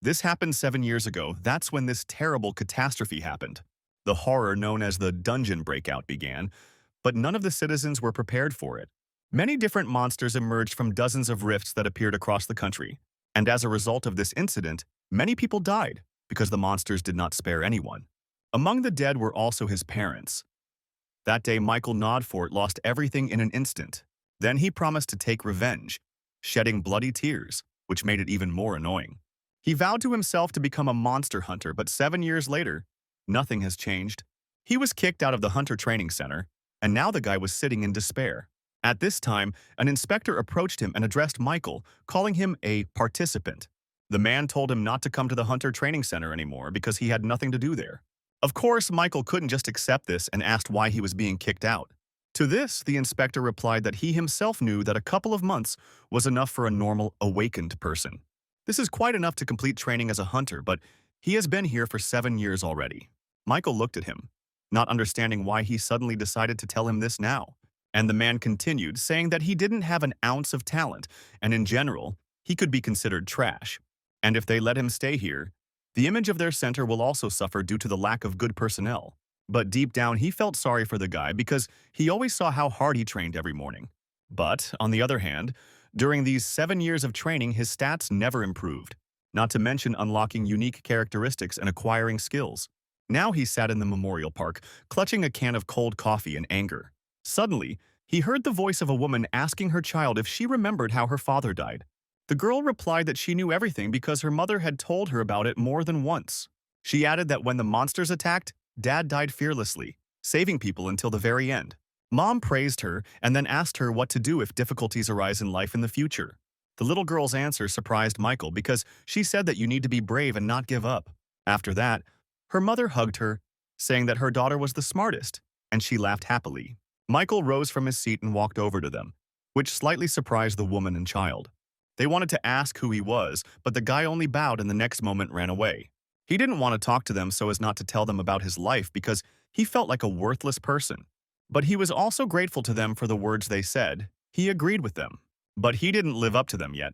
This happened 7 years ago. That's when this terrible catastrophe happened. The horror known as the dungeon breakout began, but none of the citizens were prepared for it. Many different monsters emerged from dozens of rifts that appeared across the country, and as a result of this incident, many people died because the monsters did not spare anyone. Among the dead were also his parents. That day, Michael Nodfort lost everything in an instant. Then he promised to take revenge, shedding bloody tears, which made it even more annoying. He vowed to himself to become a monster hunter, but 7 years later, nothing has changed. He was kicked out of the hunter training center, and now the guy was sitting in despair. At this time, an inspector approached him and addressed Michael, calling him a participant. The man told him not to come to the hunter training center anymore because he had nothing to do there. Of course, Michael couldn't just accept this and asked why he was being kicked out. To this, the inspector replied that he himself knew that a couple of months was enough for a normal, awakened person. This is quite enough to complete training as a hunter, but he has been here for 7 years already. Michael looked at him, not understanding why he suddenly decided to tell him this now. And the man continued, saying that he didn't have an ounce of talent, and in general, he could be considered trash. And if they let him stay here, the image of their center will also suffer due to the lack of good personnel. But deep down, he felt sorry for the guy because he always saw how hard he trained every morning. But, on the other hand, during these 7 years of training, his stats never improved, not to mention unlocking unique characteristics and acquiring skills. Now he sat in the memorial park, clutching a can of cold coffee in anger. Suddenly, he heard the voice of a woman asking her child if she remembered how her father died. The girl replied that she knew everything because her mother had told her about it more than once. She added that when the monsters attacked, Dad died fearlessly, saving people until the very end. Mom praised her and then asked her what to do if difficulties arise in life in the future. The little girl's answer surprised Michael because she said that you need to be brave and not give up. After that, her mother hugged her, saying that her daughter was the smartest, and she laughed happily. Michael rose from his seat and walked over to them, which slightly surprised the woman and child. They wanted to ask who he was, but the guy only bowed and the next moment ran away. He didn't want to talk to them so as not to tell them about his life because he felt like a worthless person. But he was also grateful to them for the words they said. He agreed with them. But he didn't live up to them yet.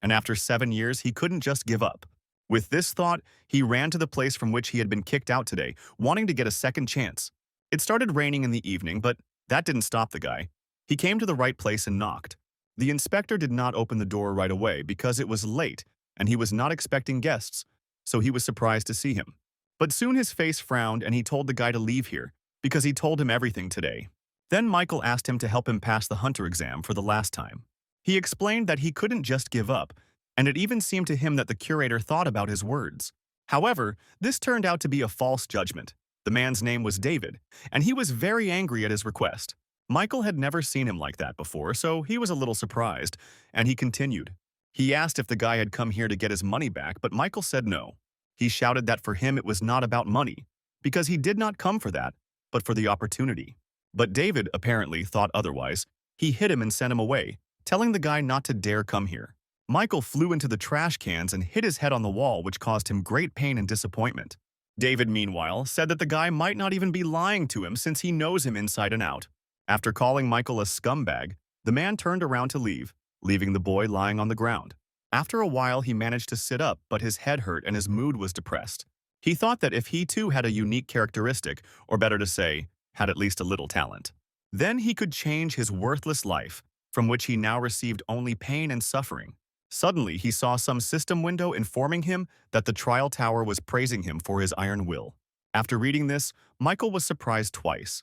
And after 7 years, he couldn't just give up. With this thought, he ran to the place from which he had been kicked out today, wanting to get a second chance. It started raining in the evening, but that didn't stop the guy. He came to the right place and knocked. The inspector did not open the door right away because it was late and he was not expecting guests, so he was surprised to see him. But soon his face frowned and he told the guy to leave here because he told him everything today. Then Michael asked him to help him pass the hunter exam for the last time. He explained that he couldn't just give up, and it even seemed to him that the curator thought about his words. However, this turned out to be a false judgment. The man's name was David, and he was very angry at his request. Michael had never seen him like that before, so he was a little surprised, and he continued. He asked if the guy had come here to get his money back, but Michael said no. He shouted that for him it was not about money, because he did not come for that, but for the opportunity. But David apparently thought otherwise. He hit him and sent him away, telling the guy not to dare come here. Michael flew into the trash cans and hit his head on the wall, which caused him great pain and disappointment. David, meanwhile, said that the guy might not even be lying to him since he knows him inside and out. After calling Michael a scumbag, the man turned around to leave, leaving the boy lying on the ground. After a while, he managed to sit up, but his head hurt and his mood was depressed. He thought that if he too had a unique characteristic, or better to say, had at least a little talent, then he could change his worthless life, from which he now received only pain and suffering. Suddenly, he saw some system window informing him that the trial tower was praising him for his iron will. After reading this, Michael was surprised twice.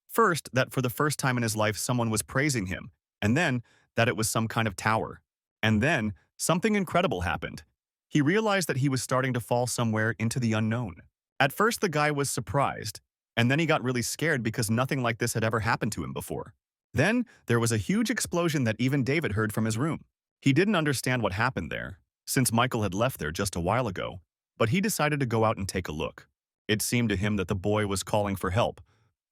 First, that for the first time in his life someone was praising him, and then that it was some kind of tower. And then, something incredible happened. He realized that he was starting to fall somewhere into the unknown. At first, the guy was surprised, and then he got really scared because nothing like this had ever happened to him before. Then, there was a huge explosion that even David heard from his room. He didn't understand what happened there, since Michael had left there just a while ago, but he decided to go out and take a look. It seemed to him that the boy was calling for help,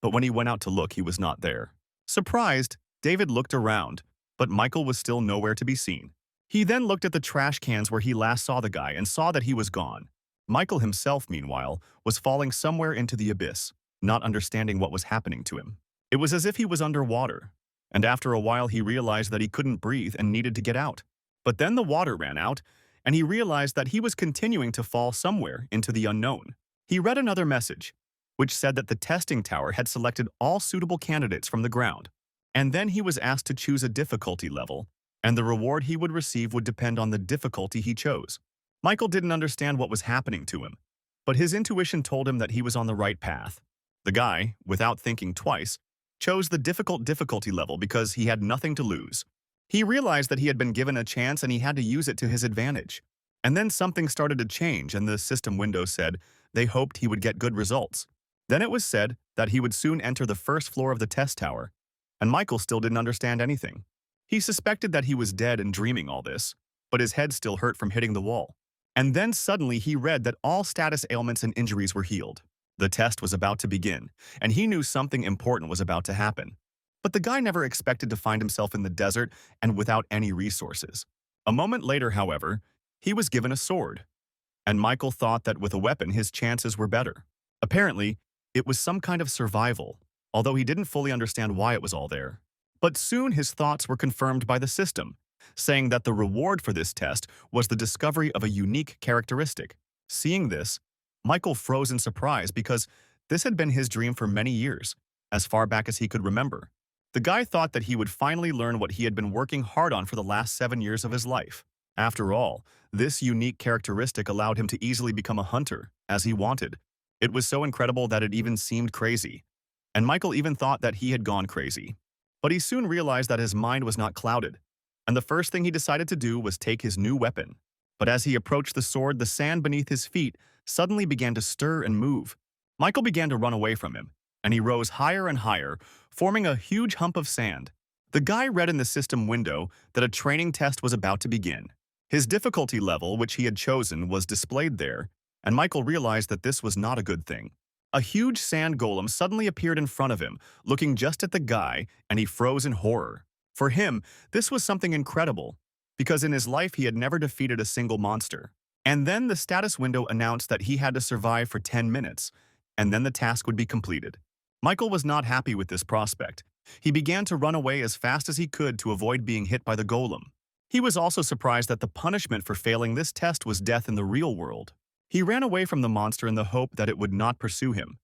but when he went out to look, he was not there. Surprised, David looked around, but Michael was still nowhere to be seen. He then looked at the trash cans where he last saw the guy and saw that he was gone. Michael himself, meanwhile, was falling somewhere into the abyss, not understanding what was happening to him. It was as if he was underwater, and after a while he realized that he couldn't breathe and needed to get out. But then the water ran out, and he realized that he was continuing to fall somewhere into the unknown. He read another message, which said that the testing tower had selected all suitable candidates from the ground. And then he was asked to choose a difficulty level, and the reward he would receive would depend on the difficulty he chose. Michael didn't understand what was happening to him, but his intuition told him that he was on the right path. The guy, without thinking twice, chose the difficult difficulty level because he had nothing to lose. He realized that he had been given a chance and he had to use it to his advantage. And then something started to change and the system window said they hoped he would get good results. Then it was said that he would soon enter the first floor of the test tower, and Michael still didn't understand anything. He suspected that he was dead and dreaming all this, but his head still hurt from hitting the wall. And then suddenly he read that all status ailments and injuries were healed. The test was about to begin, and he knew something important was about to happen. But the guy never expected to find himself in the desert and without any resources. A moment later, however, he was given a sword, and Michael thought that with a weapon his chances were better. Apparently, it was some kind of survival, although he didn't fully understand why it was all there. But soon his thoughts were confirmed by the system, saying that the reward for this test was the discovery of a unique characteristic. Seeing this, Michael froze in surprise because this had been his dream for many years, as far back as he could remember. The guy thought that he would finally learn what he had been working hard on for the last 7 years of his life. After all, this unique characteristic allowed him to easily become a hunter, as he wanted. It was so incredible that it even seemed crazy. And Michael even thought that he had gone crazy. But he soon realized that his mind was not clouded, and the first thing he decided to do was take his new weapon. But as he approached the sword, the sand beneath his feet suddenly began to stir and move. Michael began to run away from him, and he rose higher and higher, forming a huge hump of sand. The guy read in the system window that a training test was about to begin. His difficulty level, which he had chosen, was displayed there, and Michael realized that this was not a good thing. A huge sand golem suddenly appeared in front of him, looking just at the guy, and he froze in horror. For him, this was something incredible, because in his life he had never defeated a single monster. And then the status window announced that he had to survive for 10 minutes, and then the task would be completed. Michael was not happy with this prospect. He began to run away as fast as he could to avoid being hit by the golem. He was also surprised that the punishment for failing this test was death in the real world. He ran away from the monster in the hope that it would not pursue him.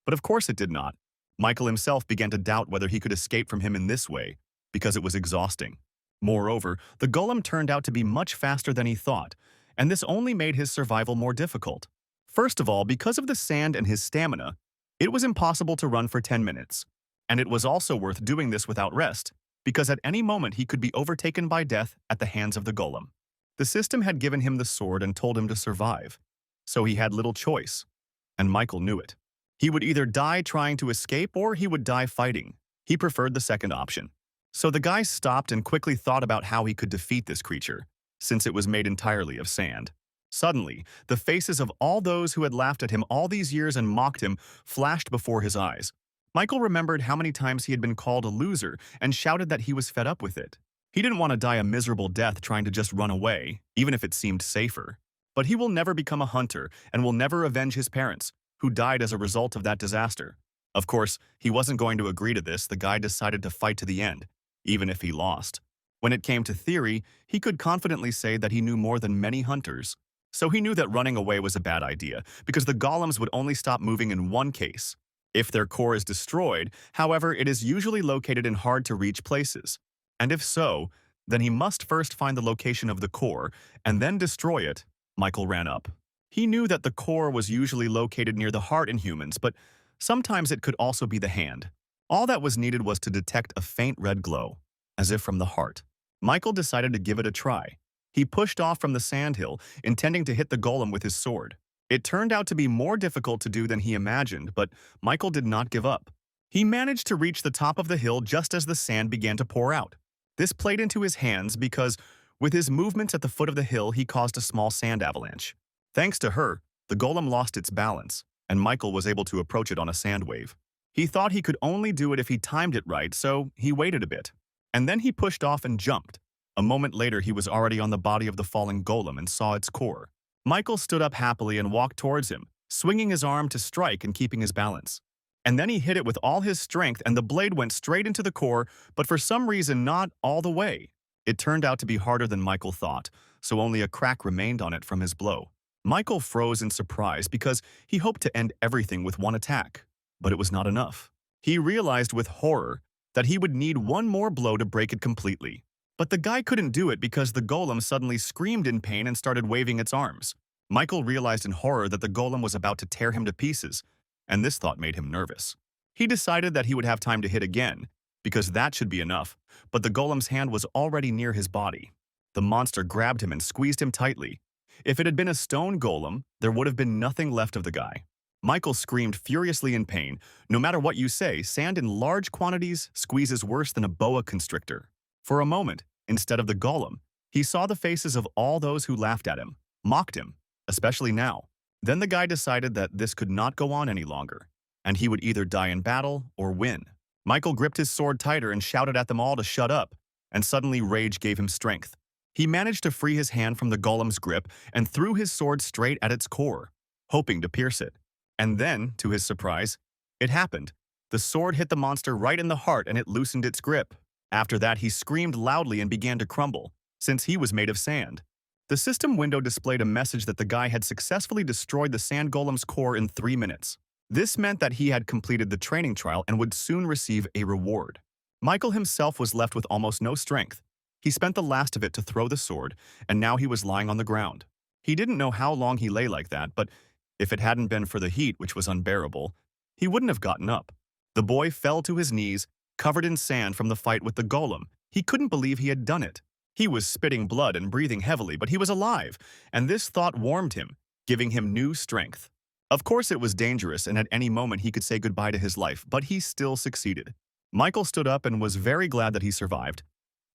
But of course it did not. Michael himself began to doubt whether he could escape from him in this way, because it was exhausting. Moreover, the golem turned out to be much faster than he thought, and this only made his survival more difficult. First of all, because of the sand and his stamina, it was impossible to run for 10 minutes. And it was also worth doing this without rest, because at any moment he could be overtaken by death at the hands of the golem. The system had given him the sword and told him to survive, so he had little choice, and Michael knew it. He would either die trying to escape or he would die fighting. He preferred the second option. So the guy stopped and quickly thought about how he could defeat this creature, since it was made entirely of sand. Suddenly, the faces of all those who had laughed at him all these years and mocked him flashed before his eyes. Michael remembered how many times he had been called a loser and shouted that he was fed up with it. He didn't want to die a miserable death trying to just run away, even if it seemed safer. But he will never become a hunter and will never avenge his parents, who died as a result of that disaster. Of course, he wasn't going to agree to this. The guy decided to fight to the end, even if he lost. When it came to theory, he could confidently say that he knew more than many hunters. So he knew that running away was a bad idea, because the golems would only stop moving in one case. If their core is destroyed, however, it is usually located in hard-to-reach places. And if so, then he must first find the location of the core and then destroy it. Michael ran up. He knew that the core was usually located near the heart in humans, but sometimes it could also be the hand. All that was needed was to detect a faint red glow, as if from the heart. Michael decided to give it a try. He pushed off from the sandhill, intending to hit the golem with his sword. It turned out to be more difficult to do than he imagined, but Michael did not give up. He managed to reach the top of the hill just as the sand began to pour out. This played into his hands because, with his movements at the foot of the hill, he caused a small sand avalanche. Thanks to her, the golem lost its balance, and Michael was able to approach it on a sand wave. He thought he could only do it if he timed it right, so he waited a bit. And then he pushed off and jumped. A moment later, he was already on the body of the falling golem and saw its core. Michael stood up happily and walked towards him, swinging his arm to strike and keeping his balance. And then he hit it with all his strength, and the blade went straight into the core, but for some reason not all the way. It turned out to be harder than Michael thought, so only a crack remained on it from his blow. Michael froze in surprise because he hoped to end everything with one attack, but it was not enough. He realized with horror that he would need one more blow to break it completely. But the guy couldn't do it because the golem suddenly screamed in pain and started waving its arms. Michael realized in horror that the golem was about to tear him to pieces, and this thought made him nervous. He decided that he would have time to hit again, because that should be enough, but the golem's hand was already near his body. The monster grabbed him and squeezed him tightly. If it had been a stone golem, there would have been nothing left of the guy. Michael screamed furiously in pain. No matter what you say, sand in large quantities squeezes worse than a boa constrictor. For a moment, instead of the golem, he saw the faces of all those who laughed at him, mocked him, especially now. Then the guy decided that this could not go on any longer, and he would either die in battle or win. Michael gripped his sword tighter and shouted at them all to shut up, and suddenly rage gave him strength. He managed to free his hand from the golem's grip and threw his sword straight at its core, hoping to pierce it. And then, to his surprise, it happened. The sword hit the monster right in the heart and it loosened its grip. After that, he screamed loudly and began to crumble, since he was made of sand. The system window displayed a message that the guy had successfully destroyed the sand golem's core in 3 minutes. This meant that he had completed the training trial and would soon receive a reward. Michael himself was left with almost no strength. He spent the last of it to throw the sword, and now he was lying on the ground. He didn't know how long he lay like that, but if it hadn't been for the heat, which was unbearable, he wouldn't have gotten up. The boy fell to his knees, covered in sand from the fight with the golem. He couldn't believe he had done it. He was spitting blood and breathing heavily, but he was alive, and this thought warmed him, giving him new strength. Of course it was dangerous, and at any moment he could say goodbye to his life, but he still succeeded. Michael stood up and was very glad that he survived,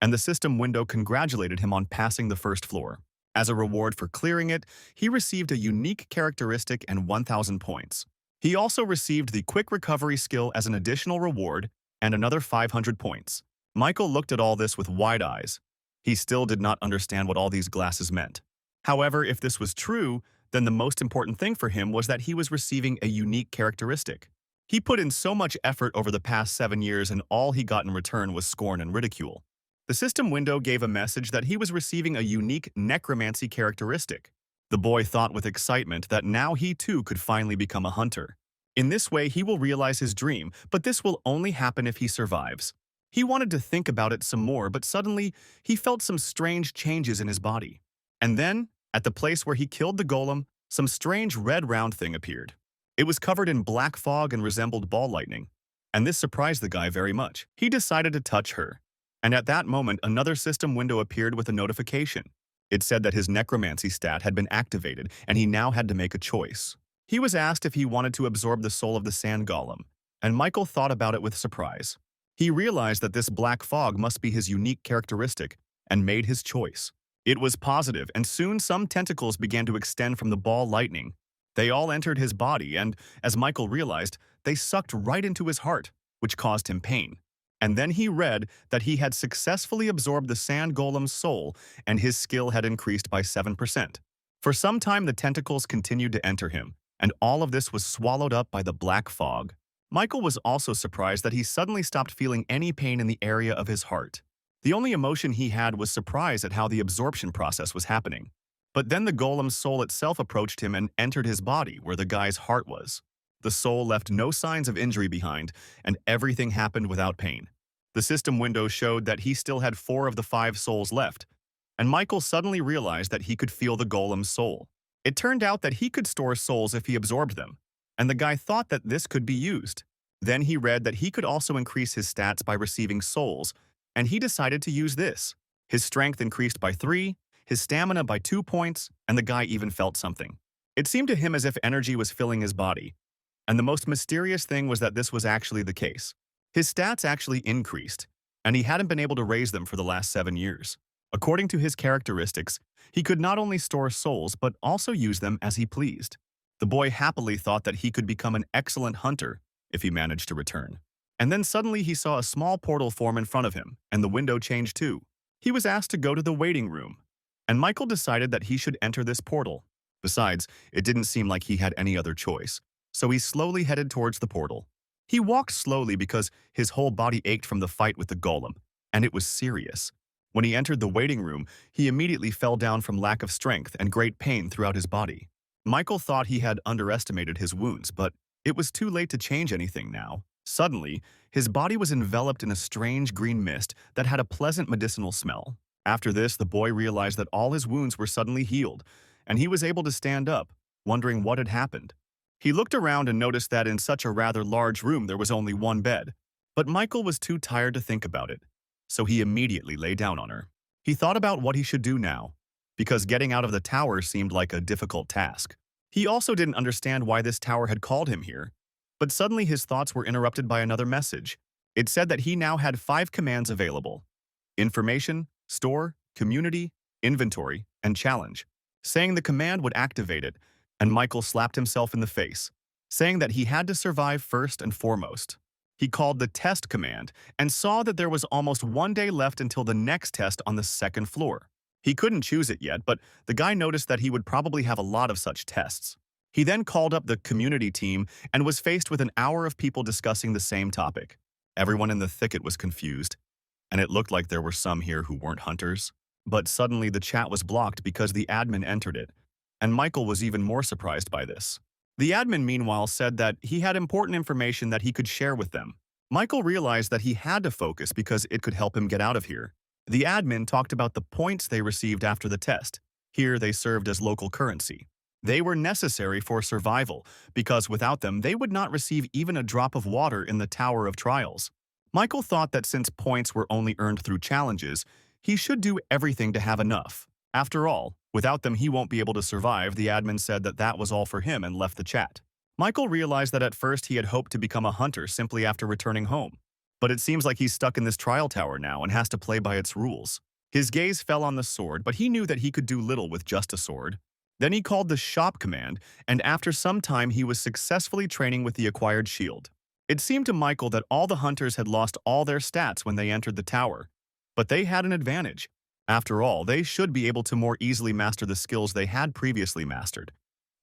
and the system window congratulated him on passing the first floor. As a reward for clearing it, he received a unique characteristic and 1,000 points. He also received the quick recovery skill as an additional reward and another 500 points. Michael looked at all this with wide eyes. He still did not understand what all these glasses meant. However, if this was true, then the most important thing for him was that he was receiving a unique characteristic. He put in so much effort over the past 7 years and all he got in return was scorn and ridicule. The system window gave a message that he was receiving a unique necromancy characteristic. The boy thought with excitement that now he too could finally become a hunter. In this way, he will realize his dream, but this will only happen if he survives. He wanted to think about it some more, but suddenly he felt some strange changes in his body. And then, at the place where he killed the golem, some strange red round thing appeared. It was covered in black fog and resembled ball lightning, and this surprised the guy very much. He decided to touch her, and at that moment another system window appeared with a notification. It said that his necromancy stat had been activated, and he now had to make a choice. He was asked if he wanted to absorb the soul of the sand golem, and Michael thought about it with surprise. He realized that this black fog must be his unique characteristic, and made his choice. It was positive, and soon some tentacles began to extend from the ball lightning. They all entered his body, and, as Michael realized, they sucked right into his heart, which caused him pain. And then he read that he had successfully absorbed the sand golem's soul, and his skill had increased by 7%. For some time, the tentacles continued to enter him, and all of this was swallowed up by the black fog. Michael was also surprised that he suddenly stopped feeling any pain in the area of his heart. The only emotion he had was surprise at how the absorption process was happening. But then the golem's soul itself approached him and entered his body where the guy's heart was. The soul left no signs of injury behind, and everything happened without pain. The system window showed that he still had 4 of the 5 souls left, and Michael suddenly realized that he could feel the golem's soul. It turned out that he could store souls if he absorbed them, and the guy thought that this could be used. Then he read that he could also increase his stats by receiving souls, and he decided to use this. His strength increased by 3, his stamina by 2 points, and the guy even felt something. It seemed to him as if energy was filling his body, and the most mysterious thing was that this was actually the case. His stats actually increased, and he hadn't been able to raise them for the last 7 years. According to his characteristics, he could not only store souls but also use them as he pleased. The boy happily thought that he could become an excellent hunter if he managed to return. And then suddenly he saw a small portal form in front of him, and the window changed too. He was asked to go to the waiting room, and Michael decided that he should enter this portal. Besides, it didn't seem like he had any other choice, so he slowly headed towards the portal. He walked slowly because his whole body ached from the fight with the golem, and it was serious. When he entered the waiting room, he immediately fell down from lack of strength and great pain throughout his body. Michael thought he had underestimated his wounds, but it was too late to change anything now. Suddenly, his body was enveloped in a strange green mist that had a pleasant medicinal smell. After this, the boy realized that all his wounds were suddenly healed, and he was able to stand up, wondering what had happened. He looked around and noticed that in such a rather large room there was only one bed. But Michael was too tired to think about it, so he immediately lay down on her. He thought about what he should do now, because getting out of the tower seemed like a difficult task. He also didn't understand why this tower had called him here, but suddenly his thoughts were interrupted by another message. It said that he now had 5 commands available: information, store, community, inventory, and challenge, saying the command would activate it, and Michael slapped himself in the face, saying that he had to survive first and foremost. He called the test command and saw that there was almost 1 day left until the next test on the second floor. He couldn't choose it yet, but the guy noticed that he would probably have a lot of such tests. He then called up the community team and was faced with an hour of people discussing the same topic. Everyone in the thicket was confused, and it looked like there were some here who weren't hunters. But suddenly the chat was blocked because the admin entered it, and Michael was even more surprised by this. The admin, meanwhile, said that he had important information that he could share with them. Michael realized that he had to focus because it could help him get out of here. The admin talked about the points they received after the test. Here they served as local currency. They were necessary for survival because without them they would not receive even a drop of water in the Tower of Trials. Michael thought that since points were only earned through challenges, he should do everything to have enough. After all, without them he won't be able to survive. The admin said that that was all for him and left the chat. Michael realized that at first he had hoped to become a hunter simply after returning home. But it seems like he's stuck in this trial tower now and has to play by its rules. His gaze fell on the sword, but he knew that he could do little with just a sword. Then he called the shop command, and after some time he was successfully training with the acquired shield. It seemed to Michael that all the hunters had lost all their stats when they entered the tower, but they had an advantage. After all, they should be able to more easily master the skills they had previously mastered.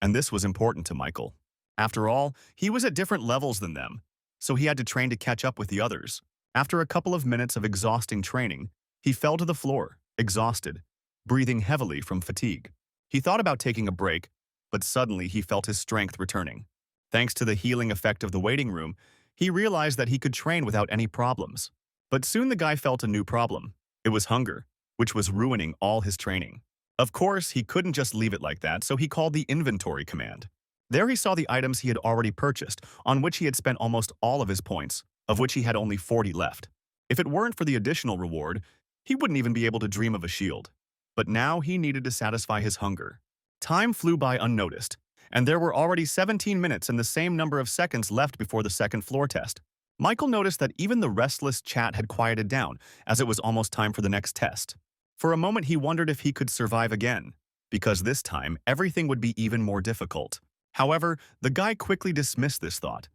And this was important to Michael. After all, he was at different levels than them, so he had to train to catch up with the others. After a couple of minutes of exhausting training, he fell to the floor, exhausted, breathing heavily from fatigue. He thought about taking a break, but suddenly he felt his strength returning. Thanks to the healing effect of the waiting room, he realized that he could train without any problems. But soon the guy felt a new problem. It was hunger, which was ruining all his training. Of course, he couldn't just leave it like that, so he called the inventory command. There he saw the items he had already purchased, on which he had spent almost all of his points, of which he had only 40 left. If it weren't for the additional reward, he wouldn't even be able to dream of a shield. But now he needed to satisfy his hunger. Time flew by unnoticed, and there were already 17 minutes and the same number of seconds left before the second floor test. Michael noticed that even the restless chat had quieted down, as it was almost time for the next test. For a moment he wondered if he could survive again, because this time everything would be even more difficult. However, the guy quickly dismissed this thought,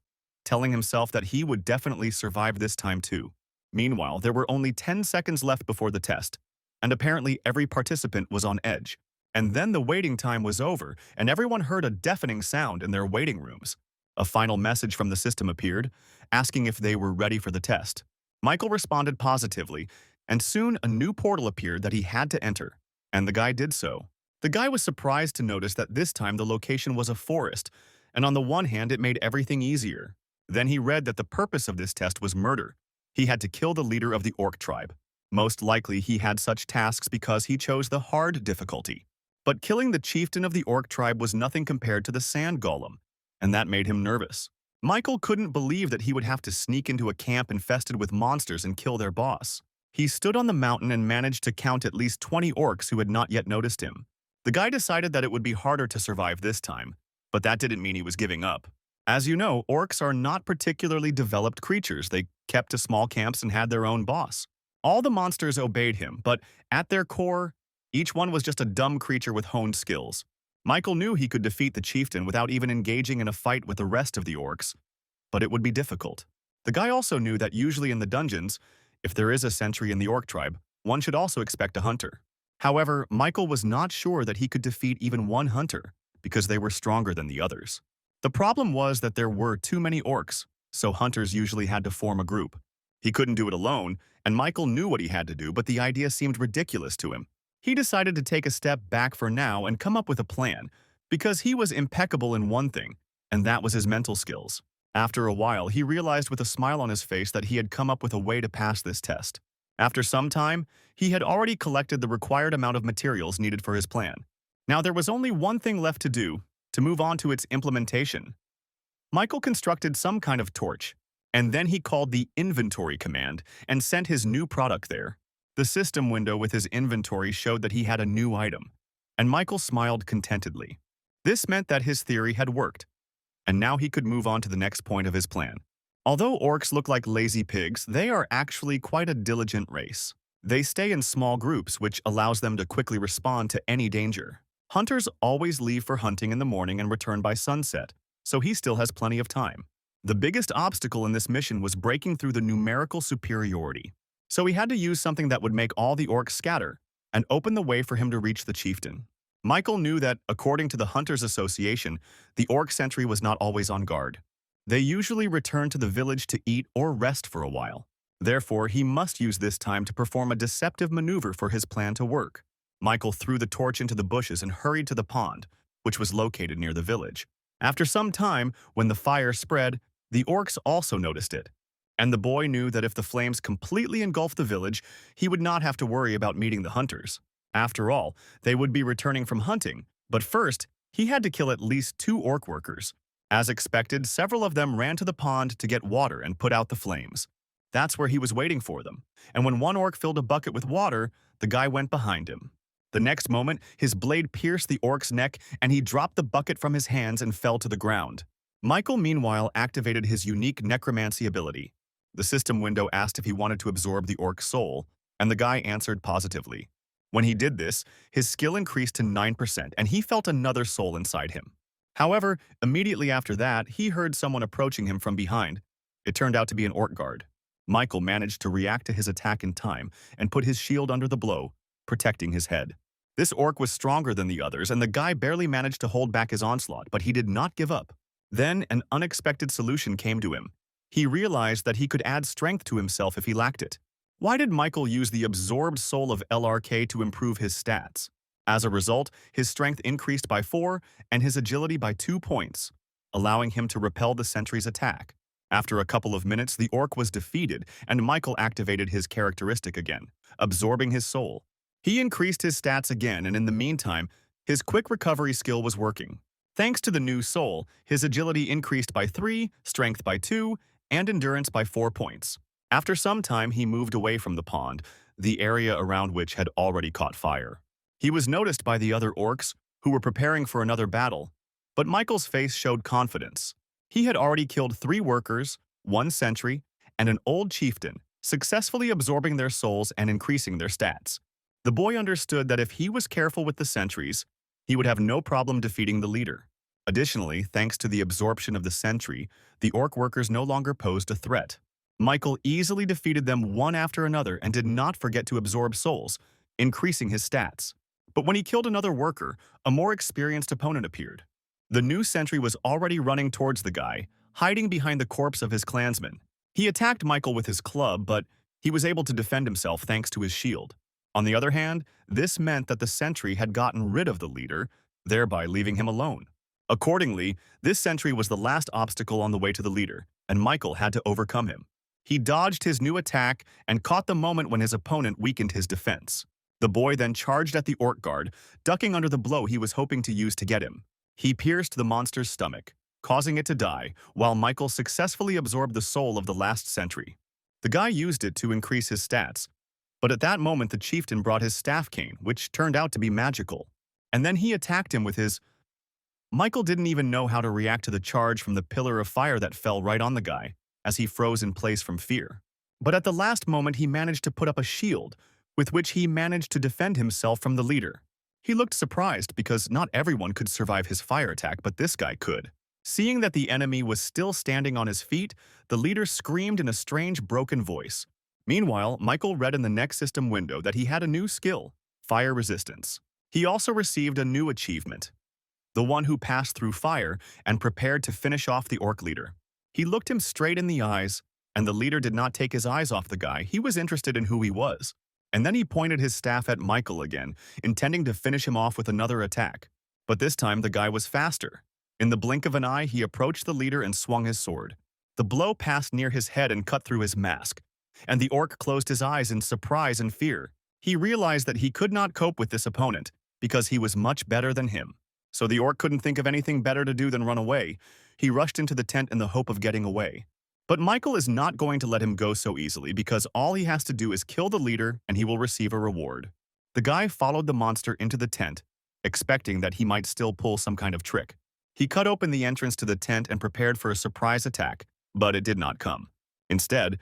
telling himself that he would definitely survive this time too. Meanwhile, there were only 10 seconds left before the test, and apparently every participant was on edge. And then the waiting time was over, and everyone heard a deafening sound in their waiting rooms. A final message from the system appeared, asking if they were ready for the test. Michael responded positively, and soon a new portal appeared that he had to enter, and the guy did so. The guy was surprised to notice that this time the location was a forest, and on the one hand it made everything easier. Then he read that the purpose of this test was murder. He had to kill the leader of the orc tribe. Most likely he had such tasks because he chose the hard difficulty. But killing the chieftain of the orc tribe was nothing compared to the sand golem, and that made him nervous. Michael couldn't believe that he would have to sneak into a camp infested with monsters and kill their boss. He stood on the mountain and managed to count at least 20 orcs who had not yet noticed him. The guy decided that it would be harder to survive this time, but that didn't mean he was giving up. As you know, orcs are not particularly developed creatures. They kept to small camps and had their own boss. All the monsters obeyed him, but at their core, each one was just a dumb creature with honed skills. Michael knew he could defeat the chieftain without even engaging in a fight with the rest of the orcs, but it would be difficult. The guy also knew that usually in the dungeons, if there is a sentry in the orc tribe, one should also expect a hunter. However, Michael was not sure that he could defeat even one hunter, because they were stronger than the others. The problem was that there were too many orcs, so hunters usually had to form a group. He couldn't do it alone, and Michael knew what he had to do, but the idea seemed ridiculous to him. He decided to take a step back for now and come up with a plan, because he was impeccable in one thing, and that was his mental skills. After a while, he realized with a smile on his face that he had come up with a way to pass this test. After some time, he had already collected the required amount of materials needed for his plan. Now there was only one thing left to do, to move on to its implementation. Michael constructed some kind of torch, and then he called the inventory command and sent his new product there. The system window with his inventory showed that he had a new item, and Michael smiled contentedly. This meant that his theory had worked, and now he could move on to the next point of his plan. Although orcs look like lazy pigs, they are actually quite a diligent race. They stay in small groups, which allows them to quickly respond to any danger. Hunters always leave for hunting in the morning and return by sunset, so he still has plenty of time. The biggest obstacle in this mission was breaking through the numerical superiority, so he had to use something that would make all the orcs scatter and open the way for him to reach the chieftain. Michael knew that, according to the Hunters Association, the orc sentry was not always on guard. They usually return to the village to eat or rest for a while. Therefore, he must use this time to perform a deceptive maneuver for his plan to work. Michael threw the torch into the bushes and hurried to the pond, which was located near the village. After some time, when the fire spread, the orcs also noticed it. And the boy knew that if the flames completely engulfed the village, he would not have to worry about meeting the hunters. After all, they would be returning from hunting, but first, he had to kill at least 2 orc workers. As expected, several of them ran to the pond to get water and put out the flames. That's where he was waiting for them, and when one orc filled a bucket with water, the guy went behind him. The next moment, his blade pierced the orc's neck and he dropped the bucket from his hands and fell to the ground. Michael, meanwhile, activated his unique necromancy ability. The system window asked if he wanted to absorb the orc's soul, and the guy answered positively. When he did this, his skill increased to 9% and he felt another soul inside him. However, immediately after that, he heard someone approaching him from behind. It turned out to be an orc guard. Michael managed to react to his attack in time and put his shield under the blow, protecting his head. This orc was stronger than the others, and the guy barely managed to hold back his onslaught, but he did not give up. Then, an unexpected solution came to him. He realized that he could add strength to himself if he lacked it. Why did Michael use the absorbed soul of LRK to improve his stats? As a result, his strength increased by 4 and his agility by 2 points, allowing him to repel the sentry's attack. After a couple of minutes, the orc was defeated, and Michael activated his characteristic again, absorbing his soul. He increased his stats again, and in the meantime, his quick recovery skill was working. Thanks to the new soul, his agility increased by 3, strength by 2, and endurance by 4 points. After some time, he moved away from the pond, the area around which had already caught fire. He was noticed by the other orcs, who were preparing for another battle, but Michael's face showed confidence. He had already killed 3 workers, 1 sentry, and an old chieftain, successfully absorbing their souls and increasing their stats. The boy understood that if he was careful with the sentries, he would have no problem defeating the leader. Additionally, thanks to the absorption of the sentry, the orc workers no longer posed a threat. Michael easily defeated them one after another and did not forget to absorb souls, increasing his stats. But when he killed another worker, a more experienced opponent appeared. The new sentry was already running towards the guy, hiding behind the corpse of his clansman. He attacked Michael with his club, but he was able to defend himself thanks to his shield. On the other hand, this meant that the sentry had gotten rid of the leader, thereby leaving him alone. Accordingly, this sentry was the last obstacle on the way to the leader, and Michael had to overcome him. He dodged his new attack and caught the moment when his opponent weakened his defense. The boy then charged at the orc guard, ducking under the blow he was hoping to use to get him. He pierced the monster's stomach, causing it to die, while Michael successfully absorbed the soul of the last sentry. The guy used it to increase his stats, but at that moment the chieftain brought his staff cane, which turned out to be magical. And then he attacked him with his... Michael didn't even know how to react to the charge from the pillar of fire that fell right on the guy, as he froze in place from fear. But at the last moment he managed to put up a shield, with which he managed to defend himself from the leader. He looked surprised because not everyone could survive his fire attack, but this guy could. Seeing that the enemy was still standing on his feet, the leader screamed in a strange, broken voice. Meanwhile, Michael read in the next system window that he had a new skill, fire resistance. He also received a new achievement, the one who passed through fire and prepared to finish off the orc leader. He looked him straight in the eyes, And the leader did not take his eyes off the guy. He was interested in who he was. And then he pointed his staff at Michael again, intending to finish him off with another attack. But this time, the guy was faster. In the blink of an eye, he approached the leader and swung his sword. The blow passed near his head and cut through his mask. And the orc closed his eyes in surprise and fear. He realized that he could not cope with this opponent because he was much better than him. So the orc couldn't think of anything better to do than run away. He rushed into the tent in the hope of getting away. But Michael is not going to let him go so easily because all he has to do is kill the leader and he will receive a reward. The guy followed the monster into the tent, expecting that he might still pull some kind of trick. He cut open the entrance to the tent and prepared for a surprise attack, but it did not come. Instead,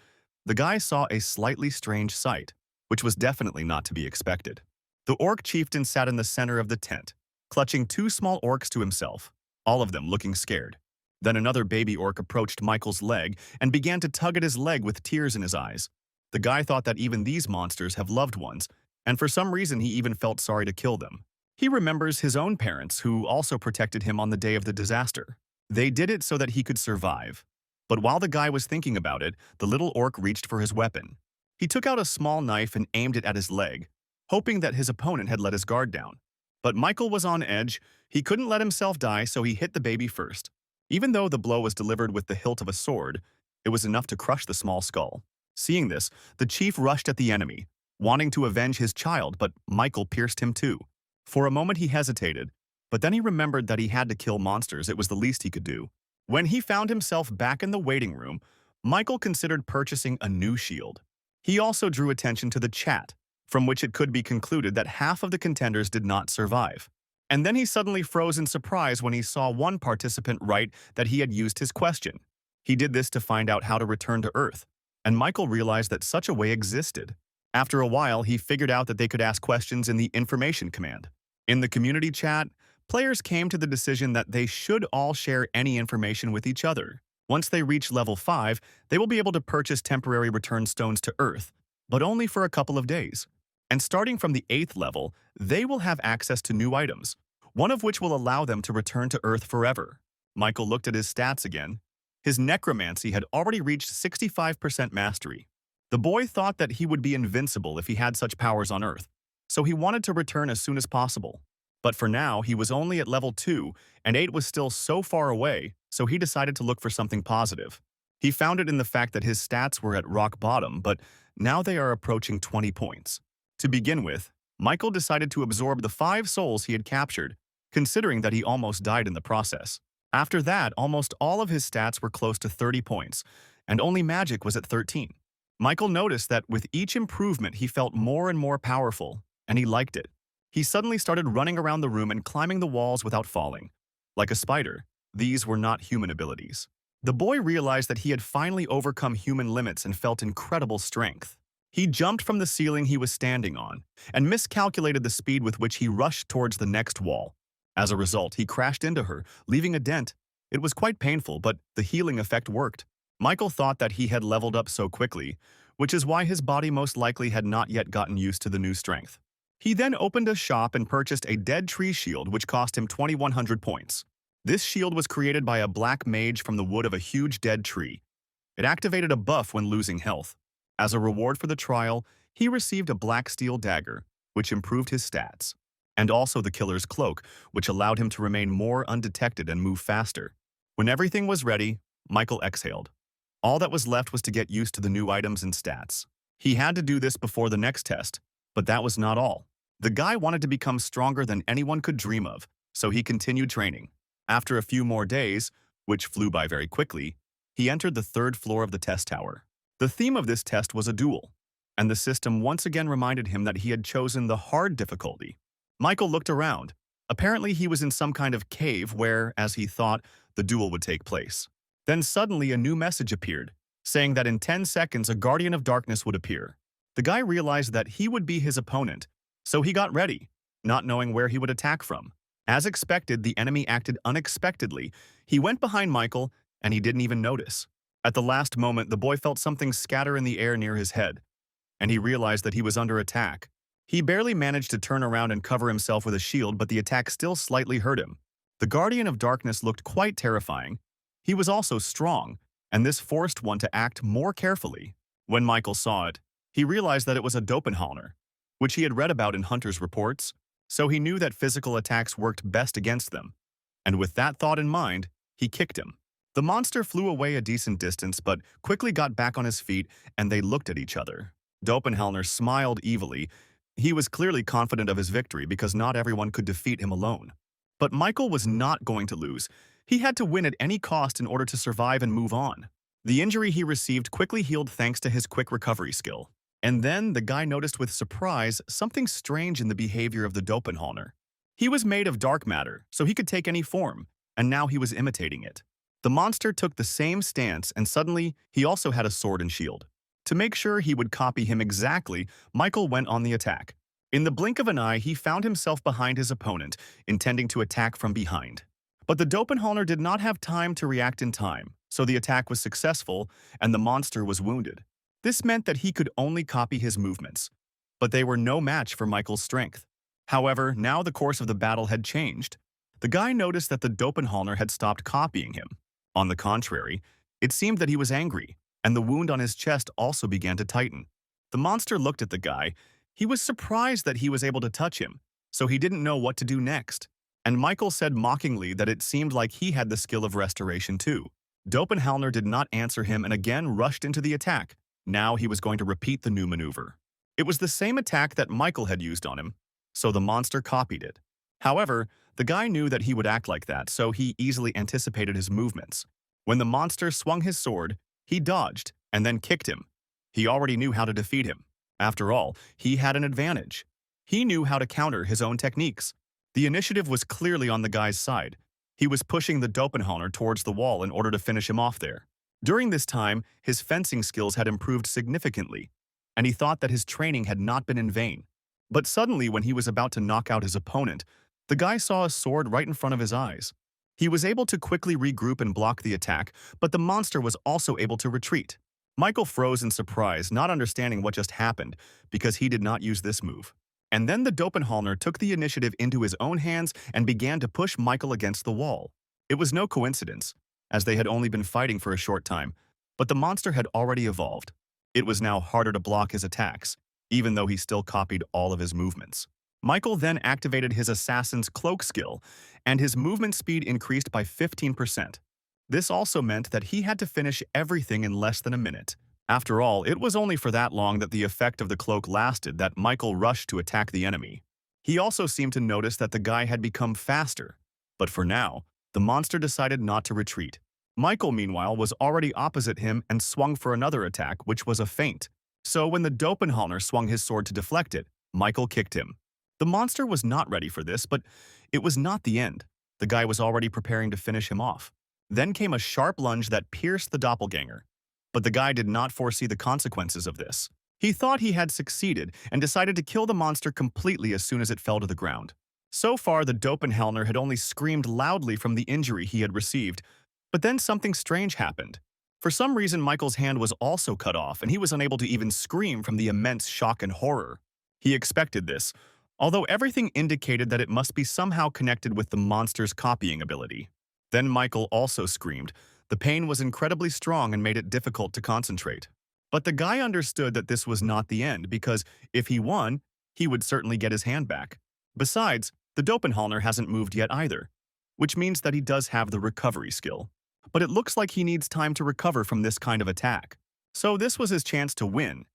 the guy saw a slightly strange sight, which was definitely not to be expected. The orc chieftain sat in the center of the tent, clutching two small orcs to himself, all of them looking scared. Then another baby orc approached Michael's leg and began to tug at his leg with tears in his eyes. The guy thought that even these monsters have loved ones, and for some reason he even felt sorry to kill them. He remembers his own parents who also protected him on the day of the disaster. They did it so that he could survive. But while the guy was thinking about it, the little orc reached for his weapon. He took out a small knife and aimed it at his leg, hoping that his opponent had let his guard down. But Michael was on edge. He couldn't let himself die, so he hit the baby first. Even though the blow was delivered with the hilt of a sword, it was enough to crush the small skull. Seeing this, the chief rushed at the enemy, wanting to avenge his child, but Michael pierced him too. For a moment he hesitated, but then he remembered that he had to kill monsters. It was the least he could do. When he found himself back in the waiting room, Michael considered purchasing a new shield. He also drew attention to the chat, from which it could be concluded that half of the contenders did not survive. And then he suddenly froze in surprise when he saw one participant write that he had used his question. He did this to find out how to return to Earth, and Michael realized that such a way existed. After a while, he figured out that they could ask questions in the information command. In the community chat, players came to the decision that they should all share any information with each other. Once they reach level 5, they will be able to purchase temporary return stones to Earth, but only for a couple of days. And starting from the 8th level, they will have access to new items, one of which will allow them to return to Earth forever. Michael looked at his stats again. His necromancy had already reached 65% mastery. The boy thought that he would be invincible if he had such powers on Earth, so he wanted to return as soon as possible. But for now, he was only at level 2, and 8 was still so far away, so he decided to look for something positive. He found it in the fact that his stats were at rock bottom, but now they are approaching 20 points. To begin with, Michael decided to absorb the 5 souls he had captured, considering that he almost died in the process. After that, almost all of his stats were close to 30 points, and only magic was at 13. Michael noticed that with each improvement he felt more and more powerful, and he liked it. He suddenly started running around the room and climbing the walls without falling. Like a spider, these were not human abilities. The boy realized that he had finally overcome human limits and felt incredible strength. He jumped from the ceiling he was standing on and miscalculated the speed with which he rushed towards the next wall. As a result, he crashed into her, leaving a dent. It was quite painful, but the healing effect worked. Michael thought that he had leveled up so quickly, which is why his body most likely had not yet gotten used to the new strength. He then opened a shop and purchased a dead tree shield which cost him 2,100 points. This shield was created by a black mage from the wood of a huge dead tree. It activated a buff when losing health. As a reward for the trial, he received a black steel dagger, which improved his stats, and also the killer's cloak, which allowed him to remain more undetected and move faster. When everything was ready, Michael exhaled. All that was left was to get used to the new items and stats. He had to do this before the next test, but that was not all. The guy wanted to become stronger than anyone could dream of, so he continued training. After a few more days, which flew by very quickly, he entered the 3rd floor of the test tower. The theme of this test was a duel, and the system once again reminded him that he had chosen the hard difficulty. Michael looked around. Apparently he was in some kind of cave where, as he thought, the duel would take place. Then suddenly a new message appeared, saying that in 10 seconds a guardian of darkness would appear. The guy realized that he would be his opponent, so he got ready, not knowing where he would attack from. As expected, the enemy acted unexpectedly. He went behind Michael, and he didn't even notice. At the last moment, the boy felt something scatter in the air near his head, and he realized that he was under attack. He barely managed to turn around and cover himself with a shield, but the attack still slightly hurt him. The Guardian of Darkness looked quite terrifying. He was also strong, and this forced one to act more carefully. When Michael saw it, he realized that it was a Doppelhalner, which he had read about in Hunter's reports, so he knew that physical attacks worked best against them. And with that thought in mind, he kicked him. The monster flew away a decent distance but quickly got back on his feet and they looked at each other. Doppelhalner smiled evilly. He was clearly confident of his victory because not everyone could defeat him alone. But Michael was not going to lose. He had to win at any cost in order to survive and move on. The injury he received quickly healed thanks to his quick recovery skill. And then the guy noticed with surprise something strange in the behavior of the Doppelhalner. He was made of dark matter, so he could take any form, and now he was imitating it. The monster took the same stance and suddenly he also had a sword and shield. To make sure he would copy him exactly, Michael went on the attack. In the blink of an eye, he found himself behind his opponent, intending to attack from behind. But the Doppelhalner did not have time to react in time, so the attack was successful and the monster was wounded. This meant that he could only copy his movements, but they were no match for Michael's strength. However, now the course of the battle had changed. The guy noticed that the Doppelhalner had stopped copying him. On the contrary, it seemed that he was angry, and the wound on his chest also began to tighten. The monster looked at the guy. He was surprised that he was able to touch him, so he didn't know what to do next. And Michael said mockingly that it seemed like he had the skill of restoration too. Doppelhalner did not answer him and again rushed into the attack. Now he was going to repeat the new maneuver. It was the same attack that Michael had used on him, so the monster copied it. However, the guy knew that he would act like that, so he easily anticipated his movements. When the monster swung his sword, he dodged and then kicked him. He already knew how to defeat him. After all, he had an advantage. He knew how to counter his own techniques. The initiative was clearly on the guy's side. He was pushing the Doppelhalner towards the wall in order to finish him off there. During this time, his fencing skills had improved significantly, and he thought that his training had not been in vain. But suddenly, when he was about to knock out his opponent, the guy saw a sword right in front of his eyes. He was able to quickly regroup and block the attack, but the monster was also able to retreat. Michael froze in surprise, not understanding what just happened, because he did not use this move. And then the Doppelhalner took the initiative into his own hands and began to push Michael against the wall. It was no coincidence, as they had only been fighting for a short time, but the monster had already evolved. It was now harder to block his attacks, even though he still copied all of his movements. Michael then activated his assassin's cloak skill, and his movement speed increased by 15%. This also meant that he had to finish everything in less than a minute. After all, it was only for that long that the effect of the cloak lasted that Michael rushed to attack the enemy. He also seemed to notice that the guy had become faster. But for now, the monster decided not to retreat. Michael, meanwhile, was already opposite him and swung for another attack, which was a feint. So when the Doppelhalner swung his sword to deflect it, Michael kicked him. The monster was not ready for this, but it was not the end. The guy was already preparing to finish him off. Then came a sharp lunge that pierced the doppelganger. But the guy did not foresee the consequences of this. He thought he had succeeded and decided to kill the monster completely as soon as it fell to the ground. So far, the Doppelhalner had only screamed loudly from the injury he had received, but then something strange happened. For some reason, Michael's hand was also cut off, and he was unable to even scream from the immense shock and horror. He expected this, although everything indicated that it must be somehow connected with the monster's copying ability. Then Michael also screamed. The pain was incredibly strong and made it difficult to concentrate. But the guy understood that this was not the end, because if he won, he would certainly get his hand back. Besides, the Doppelhalner hasn't moved yet either, which means that he does have the recovery skill. But it looks like he needs time to recover from this kind of attack. So this was his chance to win.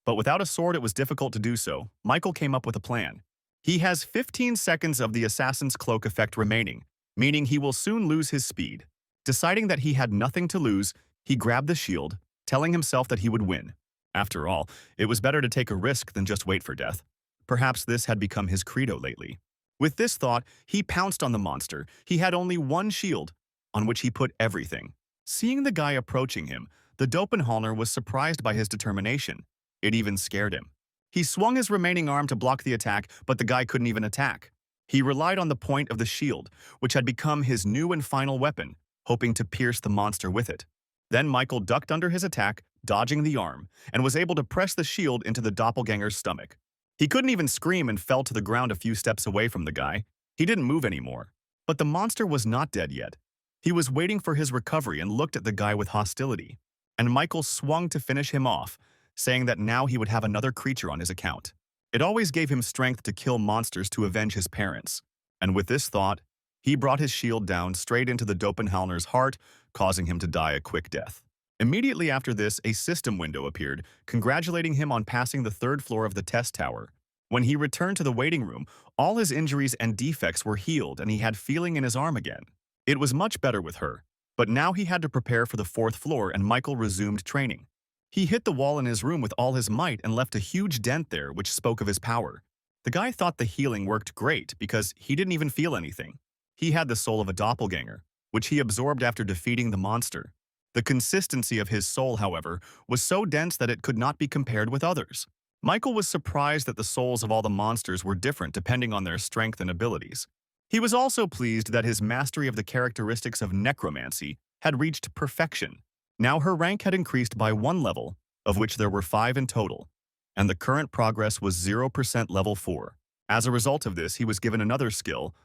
But without a sword, it was difficult to do so. Michael came up with a plan. He has 15 seconds of the assassin's cloak effect remaining, meaning he will soon lose his speed. Deciding that he had nothing to lose, he grabbed the shield, telling himself that he would win. After all, it was better to take a risk than just wait for death. Perhaps this had become his credo lately. With this thought, he pounced on the monster. He had only one shield, on which he put everything. Seeing the guy approaching him, the Doppelhalner was surprised by his determination. It even scared him. He swung his remaining arm to block the attack, but the guy couldn't even attack. He relied on the point of the shield, which had become his new and final weapon, hoping to pierce the monster with it. Then Michael ducked under his attack, dodging the arm, and was able to press the shield into the doppelganger's stomach. He couldn't even scream and fell to the ground a few steps away from the guy. He didn't move anymore. But the monster was not dead yet. He was waiting for his recovery and looked at the guy with hostility. And Michael swung to finish him off, saying that now he would have another creature on his account. It always gave him strength to kill monsters to avenge his parents. And with this thought, he brought his shield down straight into the Doppelhalner's heart, causing him to die a quick death. Immediately after this, a system window appeared, congratulating him on passing the third floor of the test tower. When he returned to the waiting room, all his injuries and defects were healed and he had feeling in his arm again. It was much better with her, but now he had to prepare for the fourth floor and Michael resumed training. He hit the wall in his room with all his might and left a huge dent there which spoke of his power. The guy thought the healing worked great because he didn't even feel anything. He had the soul of a doppelganger, which he absorbed after defeating the monster. The consistency of his soul, however, was so dense that it could not be compared with others. Michael was surprised that the souls of all the monsters were different depending on their strength and abilities. He was also pleased that his mastery of the characteristics of necromancy had reached perfection. Now her rank had increased by 1 level, of which there were 5 in total, and the current progress was 0% level 4. As a result of this, he was given another skill.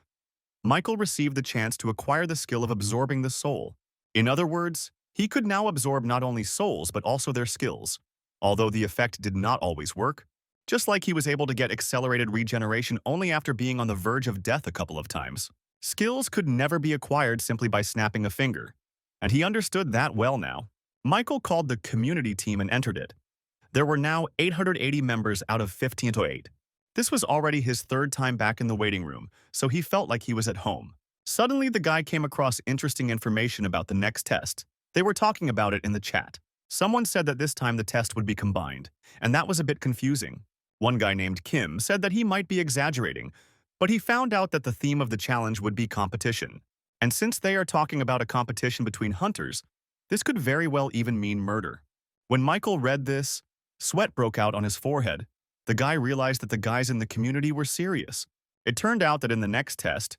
Michael received the chance to acquire the skill of absorbing the soul. In other words, he could now absorb not only souls but also their skills, although the effect did not always work. Just like he was able to get accelerated regeneration only after being on the verge of death a couple of times. Skills could never be acquired simply by snapping a finger, and he understood that well now. Michael called the community team and entered it. There were now 880 members out of 1508. This was already his third time back in the waiting room, so he felt like he was at home. Suddenly, the guy came across interesting information about the next test. They were talking about it in the chat. Someone said that this time the test would be combined, and that was a bit confusing. One guy named Kim said that he might be exaggerating, but he found out that the theme of the challenge would be competition. And since they are talking about a competition between hunters, this could very well even mean murder. When Michael read this, sweat broke out on his forehead. The guy realized that the guys in the community were serious. It turned out that in the next test,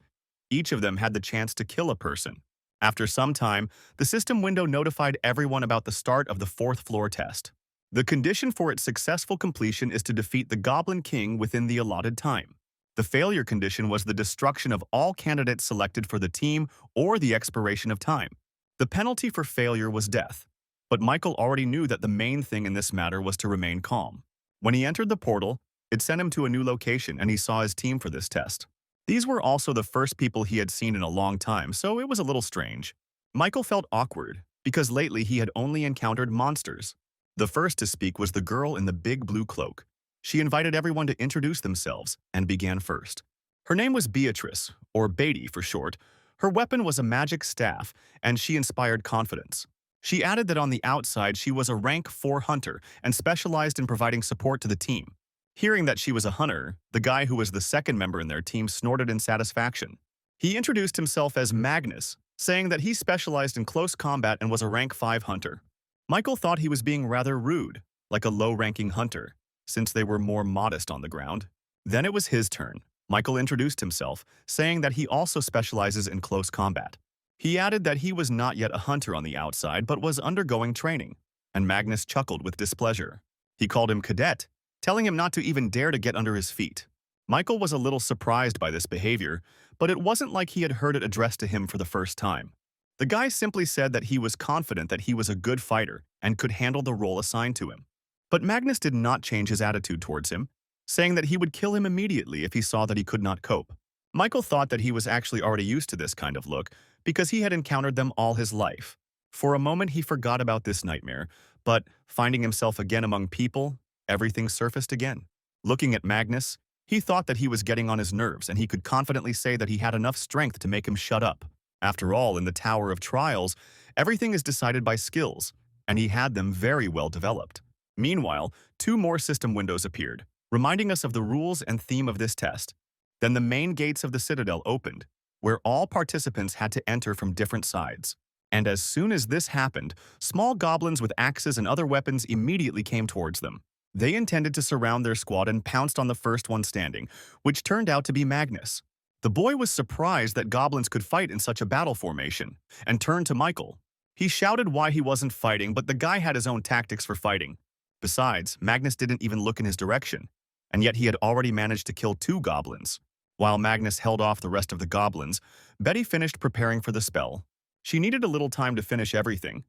each of them had the chance to kill a person. After some time, the system window notified everyone about the start of the fourth floor test. The condition for its successful completion is to defeat the Goblin King within the allotted time. The failure condition was the destruction of all candidates selected for the team or the expiration of time. The penalty for failure was death, but Michael already knew that the main thing in this matter was to remain calm. When he entered the portal, it sent him to a new location and he saw his team for this test. These were also the first people he had seen in a long time, so it was a little strange. Michael felt awkward because lately he had only encountered monsters. The first to speak was the girl in the big blue cloak. She invited everyone to introduce themselves and began first. Her name was Beatrice, or Beatty for short. Her weapon was a magic staff, and she inspired confidence. She added that on the outside she was a rank 4 hunter and specialized in providing support to the team. Hearing that she was a hunter, the guy who was the second member in their team snorted in satisfaction. He introduced himself as Magnus, saying that he specialized in close combat and was a rank 5 hunter. Michael thought he was being rather rude, like a low-ranking hunter, since they were more modest on the ground. Then it was his turn. Michael introduced himself, saying that he also specializes in close combat. He added that he was not yet a hunter on the outside but was undergoing training, and Magnus chuckled with displeasure. He called him Cadet, telling him not to even dare to get under his feet. Michael was a little surprised by this behavior, but it wasn't like he had heard it addressed to him for the first time. The guy simply said that he was confident that he was a good fighter and could handle the role assigned to him. But Magnus did not change his attitude towards him, saying that he would kill him immediately if he saw that he could not cope. Michael thought that he was actually already used to this kind of look because he had encountered them all his life. For a moment he forgot about this nightmare, but finding himself again among people, everything surfaced again. Looking at Magnus, he thought that he was getting on his nerves and he could confidently say that he had enough strength to make him shut up. After all, in the Tower of Trials, everything is decided by skills, and he had them very well developed. Meanwhile, 2 more system windows appeared, reminding us of the rules and theme of this test. Then the main gates of the Citadel opened, where all participants had to enter from different sides. And as soon as this happened, small goblins with axes and other weapons immediately came towards them. They intended to surround their squad and pounced on the first one standing, which turned out to be Magnus. The boy was surprised that goblins could fight in such a battle formation, and turned to Michael. He shouted why he wasn't fighting, but the guy had his own tactics for fighting. Besides, Magnus didn't even look in his direction, and yet he had already managed to kill 2 goblins. While Magnus held off the rest of the goblins, Betty finished preparing for the spell. She needed a little time to finish everything,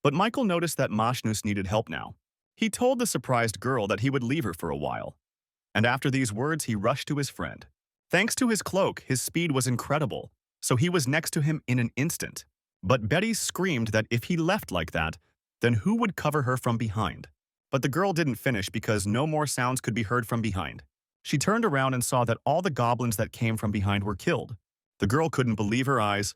but Michael noticed that Mashnus needed help now. He told the surprised girl that he would leave her for a while, and after these words he rushed to his friend. Thanks to his cloak, his speed was incredible, so he was next to him in an instant. But Betty screamed that if he left like that, then who would cover her from behind? But the girl didn't finish because no more sounds could be heard from behind. She turned around and saw that all the goblins that came from behind were killed. The girl couldn't believe her eyes.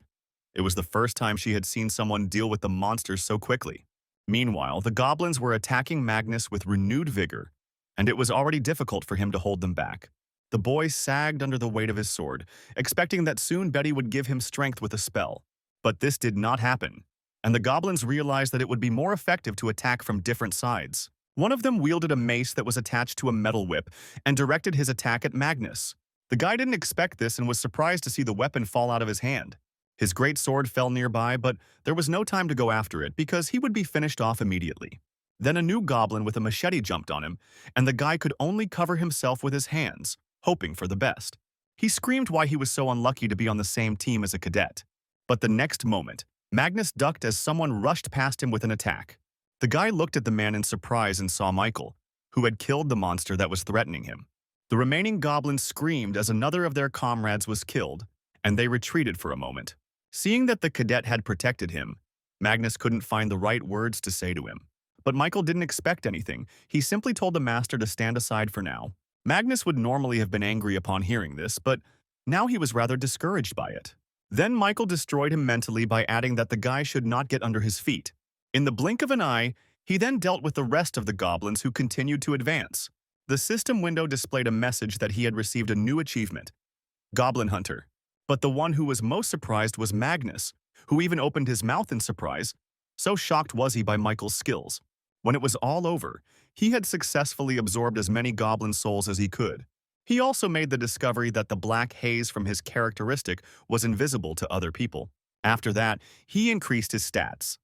It was the first time she had seen someone deal with the monsters so quickly. Meanwhile, the goblins were attacking Magnus with renewed vigor, and it was already difficult for him to hold them back. The boy sagged under the weight of his sword, expecting that soon Betty would give him strength with a spell. But this did not happen, and the goblins realized that it would be more effective to attack from different sides. One of them wielded a mace that was attached to a metal whip and directed his attack at Magnus. The guy didn't expect this and was surprised to see the weapon fall out of his hand. His great sword fell nearby, but there was no time to go after it because he would be finished off immediately. Then a new goblin with a machete jumped on him, and the guy could only cover himself with his hands, hoping for the best. He screamed why he was so unlucky to be on the same team as a cadet. But the next moment, Magnus ducked as someone rushed past him with an attack. The guy looked at the man in surprise and saw Michael, who had killed the monster that was threatening him. The remaining goblins screamed as another of their comrades was killed, and they retreated for a moment. Seeing that the cadet had protected him, Magnus couldn't find the right words to say to him. But Michael didn't expect anything. He simply told the master to stand aside for now. Magnus would normally have been angry upon hearing this, but now he was rather discouraged by it. Then Michael destroyed him mentally by adding that the guy should not get under his feet. In the blink of an eye, he then dealt with the rest of the goblins who continued to advance. The system window displayed a message that he had received a new achievement, Goblin Hunter. But the one who was most surprised was Magnus, who even opened his mouth in surprise. So shocked was he by Michael's skills. When it was all over, he had successfully absorbed as many goblin souls as he could. He also made the discovery that the black haze from his characteristic was invisible to other people. After that, he increased his stats.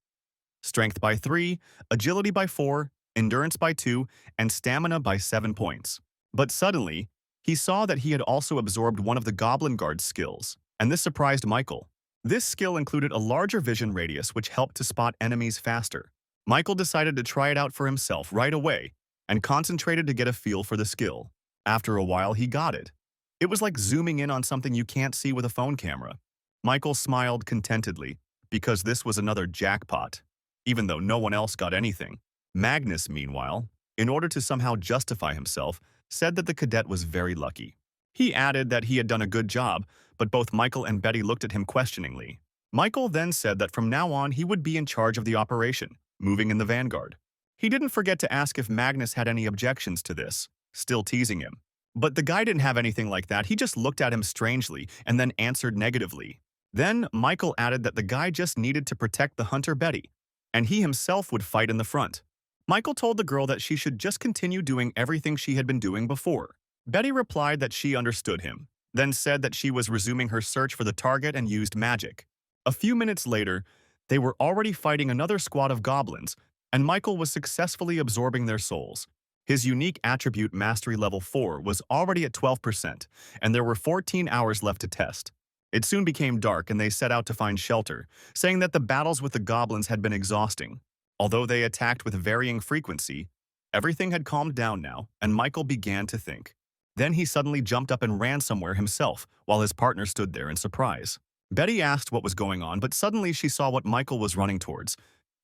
Strength by 3, agility by 4, endurance by 2, and stamina by 7 points. But suddenly, he saw that he had also absorbed one of the Goblin Guard's skills, and this surprised Michael. This skill included a larger vision radius which helped to spot enemies faster. Michael decided to try it out for himself right away and concentrated to get a feel for the skill. After a while, he got it. It was like zooming in on something you can't see with a phone camera. Michael smiled contentedly because this was another jackpot, even though no one else got anything. Magnus, meanwhile, in order to somehow justify himself, said that the cadet was very lucky. He added that he had done a good job, but both Michael and Betty looked at him questioningly. Michael then said that from now on he would be in charge of the operation, moving in the vanguard. He didn't forget to ask if Magnus had any objections to this, still teasing him. But the guy didn't have anything like that. He just looked at him strangely and then answered negatively. Then Michael added that the guy just needed to protect the hunter Betty, and he himself would fight in the front. Michael told the girl that she should just continue doing everything she had been doing before. Betty replied that she understood him, then said that she was resuming her search for the target and used magic. A few minutes later, they were already fighting another squad of goblins, and Michael was successfully absorbing their souls. His unique attribute Mastery Level 4 was already at 12%, and there were 14 hours left to test. It soon became dark and they set out to find shelter, saying that the battles with the goblins had been exhausting. Although they attacked with varying frequency, everything had calmed down now, and Michael began to think. Then he suddenly jumped up and ran somewhere himself, while his partner stood there in surprise. Betty asked what was going on, but suddenly she saw what Michael was running towards.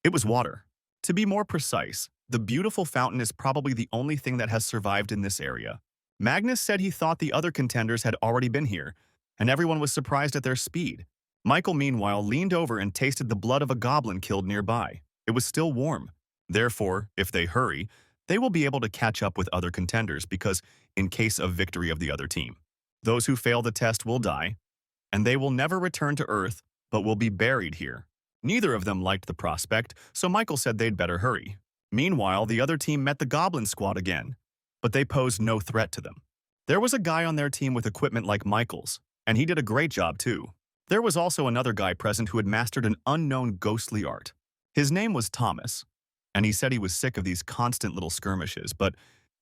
It was water. To be more precise, the beautiful fountain is probably the only thing that has survived in this area. Magnus said he thought the other contenders had already been here, and everyone was surprised at their speed. Michael, meanwhile, leaned over and tasted the blood of a goblin killed nearby. It was still warm. Therefore, if they hurry, they will be able to catch up with other contenders because in case of victory of the other team, those who fail the test will die, and they will never return to Earth but will be buried here. Neither of them liked the prospect, so Michael said they'd better hurry. Meanwhile, the other team met the Goblin Squad again, but they posed no threat to them. There was a guy on their team with equipment like Michael's, and he did a great job too. There was also another guy present who had mastered an unknown ghostly art. His name was Thomas, and he said he was sick of these constant little skirmishes, but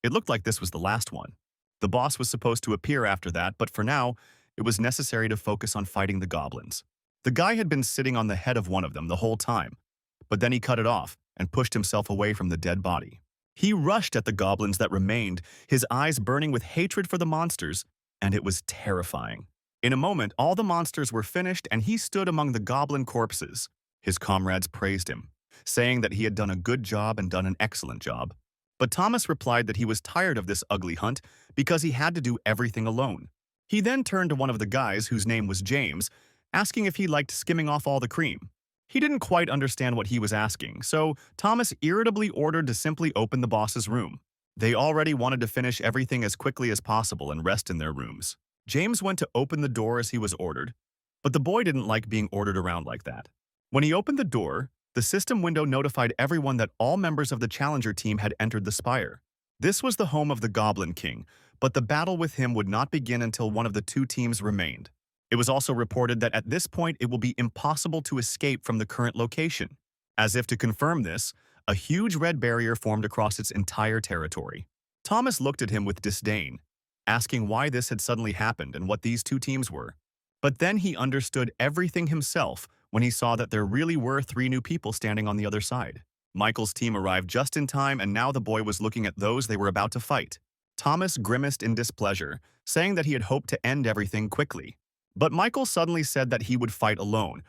it looked like this was the last one. The boss was supposed to appear after that, but for now, it was necessary to focus on fighting the goblins. The guy had been sitting on the head of one of them the whole time, but then he cut it off and pushed himself away from the dead body. He rushed at the goblins that remained, his eyes burning with hatred for the monsters, and it was terrifying. In a moment, all the monsters were finished and he stood among the goblin corpses. His comrades praised him, saying that he had done a good job and done an excellent job. But Thomas replied that he was tired of this ugly hunt because he had to do everything alone. He then turned to one of the guys, whose name was James, asking if he liked skimming off all the cream. He didn't quite understand what he was asking, so Thomas irritably ordered to simply open the boss's room. They already wanted to finish everything as quickly as possible and rest in their rooms. James went to open the door as he was ordered, but the boy didn't like being ordered around like that. When he opened the door, the system window notified everyone that all members of the Challenger team had entered the spire. This was the home of the Goblin King, but the battle with him would not begin until one of the two teams remained. It was also reported that at this point it will be impossible to escape from the current location. As if to confirm this, a huge red barrier formed across its entire territory. Thomas looked at him with disdain, asking why this had suddenly happened and what these two teams were. But then he understood everything himself when he saw that there really were 3 new people standing on the other side. Michael's team arrived just in time, and now the boy was looking at those they were about to fight. Thomas grimaced in displeasure, saying that he had hoped to end everything quickly. But Michael suddenly said that he would fight alone,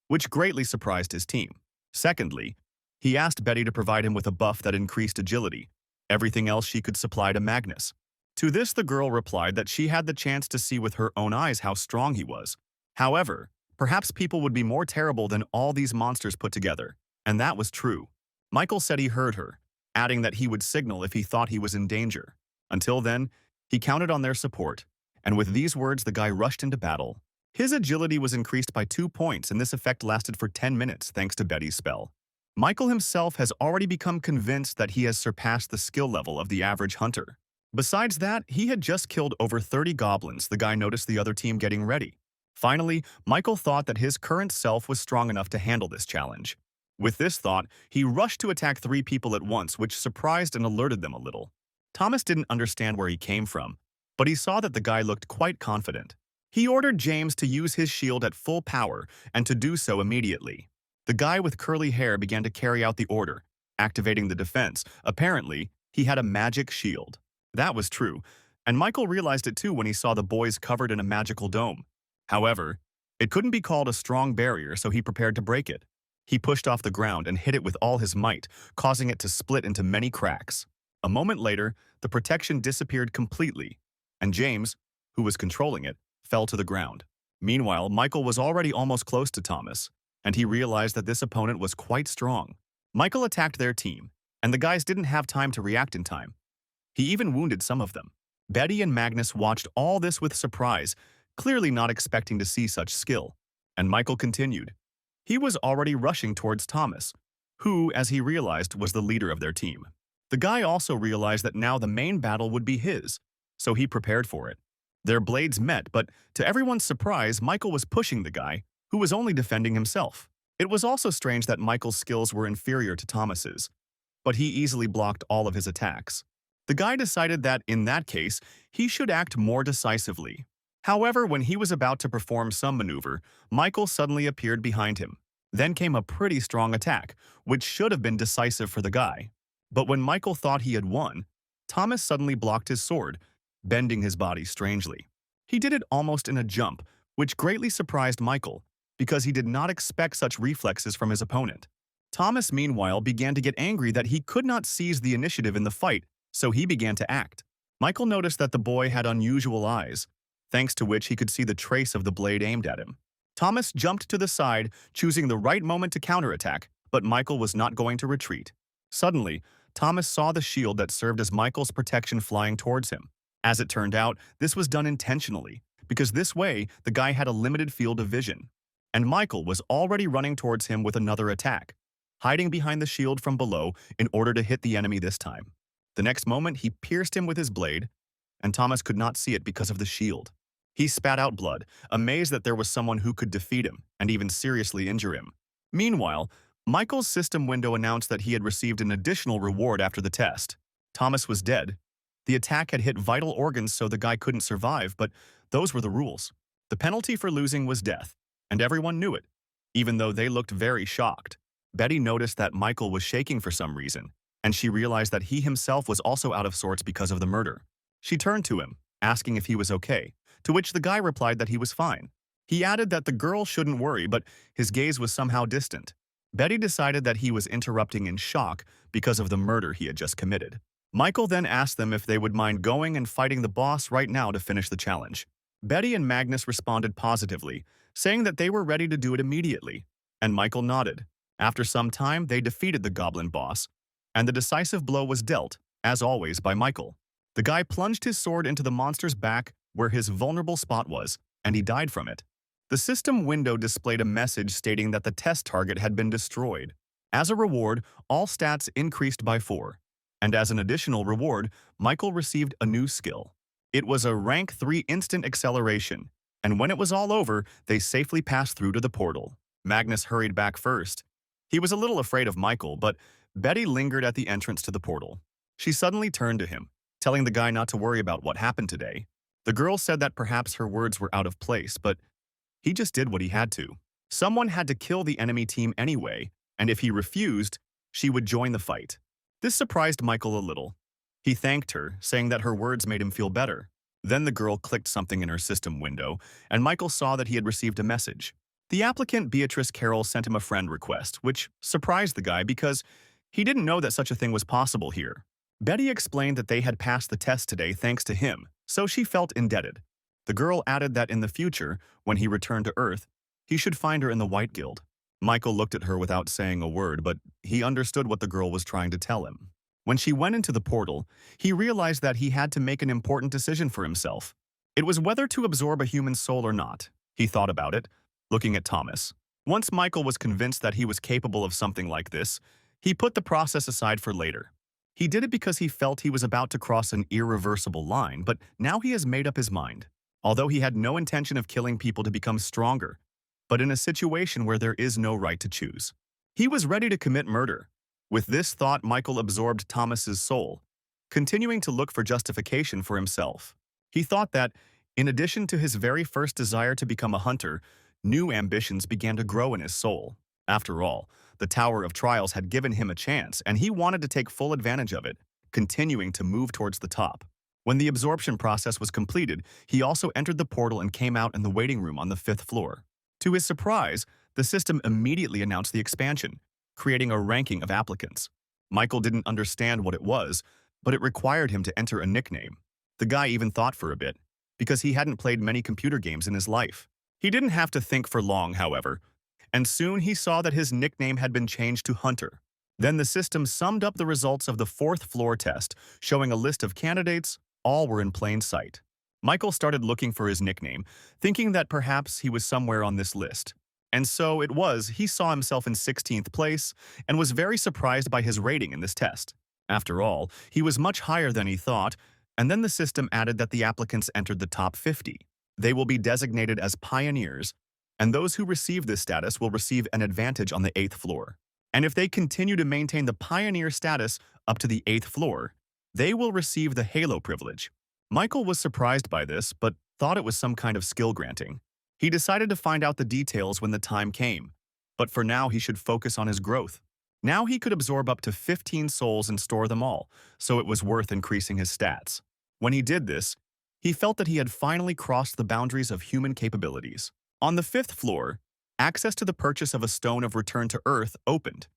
which greatly surprised his team. Secondly, he asked Betty to provide him with a buff that increased agility. Everything else she could supply to Magnus. To this, the girl replied that she had the chance to see with her own eyes how strong he was. However, perhaps people would be more terrible than all these monsters put together, and that was true. Michael said he heard her, adding that he would signal if he thought he was in danger. Until then, he counted on their support, and with these words the guy rushed into battle. His agility was increased by 2 points, and this effect lasted for 10 minutes thanks to Betty's spell. Michael himself has already become convinced that he has surpassed the skill level of the average hunter. Besides that, he had just killed over 30 goblins. The guy noticed the other team getting ready. Finally, Michael thought that his current self was strong enough to handle this challenge. With this thought, he rushed to attack 3 people at once, which surprised and alerted them a little. Thomas didn't understand where he came from, but he saw that the guy looked quite confident. He ordered James to use his shield at full power and to do so immediately. The guy with curly hair began to carry out the order, activating the defense. Apparently, he had a magic shield. That was true, and Michael realized it too when he saw the boys covered in a magical dome. However, it couldn't be called a strong barrier, so he prepared to break it. He pushed off the ground and hit it with all his might, causing it to split into many cracks. A moment later, the protection disappeared completely, and James, who was controlling it, fell to the ground. Meanwhile, Michael was already almost close to Thomas, and he realized that this opponent was quite strong. Michael attacked their team, and the guys didn't have time to react in time. He even wounded some of them. Betty and Magnus watched all this with surprise, clearly not expecting to see such skill. And Michael continued. He was already rushing towards Thomas, who, as he realized, was the leader of their team. The guy also realized that now the main battle would be his, so he prepared for it. Their blades met, but to everyone's surprise, Michael was pushing the guy, who was only defending himself. It was also strange that Michael's skills were inferior to Thomas's, but he easily blocked all of his attacks. The guy decided that, in that case, he should act more decisively. However, when he was about to perform some maneuver, Michael suddenly appeared behind him. Then came a pretty strong attack, which should have been decisive for the guy. But when Michael thought he had won, Thomas suddenly blocked his sword, bending his body strangely. He did it almost in a jump, which greatly surprised Michael, because he did not expect such reflexes from his opponent. Thomas, meanwhile, began to get angry that he could not seize the initiative in the fight, so he began to act. Michael noticed that the boy had unusual eyes, thanks to which he could see the trace of the blade aimed at him. Thomas jumped to the side, choosing the right moment to counterattack, but Michael was not going to retreat. Suddenly, Thomas saw the shield that served as Michael's protection flying towards him. As it turned out, this was done intentionally, because this way the guy had a limited field of vision. And Michael was already running towards him with another attack, hiding behind the shield from below in order to hit the enemy this time. The next moment, he pierced him with his blade, and Thomas could not see it because of the shield. He spat out blood, amazed that there was someone who could defeat him and even seriously injure him. Meanwhile, Michael's system window announced that he had received an additional reward after the test. Thomas was dead. The attack had hit vital organs, so the guy couldn't survive, but those were the rules. The penalty for losing was death. and everyone knew it, even though they looked very shocked. Betty noticed that Michael was shaking for some reason, and she realized that he himself was also out of sorts because of the murder. She turned to him, asking if he was okay, to which the guy replied that he was fine. He added that the girl shouldn't worry, but his gaze was somehow distant. Betty decided that he was interrupting in shock because of the murder he had just committed. Michael then asked them if they would mind going and fighting the boss right now to finish the challenge. Betty and Magnus responded positively, saying that they were ready to do it immediately, and Michael nodded. After some time, they defeated the goblin boss, and the decisive blow was dealt, as always, by Michael. The guy plunged his sword into the monster's back where his vulnerable spot was, and he died from it. The system window displayed a message stating that the test target had been destroyed. As a reward, all stats increased by 4. And as an additional reward, Michael received a new skill. It was a rank 3 instant acceleration, and when it was all over, they safely passed through to the portal. Magnus hurried back first. He was a little afraid of Michael, but Betty lingered at the entrance to the portal. She suddenly turned to him, telling the guy not to worry about what happened today. The girl said that perhaps her words were out of place, but he just did what he had to. Someone had to kill the enemy team anyway, and if he refused, she would join the fight. This surprised Michael a little. He thanked her, saying that her words made him feel better. Then the girl clicked something in her system window, and Michael saw that he had received a message. The applicant Beatrice Carroll sent him a friend request, which surprised the guy because he didn't know that such a thing was possible here. Betty explained that they had passed the test today thanks to him, so she felt indebted. The girl added that in the future, when he returned to Earth, he should find her in the White Guild. Michael looked at her without saying a word, but he understood what the girl was trying to tell him. When she went into the portal, he realized that he had to make an important decision for himself. It was whether to absorb a human soul or not. He thought about it, looking at Thomas. Once Michael was convinced that he was capable of something like this, he put the process aside for later. He did it because he felt he was about to cross an irreversible line, but now he has made up his mind. Although he had no intention of killing people to become stronger, but in a situation where there is no right to choose. He was ready to commit murder. With this thought, Michael absorbed Thomas's soul, continuing to look for justification for himself. He thought that, in addition to his very first desire to become a hunter, new ambitions began to grow in his soul. After all, the Tower of Trials had given him a chance, and he wanted to take full advantage of it, continuing to move towards the top. When the absorption process was completed, he also entered the portal and came out in the waiting room on the 5th floor. To his surprise, the system immediately announced the expansion, creating a ranking of applicants. Michael didn't understand what it was, but it required him to enter a nickname. The guy even thought for a bit, because he hadn't played many computer games in his life. He didn't have to think for long, however, and soon he saw that his nickname had been changed to Hunter. Then the system summed up the results of the 4th floor test, showing a list of candidates. All were in plain sight. Michael started looking for his nickname, thinking that perhaps he was somewhere on this list. And so it was, he saw himself in 16th place and was very surprised by his rating in this test. After all, he was much higher than he thought, and then the system added that the applicants entered the top 50. They will be designated as pioneers, and those who receive this status will receive an advantage on the 8th floor. And if they continue to maintain the pioneer status up to the 8th floor, they will receive the Halo privilege. Michael was surprised by this, but thought it was some kind of skill granting. He decided to find out the details when the time came, but for now he should focus on his growth. Now he could absorb up to 15 souls and store them all, so it was worth increasing his stats. When he did this, he felt that he had finally crossed the boundaries of human capabilities. On the 5th floor, access to the purchase of a stone of return to Earth opened,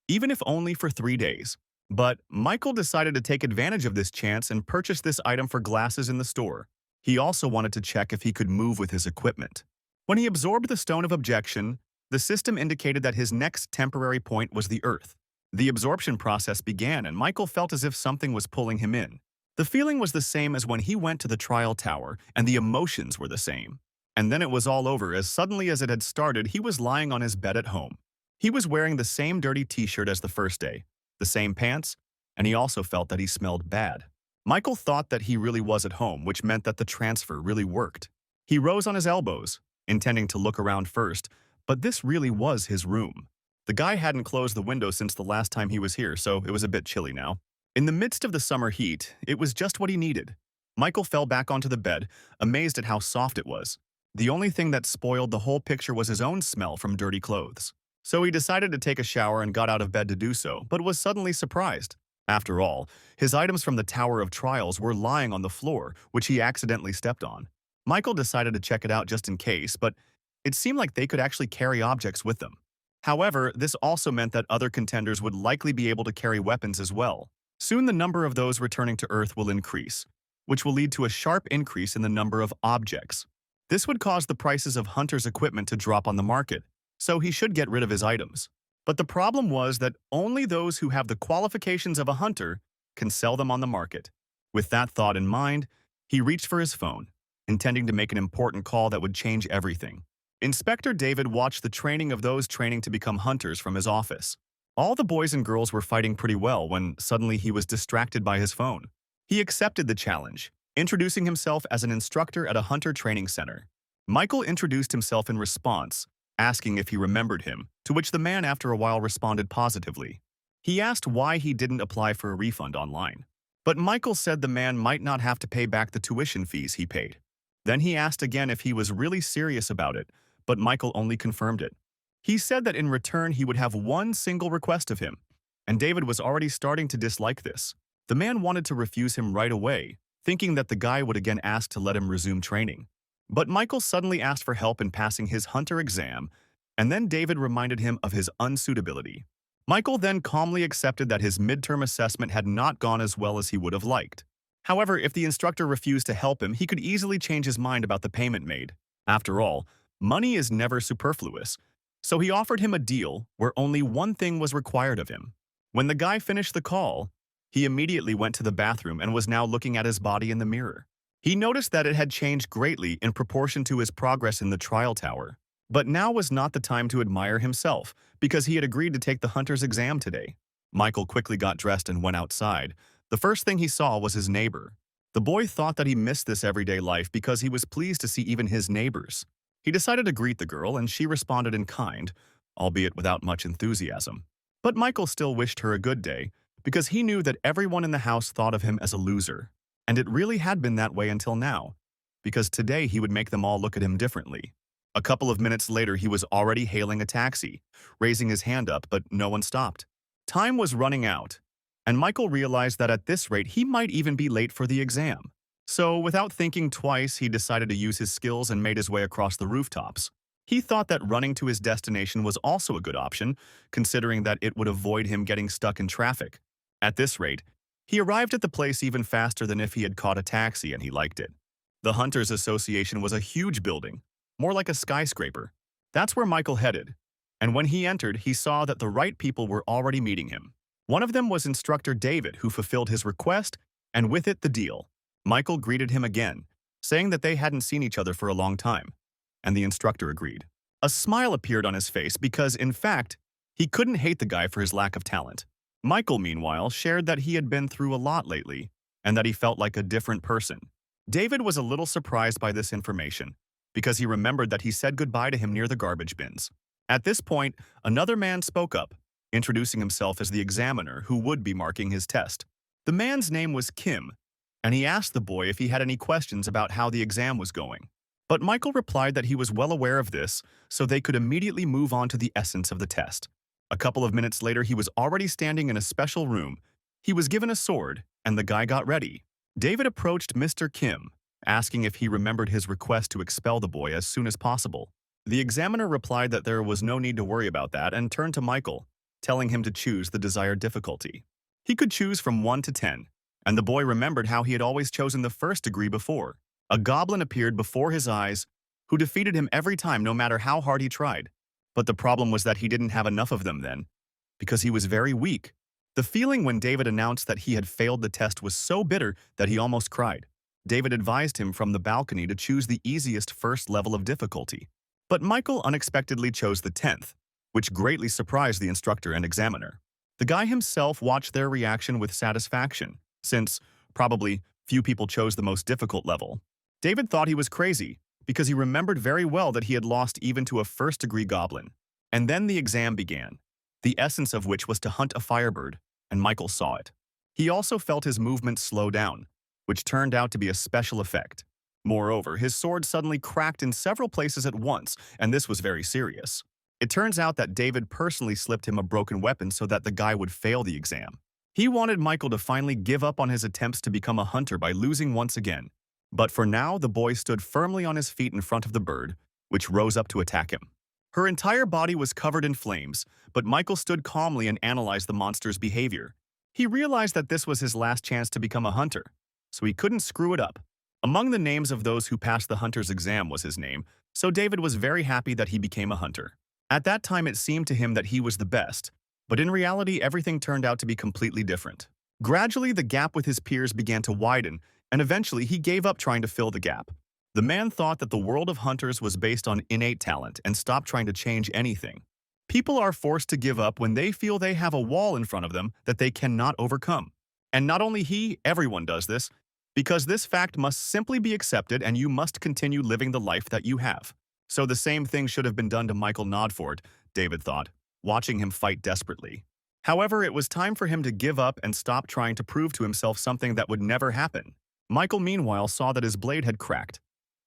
even if only for 3 days. But Michael decided to take advantage of this chance and purchase this item for glasses in the store. He also wanted to check if he could move with his equipment. When he absorbed the Stone of Objection, the system indicated that his next temporary point was the Earth. The absorption process began, and Michael felt as if something was pulling him in. The feeling was the same as when he went to the trial tower, and the emotions were the same. And then it was all over. As suddenly as it had started, he was lying on his bed at home. He was wearing the same dirty t-shirt as the first day, the same pants, and he also felt that he smelled bad. Michael thought that he really was at home, which meant that the transfer really worked. He rose on his elbows, intending to look around first, but this really was his room. The guy hadn't closed the window since the last time he was here, so it was a bit chilly now. In the midst of the summer heat, it was just what he needed. Michael fell back onto the bed, amazed at how soft it was. The only thing that spoiled the whole picture was his own smell from dirty clothes. So he decided to take a shower and got out of bed to do so, but was suddenly surprised. After all, his items from the Tower of Trials were lying on the floor, which he accidentally stepped on. Michael decided to check it out just in case, but it seemed like they could actually carry objects with them. However, this also meant that other contenders would likely be able to carry weapons as well. Soon the number of those returning to Earth will increase, which will lead to a sharp increase in the number of objects. This would cause the prices of Hunter's equipment to drop on the market, so he should get rid of his items. But the problem was that only those who have the qualifications of a hunter can sell them on the market. With that thought in mind, he reached for his phone, intending to make an important call that would change everything. Inspector David watched the training of those training to become hunters from his office. All the boys and girls were fighting pretty well when suddenly he was distracted by his phone. He accepted the challenge, introducing himself as an instructor at a hunter training center. Michael introduced himself in response, asking if he remembered him, to which the man after a while responded positively. He asked why he didn't apply for a refund online. But Michael said the man might not have to pay back the tuition fees he paid. Then he asked again if he was really serious about it, but Michael only confirmed it. He said that in return he would have one single request of him, and David was already starting to dislike this. The man wanted to refuse him right away, thinking that the guy would again ask to let him resume training. But Michael suddenly asked for help in passing his hunter exam, and then David reminded him of his unsuitability. Michael then calmly accepted that his midterm assessment had not gone as well as he would have liked. However, if the instructor refused to help him, he could easily change his mind about the payment made. After all, money is never superfluous, so he offered him a deal where only one thing was required of him. When the guy finished the call, he immediately went to the bathroom and was now looking at his body in the mirror. He noticed that it had changed greatly in proportion to his progress in the trial tower. But now was not the time to admire himself, because he had agreed to take the hunter's exam today. Michael quickly got dressed and went outside. The first thing he saw was his neighbor. The boy thought that he missed this everyday life because he was pleased to see even his neighbors. He decided to greet the girl, and she responded in kind, albeit without much enthusiasm. But Michael still wished her a good day, because he knew that everyone in the house thought of him as a loser. And it really had been that way until now, because today he would make them all look at him differently. A couple of minutes later, he was already hailing a taxi, raising his hand up, but no one stopped. Time was running out, and Michael realized that at this rate, he might even be late for the exam. So, without thinking twice, he decided to use his skills and made his way across the rooftops. He thought that running to his destination was also a good option, considering that it would avoid him getting stuck in traffic. At this rate, he arrived at the place even faster than if he had caught a taxi, and he liked it. The Hunters Association was a huge building, more like a skyscraper. That's where Michael headed, and when he entered, he saw that the right people were already meeting him. One of them was Instructor David, who fulfilled his request, and with it the deal. Michael greeted him again, saying that they hadn't seen each other for a long time, and the instructor agreed. A smile appeared on his face because, in fact, he couldn't hate the guy for his lack of talent. Michael, meanwhile, shared that he had been through a lot lately, and that he felt like a different person. David was a little surprised by this information, because he remembered that he said goodbye to him near the garbage bins. At this point, another man spoke up, introducing himself as the examiner who would be marking his test. The man's name was Kim, and he asked the boy if he had any questions about how the exam was going. But Michael replied that he was well aware of this, so they could immediately move on to the essence of the test. A couple of minutes later, he was already standing in a special room. He was given a sword, and the guy got ready. David approached Mr. Kim, asking if he remembered his request to expel the boy as soon as possible. The examiner replied that there was no need to worry about that and turned to Michael, telling him to choose the desired difficulty. He could choose from 1 to 10, and the boy remembered how he had always chosen the first degree before. A goblin appeared before his eyes, who defeated him every time no matter how hard he tried. But the problem was that he didn't have enough of them then, because he was very weak. The feeling when David announced that he had failed the test was so bitter that he almost cried. David advised him from the balcony to choose the easiest first level of difficulty. But Michael unexpectedly chose the 10th, which greatly surprised the instructor and examiner. The guy himself watched their reaction with satisfaction, since, probably, few people chose the most difficult level. David thought he was crazy, because he remembered very well that he had lost even to a first-degree goblin. And then the exam began, the essence of which was to hunt a firebird, and Michael saw it. He also felt his movements slow down, which turned out to be a special effect. Moreover, his sword suddenly cracked in several places at once, and this was very serious. It turns out that David personally slipped him a broken weapon so that the guy would fail the exam. He wanted Michael to finally give up on his attempts to become a hunter by losing once again. But for now, the boy stood firmly on his feet in front of the bird, which rose up to attack him. Her entire body was covered in flames, but Michael stood calmly and analyzed the monster's behavior. He realized that this was his last chance to become a hunter, so he couldn't screw it up. Among the names of those who passed the hunter's exam was his name, so David was very happy that he became a hunter. At that time, it seemed to him that he was the best, but in reality, everything turned out to be completely different. Gradually, the gap with his peers began to widen, and eventually he gave up trying to fill the gap. The man thought that the world of hunters was based on innate talent and stopped trying to change anything. People are forced to give up when they feel they have a wall in front of them that they cannot overcome. And not only he, everyone does this, because this fact must simply be accepted and you must continue living the life that you have. So the same thing should have been done to Michael Nodford, David thought, watching him fight desperately. However, it was time for him to give up and stop trying to prove to himself something that would never happen. Michael, meanwhile, saw that his blade had cracked,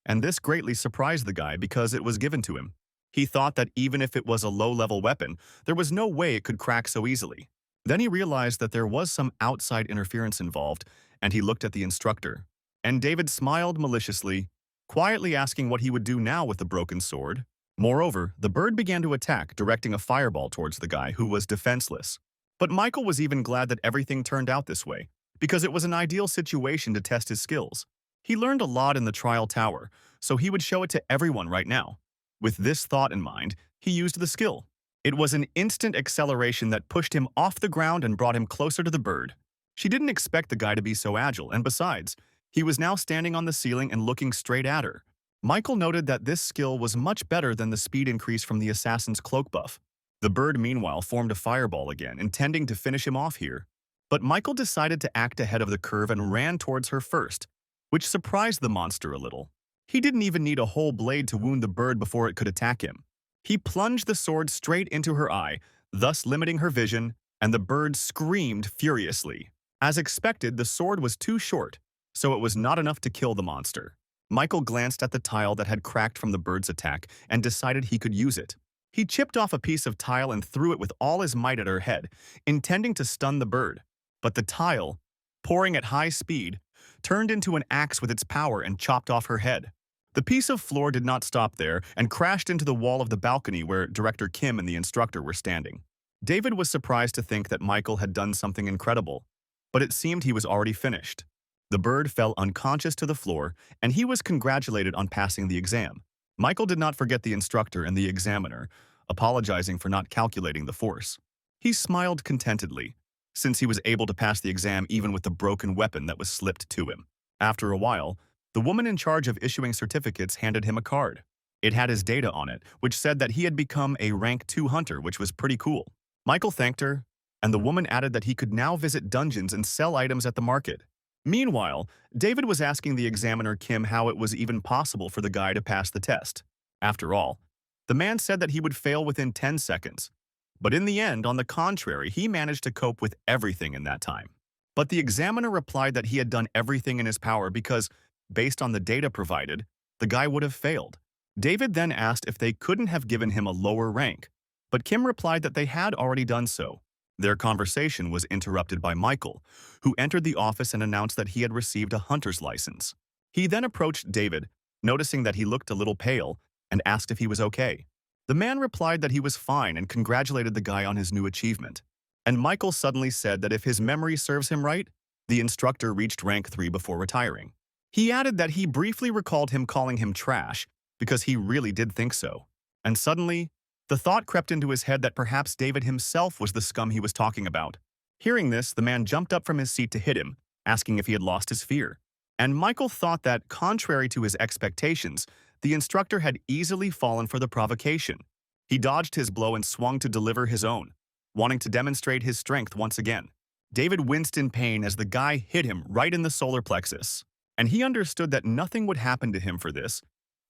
and this greatly surprised the guy because it was given to him. He thought that even if it was a low-level weapon, there was no way it could crack so easily. Then he realized that there was some outside interference involved, and he looked at the instructor. And David smiled maliciously, quietly asking what he would do now with the broken sword. Moreover, the bird began to attack, directing a fireball towards the guy who was defenseless. But Michael was even glad that everything turned out this way, because it was an ideal situation to test his skills. He learned a lot in the trial tower, so he would show it to everyone right now. With this thought in mind, he used the skill. It was an instant acceleration that pushed him off the ground and brought him closer to the bird. She didn't expect the guy to be so agile, and besides, he was now standing on the ceiling and looking straight at her. Michael noted that this skill was much better than the speed increase from the assassin's cloak buff. The bird, meanwhile, formed a fireball again, intending to finish him off here. But Michael decided to act ahead of the curve and ran towards her first, which surprised the monster a little. He didn't even need a whole blade to wound the bird before it could attack him. He plunged the sword straight into her eye, thus limiting her vision, and the bird screamed furiously. As expected, the sword was too short, so it was not enough to kill the monster. Michael glanced at the tile that had cracked from the bird's attack and decided he could use it. He chipped off a piece of tile and threw it with all his might at her head, intending to stun the bird. But the tile, pouring at high speed, turned into an axe with its power and chopped off her head. The piece of floor did not stop there and crashed into the wall of the balcony where Director Kim and the instructor were standing. David was surprised to think that Michael had done something incredible, but it seemed he was already finished. The bird fell unconscious to the floor, and he was congratulated on passing the exam. Michael did not forget the instructor and the examiner, apologizing for not calculating the force. He smiled contentedly, since he was able to pass the exam even with the broken weapon that was slipped to him. After a while, the woman in charge of issuing certificates handed him a card. It had his data on it, which said that he had become a rank 2 hunter, which was pretty cool. Michael thanked her, and the woman added that he could now visit dungeons and sell items at the market. Meanwhile, David was asking the examiner Kim how it was even possible for the guy to pass the test. After all, the man said that he would fail within 10 seconds. But in the end, on the contrary, he managed to cope with everything in that time. But the examiner replied that he had done everything in his power because, based on the data provided, the guy would have failed. David then asked if they couldn't have given him a lower rank, but Kim replied that they had already done so. Their conversation was interrupted by Michael, who entered the office and announced that he had received a hunter's license. He then approached David, noticing that he looked a little pale, and asked if he was okay. The man replied that he was fine and congratulated the guy on his new achievement. And Michael suddenly said that if his memory serves him right, the instructor reached rank 3 before retiring. He added that he briefly recalled him calling him trash because he really did think so. And suddenly, the thought crept into his head that perhaps David himself was the scum he was talking about. Hearing this, the man jumped up from his seat to hit him, asking if he had lost his fear. And Michael thought that, contrary to his expectations, the instructor had easily fallen for the provocation. He dodged his blow and swung to deliver his own, wanting to demonstrate his strength once again. David winced in pain as the guy hit him right in the solar plexus, and he understood that nothing would happen to him for this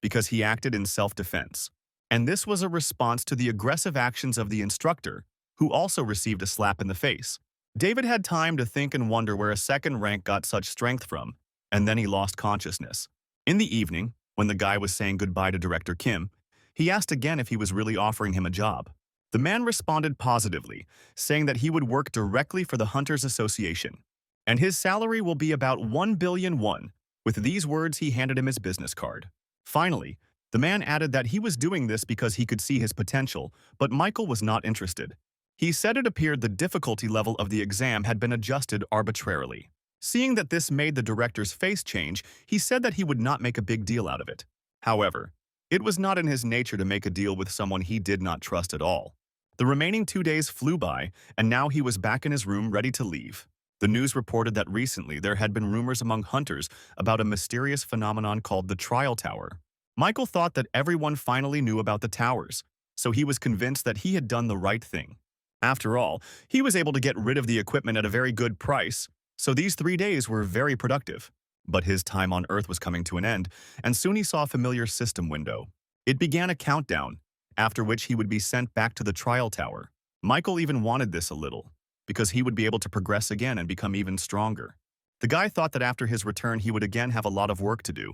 because he acted in self-defense. And this was a response to the aggressive actions of the instructor, who also received a slap in the face. David had time to think and wonder where a second rank got such strength from, and then he lost consciousness. In the evening, when the guy was saying goodbye to Director Kim, he asked again if he was really offering him a job. The man responded positively, saying that he would work directly for the Hunters Association, and his salary will be about 1 billion won. With these words, he handed him his business card. Finally, the man added that he was doing this because he could see his potential, but Michael was not interested. He said it appeared the difficulty level of the exam had been adjusted arbitrarily. Seeing that this made the director's face change, he said that he would not make a big deal out of it. However, it was not in his nature to make a deal with someone he did not trust at all. The remaining 2 days flew by, and now he was back in his room ready to leave. The news reported that recently there had been rumors among hunters about a mysterious phenomenon called the Trial Tower. Michael thought that everyone finally knew about the towers, so he was convinced that he had done the right thing. After all, he was able to get rid of the equipment at a very good price, so these 3 days were very productive. But his time on Earth was coming to an end, and soon he saw a familiar system window. It began a countdown, after which he would be sent back to the trial tower. Michael even wanted this a little, because he would be able to progress again and become even stronger. The guy thought that after his return he would again have a lot of work to do,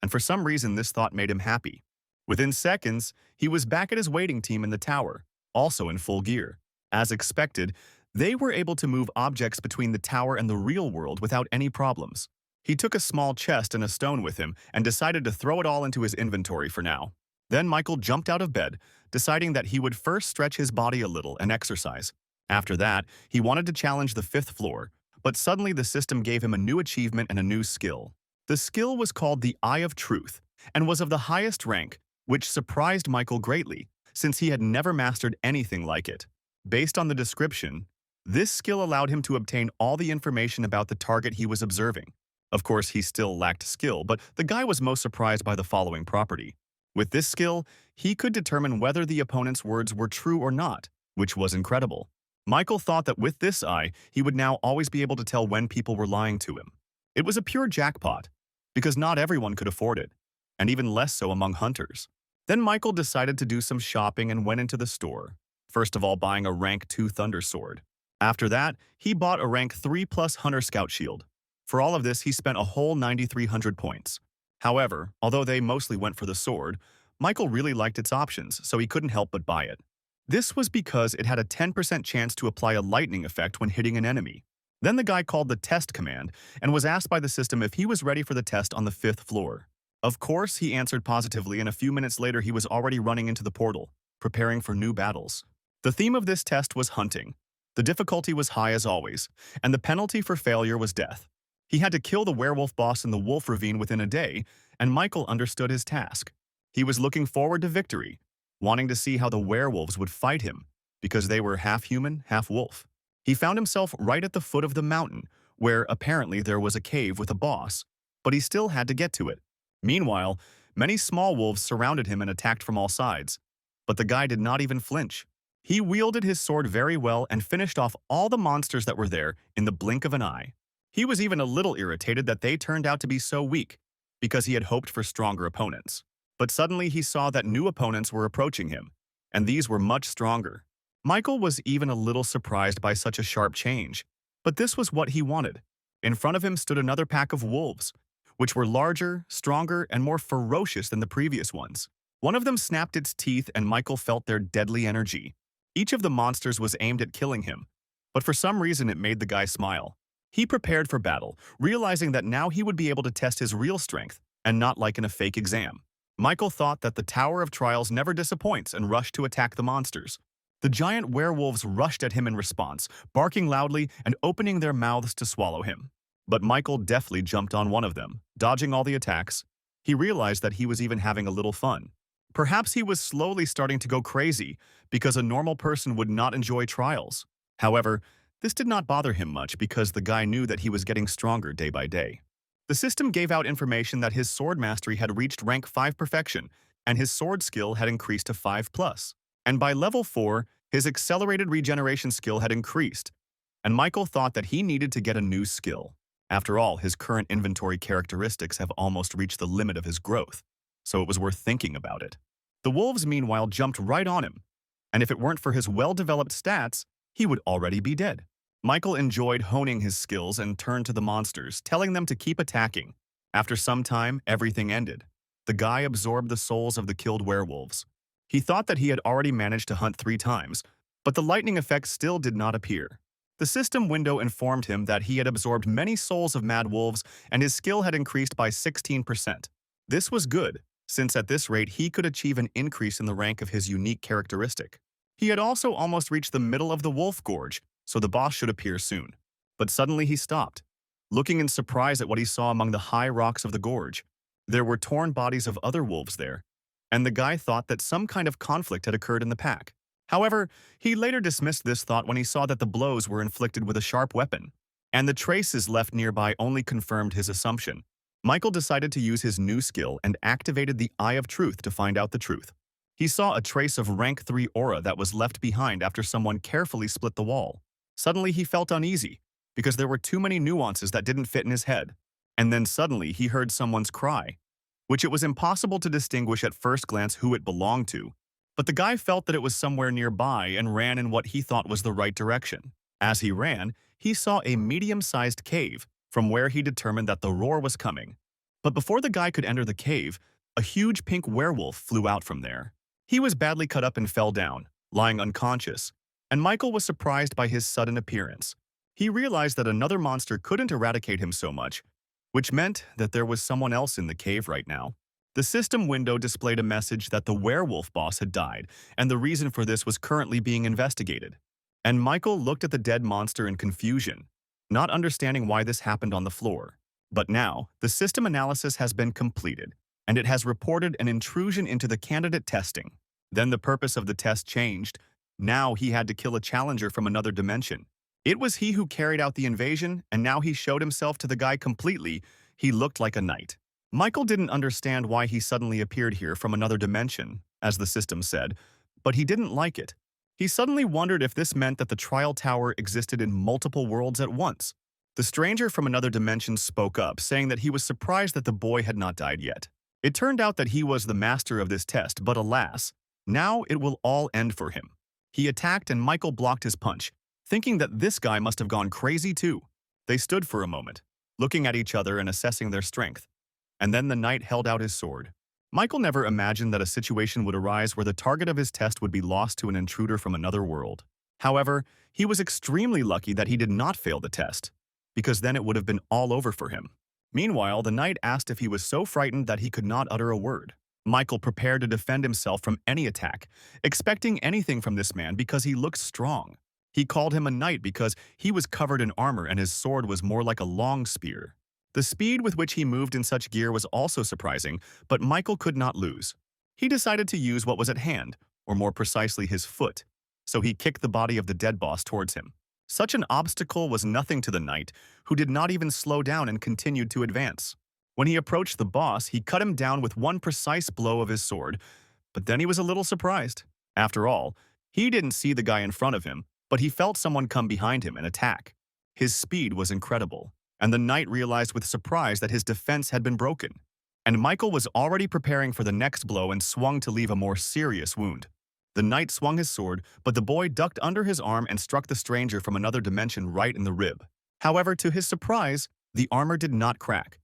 and for some reason this thought made him happy. Within seconds, he was back at his waiting team in the tower, also in full gear. As expected, they were able to move objects between the tower and the real world without any problems. He took a small chest and a stone with him and decided to throw it all into his inventory for now. Then Michael jumped out of bed, deciding that he would first stretch his body a little and exercise. After that, he wanted to challenge the 5th floor, but suddenly the system gave him a new achievement and a new skill. The skill was called the Eye of Truth and was of the highest rank, which surprised Michael greatly, since he had never mastered anything like it. Based on the description, this skill allowed him to obtain all the information about the target he was observing. Of course, he still lacked skill, but the guy was most surprised by the following property. With this skill, he could determine whether the opponent's words were true or not, which was incredible. Michael thought that with this eye, he would now always be able to tell when people were lying to him. It was a pure jackpot, because not everyone could afford it, and even less so among hunters. Then Michael decided to do some shopping and went into the store, first of all buying a rank 2 Thunder Sword. After that, he bought a rank 3+ Hunter Scout Shield. For all of this, he spent a whole 9,300 points. However, although they mostly went for the sword, Michael really liked its options, so he couldn't help but buy it. This was because it had a 10% chance to apply a lightning effect when hitting an enemy. Then the guy called the test command and was asked by the system if he was ready for the test on the 5th floor. Of course, he answered positively, and a few minutes later he was already running into the portal, preparing for new battles. The theme of this test was hunting. The difficulty was high as always, and the penalty for failure was death. He had to kill the werewolf boss in the wolf ravine within a day, and Michael understood his task. He was looking forward to victory, wanting to see how the werewolves would fight him, because they were half human, half wolf. He found himself right at the foot of the mountain, where apparently there was a cave with a boss, but he still had to get to it. Meanwhile, many small wolves surrounded him and attacked from all sides, but the guy did not even flinch. He wielded his sword very well and finished off all the monsters that were there in the blink of an eye. He was even a little irritated that they turned out to be so weak, because he had hoped for stronger opponents. But suddenly he saw that new opponents were approaching him, and these were much stronger. Michael was even a little surprised by such a sharp change, but this was what he wanted. In front of him stood another pack of wolves, which were larger, stronger, and more ferocious than the previous ones. One of them snapped its teeth, and Michael felt their deadly energy. Each of the monsters was aimed at killing him, but for some reason it made the guy smile. He prepared for battle, realizing that now he would be able to test his real strength, and not like in a fake exam. Michael thought that the Tower of Trials never disappoints and rushed to attack the monsters. The giant werewolves rushed at him in response, barking loudly and opening their mouths to swallow him. But Michael deftly jumped on one of them, dodging all the attacks. He realized that he was even having a little fun. Perhaps he was slowly starting to go crazy, because a normal person would not enjoy trials. However, this did not bother him much because the guy knew that he was getting stronger day by day. The system gave out information that his sword mastery had reached rank 5 perfection, and his sword skill had increased to 5+. And by level 4, his accelerated regeneration skill had increased, and Michael thought that he needed to get a new skill. After all, his current inventory characteristics have almost reached the limit of his growth, so it was worth thinking about it. The wolves, meanwhile, jumped right on him, and if it weren't for his well-developed stats, he would already be dead. Michael enjoyed honing his skills and turned to the monsters, telling them to keep attacking. After some time, everything ended. The guy absorbed the souls of the killed werewolves. He thought that he had already managed to hunt 3 times, but the lightning effect still did not appear. The system window informed him that he had absorbed many souls of mad wolves and his skill had increased by 16%. This was good, since at this rate he could achieve an increase in the rank of his unique characteristic. He had also almost reached the middle of the wolf gorge, so the boss should appear soon. But suddenly he stopped, looking in surprise at what he saw among the high rocks of the gorge. There were torn bodies of other wolves there, and the guy thought that some kind of conflict had occurred in the pack. However, he later dismissed this thought when he saw that the blows were inflicted with a sharp weapon, and the traces left nearby only confirmed his assumption. Michael decided to use his new skill and activated the Eye of Truth to find out the truth. He saw a trace of rank 3 aura that was left behind after someone carefully split the wall. Suddenly he felt uneasy, because there were too many nuances that didn't fit in his head. And then suddenly he heard someone's cry, which it was impossible to distinguish at first glance who it belonged to. But the guy felt that it was somewhere nearby and ran in what he thought was the right direction. As he ran, he saw a medium-sized cave, from where he determined that the roar was coming. But before the guy could enter the cave, a huge pink werewolf flew out from there. He was badly cut up and fell down, lying unconscious, and Michael was surprised by his sudden appearance. He realized that another monster couldn't eradicate him so much, which meant that there was someone else in the cave right now. The system window displayed a message that the werewolf boss had died, and the reason for this was currently being investigated. And Michael looked at the dead monster in confusion, not understanding why this happened on the floor. But now, the system analysis has been completed, and it has reported an intrusion into the candidate testing. Then the purpose of the test changed. Now he had to kill a challenger from another dimension. It was he who carried out the invasion, and now he showed himself to the guy completely. He looked like a knight. Michael didn't understand why he suddenly appeared here from another dimension, as the system said, but he didn't like it. He suddenly wondered if this meant that the trial tower existed in multiple worlds at once. The stranger from another dimension spoke up, saying that he was surprised that the boy had not died yet. It turned out that he was the master of this test, but alas, now it will all end for him. He attacked and Michael blocked his punch, thinking that this guy must have gone crazy too. They stood for a moment, looking at each other and assessing their strength. And then the knight held out his sword. Michael never imagined that a situation would arise where the target of his test would be lost to an intruder from another world. However, he was extremely lucky that he did not fail the test, because then it would have been all over for him. Meanwhile, the knight asked if he was so frightened that he could not utter a word. Michael prepared to defend himself from any attack, expecting anything from this man because he looked strong. He called him a knight because he was covered in armor and his sword was more like a long spear. The speed with which he moved in such gear was also surprising, but Michael could not lose. He decided to use what was at hand, or more precisely his foot, so he kicked the body of the dead boss towards him. Such an obstacle was nothing to the knight, who did not even slow down and continued to advance. When he approached the boss, he cut him down with one precise blow of his sword, but then he was a little surprised. After all, he didn't see the guy in front of him, but he felt someone come behind him and attack. His speed was incredible, and the knight realized with surprise that his defense had been broken. And Michael was already preparing for the next blow and swung to leave a more serious wound. The knight swung his sword, but the boy ducked under his arm and struck the stranger from another dimension right in the rib. However, to his surprise, the armor did not crack.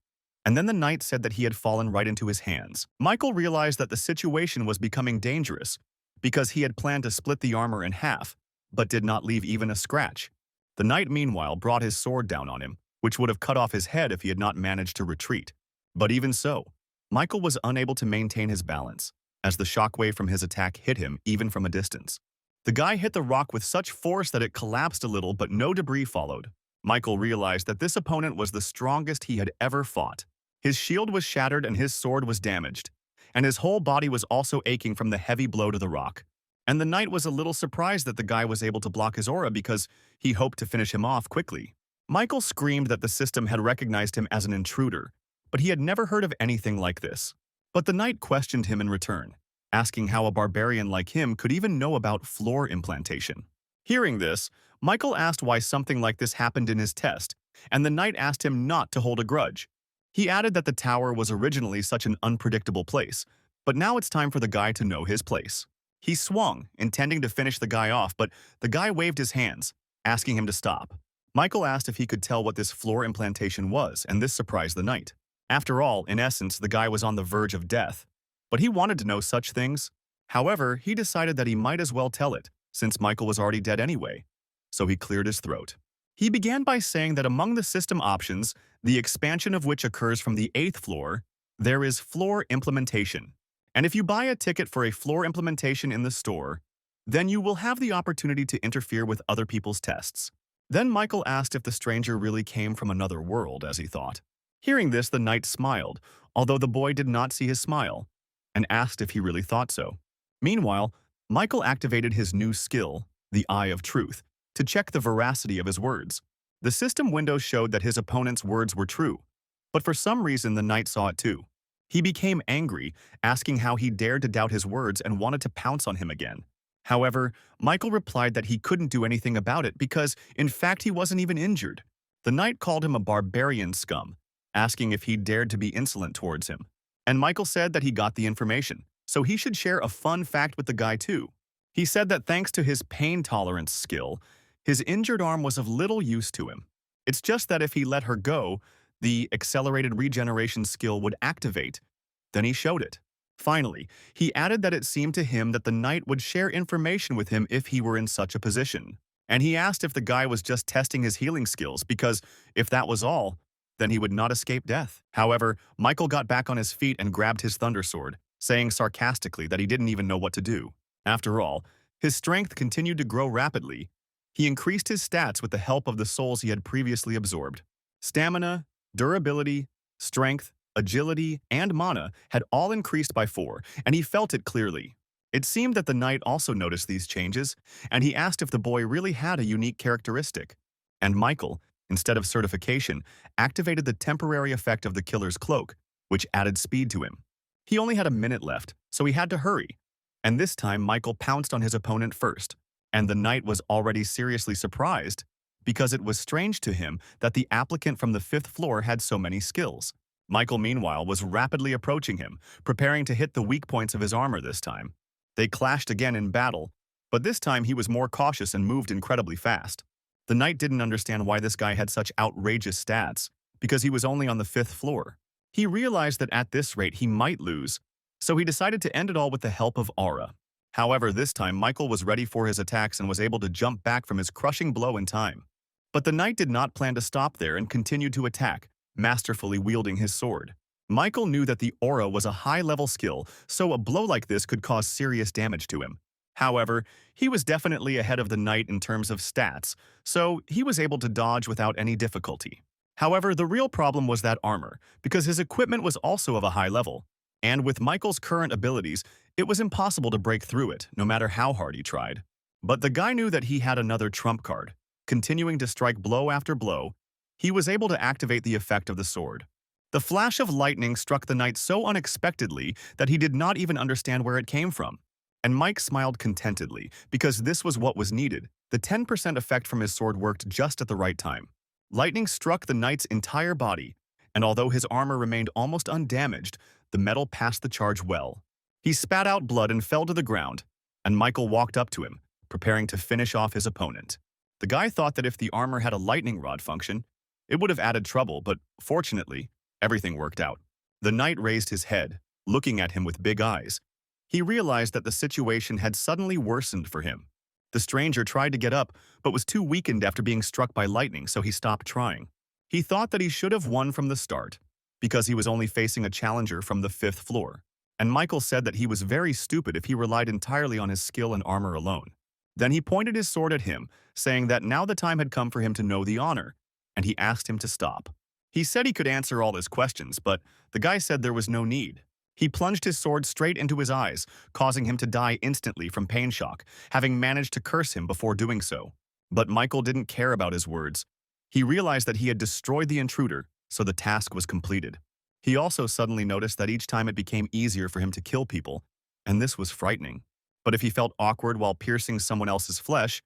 And then the knight said that he had fallen right into his hands. Michael realized that the situation was becoming dangerous because he had planned to split the armor in half, but did not leave even a scratch. The knight, meanwhile, brought his sword down on him, which would have cut off his head if he had not managed to retreat. But even so, Michael was unable to maintain his balance, as the shockwave from his attack hit him even from a distance. The guy hit the rock with such force that it collapsed a little, but no debris followed. Michael realized that this opponent was the strongest he had ever fought. His shield was shattered and his sword was damaged, and his whole body was also aching from the heavy blow to the rock. And the knight was a little surprised that the guy was able to block his aura because he hoped to finish him off quickly. Michael screamed that the system had recognized him as an intruder, but he had never heard of anything like this. But the knight questioned him in return, asking how a barbarian like him could even know about floor implantation. Hearing this, Michael asked why something like this happened in his test, and the knight asked him not to hold a grudge. He added that the tower was originally such an unpredictable place, but now it's time for the guy to know his place. He swung, intending to finish the guy off, but the guy waved his hands, asking him to stop. Michael asked if he could tell what this floor implantation was, and this surprised the knight. After all, in essence, the guy was on the verge of death. But he wanted to know such things. However, he decided that he might as well tell it, since Michael was already dead anyway. So he cleared his throat. He began by saying that among the system options, the expansion of which occurs from the 8th floor, there is floor implementation. And if you buy a ticket for a floor implementation in the store, then you will have the opportunity to interfere with other people's tests. Then Michael asked if the stranger really came from another world, as he thought. Hearing this, the knight smiled, although the boy did not see his smile, and asked if he really thought so. Meanwhile, Michael activated his new skill, the Eye of Truth, to check the veracity of his words. The system window showed that his opponent's words were true, but for some reason the knight saw it too. He became angry, asking how he dared to doubt his words and wanted to pounce on him again. However, Michael replied that he couldn't do anything about it because, in fact, he wasn't even injured. The knight called him a barbarian scum, asking if he dared to be insolent towards him. And Michael said that he got the information, so he should share a fun fact with the guy too. He said that thanks to his pain tolerance skill, his injured arm was of little use to him. It's just that if he let her go, the accelerated regeneration skill would activate. Then he showed it. Finally, he added that it seemed to him that the knight would share information with him if he were in such a position. And he asked if the guy was just testing his healing skills because, if that was all, then he would not escape death. However, Michael got back on his feet and grabbed his thunder sword, saying sarcastically that he didn't even know what to do. After all, his strength continued to grow rapidly. He increased his stats with the help of the souls he had previously absorbed. Stamina, durability, strength, agility, and mana had all increased by 4, and he felt it clearly. It seemed that the knight also noticed these changes, and he asked if the boy really had a unique characteristic. And Michael, instead of certification, activated the temporary effect of the killer's cloak, which added speed to him. He only had a minute left, so he had to hurry. And this time Michael pounced on his opponent first, and the knight was already seriously surprised because it was strange to him that the applicant from the 5th floor had so many skills. Michael, meanwhile, was rapidly approaching him, preparing to hit the weak points of his armor this time. They clashed again in battle, but this time he was more cautious and moved incredibly fast. The knight didn't understand why this guy had such outrageous stats, because he was only on the 5th floor. He realized that at this rate he might lose, so he decided to end it all with the help of aura. However, this time Michael was ready for his attacks and was able to jump back from his crushing blow in time. But the knight did not plan to stop there and continued to attack, masterfully wielding his sword. Michael knew that the aura was a high-level skill, so a blow like this could cause serious damage to him. However, he was definitely ahead of the knight in terms of stats, so he was able to dodge without any difficulty. However, the real problem was that armor, because his equipment was also of a high level, and with Michael's current abilities, it was impossible to break through it, no matter how hard he tried. But the guy knew that he had another trump card. Continuing to strike blow after blow, he was able to activate the effect of the sword. The flash of lightning struck the knight so unexpectedly that he did not even understand where it came from. And Mike smiled contentedly, because this was what was needed. The 10% effect from his sword worked just at the right time. Lightning struck the knight's entire body, and although his armor remained almost undamaged, the metal passed the charge well. He spat out blood and fell to the ground, and Michael walked up to him, preparing to finish off his opponent. The guy thought that if the armor had a lightning rod function, it would have added trouble, but fortunately, everything worked out. The knight raised his head, looking at him with big eyes. He realized that the situation had suddenly worsened for him. The stranger tried to get up, but was too weakened after being struck by lightning, so he stopped trying. He thought that he should have won from the start, because he was only facing a challenger from the 5th floor. And Michael said that he was very stupid if he relied entirely on his skill and armor alone. Then he pointed his sword at him, saying that now the time had come for him to know the honor, and he asked him to stop. He said he could answer all his questions, but the guy said there was no need. He plunged his sword straight into his eyes, causing him to die instantly from pain shock, having managed to curse him before doing so. But Michael didn't care about his words. He realized that he had destroyed the intruder, so the task was completed. He also suddenly noticed that each time it became easier for him to kill people, and this was frightening. But if he felt awkward while piercing someone else's flesh,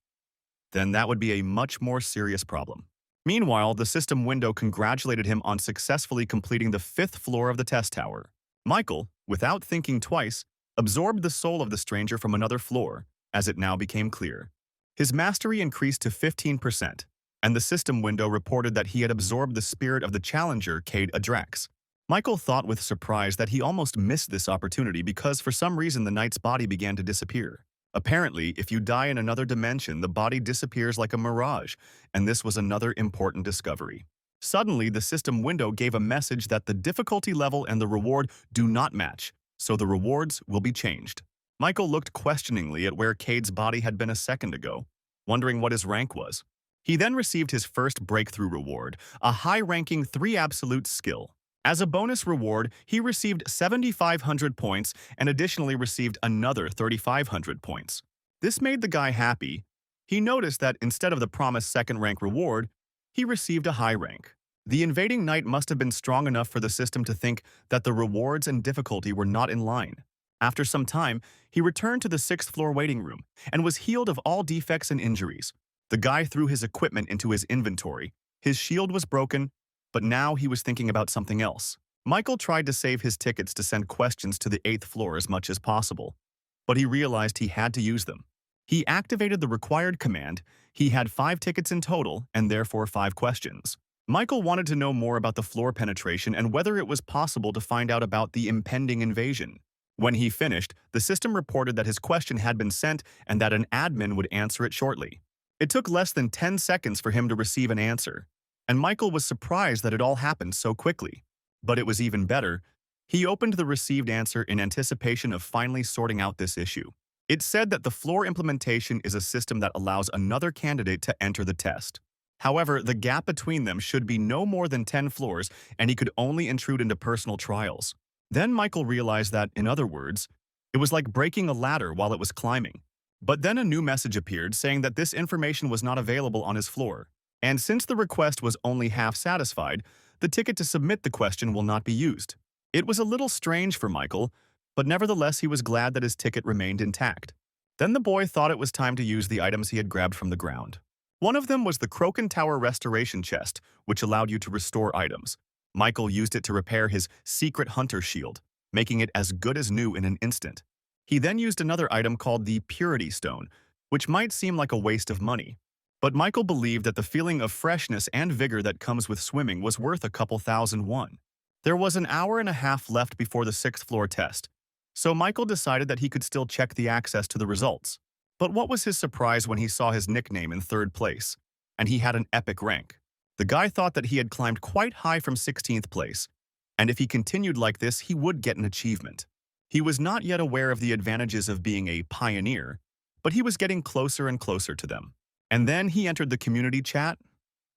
then that would be a much more serious problem. Meanwhile, the system window congratulated him on successfully completing the 5th floor of the test tower. Michael, without thinking twice, absorbed the soul of the stranger from another floor, as it now became clear. His mastery increased to 15%, and the system window reported that he had absorbed the spirit of the challenger, Cade Adrax. Michael thought with surprise that he almost missed this opportunity because for some reason the knight's body began to disappear. Apparently, if you die in another dimension, the body disappears like a mirage, and this was another important discovery. Suddenly, the system window gave a message that the difficulty level and the reward do not match, so the rewards will be changed. Michael looked questioningly at where Cade's body had been a second ago, wondering what his rank was. He then received his first breakthrough reward, a high-ranking 3 absolute skill. As a bonus reward, he received 7,500 points and additionally received another 3,500 points. This made the guy happy. He noticed that instead of the promised second-rank reward, he received a high rank. The invading knight must have been strong enough for the system to think that the rewards and difficulty were not in line. After some time, he returned to the 6th floor waiting room and was healed of all defects and injuries. The guy threw his equipment into his inventory. His shield was broken, but now he was thinking about something else. Michael tried to save his tickets to send questions to the 8th floor as much as possible, but he realized he had to use them. He activated the required command. He had 5 tickets in total and therefore 5 questions. Michael wanted to know more about the floor penetration and whether it was possible to find out about the impending invasion. When he finished, the system reported that his question had been sent and that an admin would answer it shortly. It took less than 10 seconds for him to receive an answer, and Michael was surprised that it all happened so quickly. But it was even better. He opened the received answer in anticipation of finally sorting out this issue. It said that the floor implementation is a system that allows another candidate to enter the test. However, the gap between them should be no more than 10 floors, and he could only intrude into personal trials. Then Michael realized that, in other words, it was like breaking a ladder while it was climbing. But then a new message appeared saying that this information was not available on his floor. And since the request was only half satisfied, the ticket to submit the question will not be used. It was a little strange for Michael, but nevertheless he was glad that his ticket remained intact. Then the boy thought it was time to use the items he had grabbed from the ground. One of them was the Croken Tower Restoration Chest, which allowed you to restore items. Michael used it to repair his secret hunter shield, making it as good as new in an instant. He then used another item called the Purity Stone, which might seem like a waste of money. But Michael believed that the feeling of freshness and vigor that comes with swimming was worth a couple thousand won. There was an hour and a half left before the 6th floor test, so Michael decided that he could still check the access to the results. But what was his surprise when he saw his nickname in 3rd place, and he had an epic rank. The guy thought that he had climbed quite high from 16th place, and if he continued like this, he would get an achievement. He was not yet aware of the advantages of being a pioneer, but he was getting closer and closer to them. And then he entered the community chat.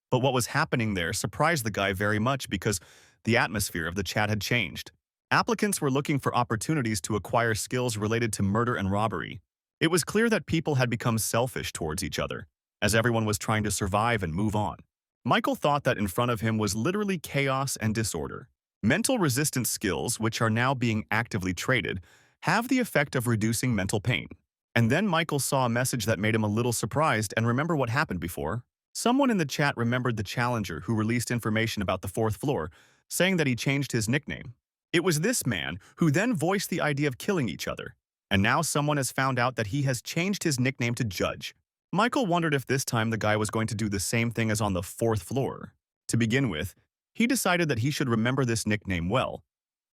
But what was happening there surprised the guy very much because the atmosphere of the chat had changed. Applicants were looking for opportunities to acquire skills related to murder and robbery. It was clear that people had become selfish towards each other, as everyone was trying to survive and move on. Michael thought that in front of him was literally chaos and disorder. Mental resistance skills, which are now being actively traded, have the effect of reducing mental pain. And then Michael saw a message that made him a little surprised and remember what happened before. Someone in the chat remembered the challenger who released information about the 4th floor, saying that he changed his nickname. It was this man who then voiced the idea of killing each other. And now someone has found out that he has changed his nickname to Judge. Michael wondered if this time the guy was going to do the same thing as on the 4th floor. To begin with, he decided that he should remember this nickname well,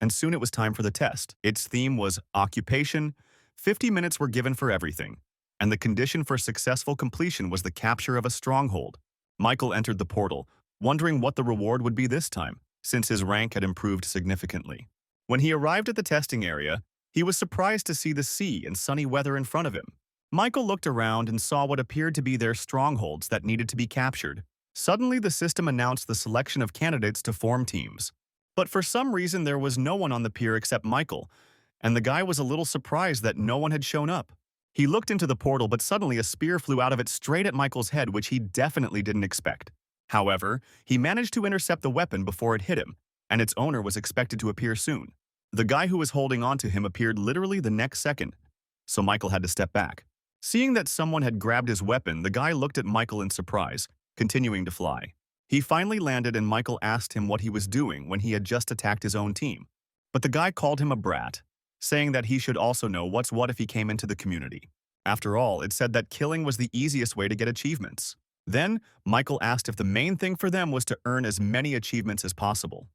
and soon it was time for the test. Its theme was occupation. 50 minutes were given for everything, and the condition for successful completion was the capture of a stronghold. Michael entered the portal, wondering what the reward would be this time, since his rank had improved significantly. When he arrived at the testing area, he was surprised to see the sea and sunny weather in front of him. Michael looked around and saw what appeared to be their strongholds that needed to be captured. Suddenly, the system announced the selection of candidates to form teams. But for some reason, there was no one on the pier except Michael, and the guy was a little surprised that no one had shown up. He looked into the portal, but suddenly a spear flew out of it straight at Michael's head, which he definitely didn't expect. However, he managed to intercept the weapon before it hit him, and its owner was expected to appear soon. The guy who was holding on to him appeared literally the next second, so Michael had to step back. Seeing that someone had grabbed his weapon, the guy looked at Michael in surprise, continuing to fly. He finally landed and Michael asked him what he was doing when he had just attacked his own team. But the guy called him a brat, saying that he should also know what's what if he came into the community. After all, it said that killing was the easiest way to get achievements. Then, Michael asked if the main thing for them was to earn as many achievements as possible.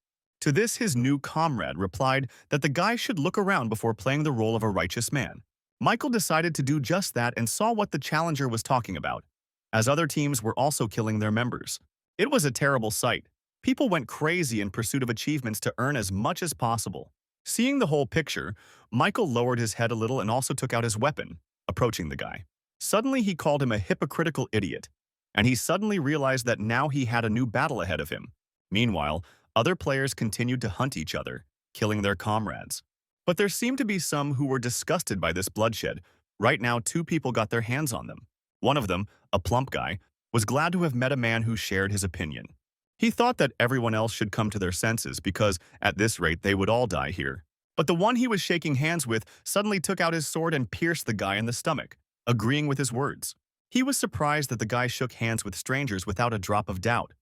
To this, his new comrade replied that the guy should look around before playing the role of a righteous man. Michael decided to do just that and saw what the challenger was talking about, as other teams were also killing their members. It was a terrible sight. People went crazy in pursuit of achievements to earn as much as possible. Seeing the whole picture, Michael lowered his head a little and also took out his weapon, approaching the guy. Suddenly, he called him a hypocritical idiot, and he suddenly realized that now he had a new battle ahead of him. Meanwhile, other players continued to hunt each other, killing their comrades. But there seemed to be some who were disgusted by this bloodshed. Right now, two people got their hands on them. One of them, a plump guy, was glad to have met a man who shared his opinion. He thought that everyone else should come to their senses because, at this rate, they would all die here. But the one he was shaking hands with suddenly took out his sword and pierced the guy in the stomach, agreeing with his words. He was surprised that the guy shook hands with strangers without a drop of doubt,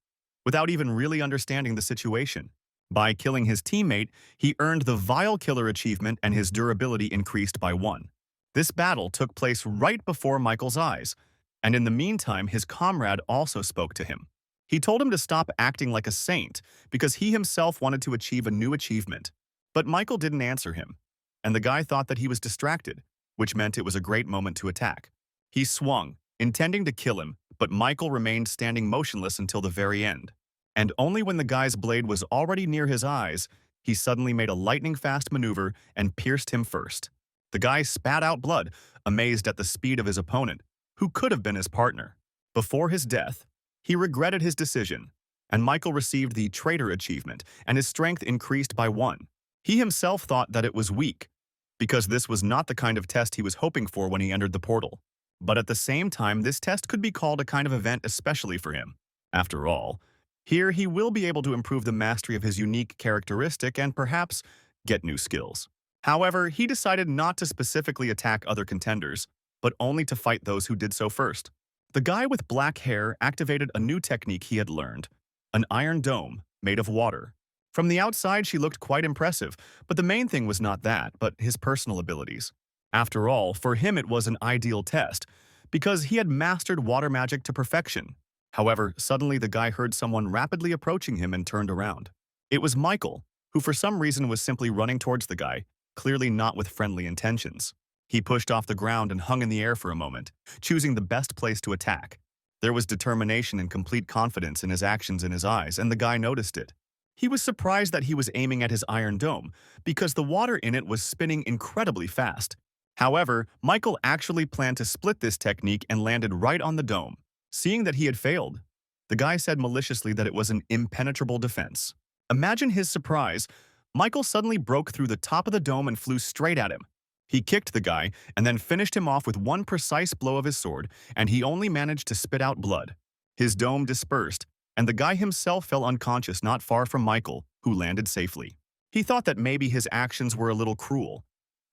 without even really understanding the situation. By killing his teammate, he earned the Vile Killer achievement and his durability increased by 1. This battle took place right before Michael's eyes, and in the meantime his comrade also spoke to him. He told him to stop acting like a saint because he himself wanted to achieve a new achievement. But Michael didn't answer him, and the guy thought that he was distracted, which meant it was a great moment to attack. He swung, intending to kill him, but Michael remained standing motionless until the very end. And only when the guy's blade was already near his eyes, he suddenly made a lightning-fast maneuver and pierced him first. The guy spat out blood, amazed at the speed of his opponent, who could have been his partner. Before his death, he regretted his decision, and Michael received the Traitor achievement, and his strength increased by 1. He himself thought that it was weak, because this was not the kind of test he was hoping for when he entered the portal. But at the same time, this test could be called a kind of event especially for him. After all, here he will be able to improve the mastery of his unique characteristic and perhaps get new skills. However, he decided not to specifically attack other contenders, but only to fight those who did so first. The guy with black hair activated a new technique he had learned, an iron dome made of water. From the outside, she looked quite impressive, but the main thing was not that, but his personal abilities. After all, for him it was an ideal test, because he had mastered water magic to perfection. However, suddenly the guy heard someone rapidly approaching him and turned around. It was Michael, who for some reason was simply running towards the guy, clearly not with friendly intentions. He pushed off the ground and hung in the air for a moment, choosing the best place to attack. There was determination and complete confidence in his actions in his eyes, and the guy noticed it. He was surprised that he was aiming at his iron dome, because the water in it was spinning incredibly fast. However, Michael actually planned to split this technique and landed right on the dome. Seeing that he had failed, the guy said maliciously that it was an impenetrable defense. Imagine his surprise. Michael suddenly broke through the top of the dome and flew straight at him. He kicked the guy and then finished him off with one precise blow of his sword, and he only managed to spit out blood. His dome dispersed, and the guy himself fell unconscious not far from Michael, who landed safely. He thought that maybe his actions were a little cruel,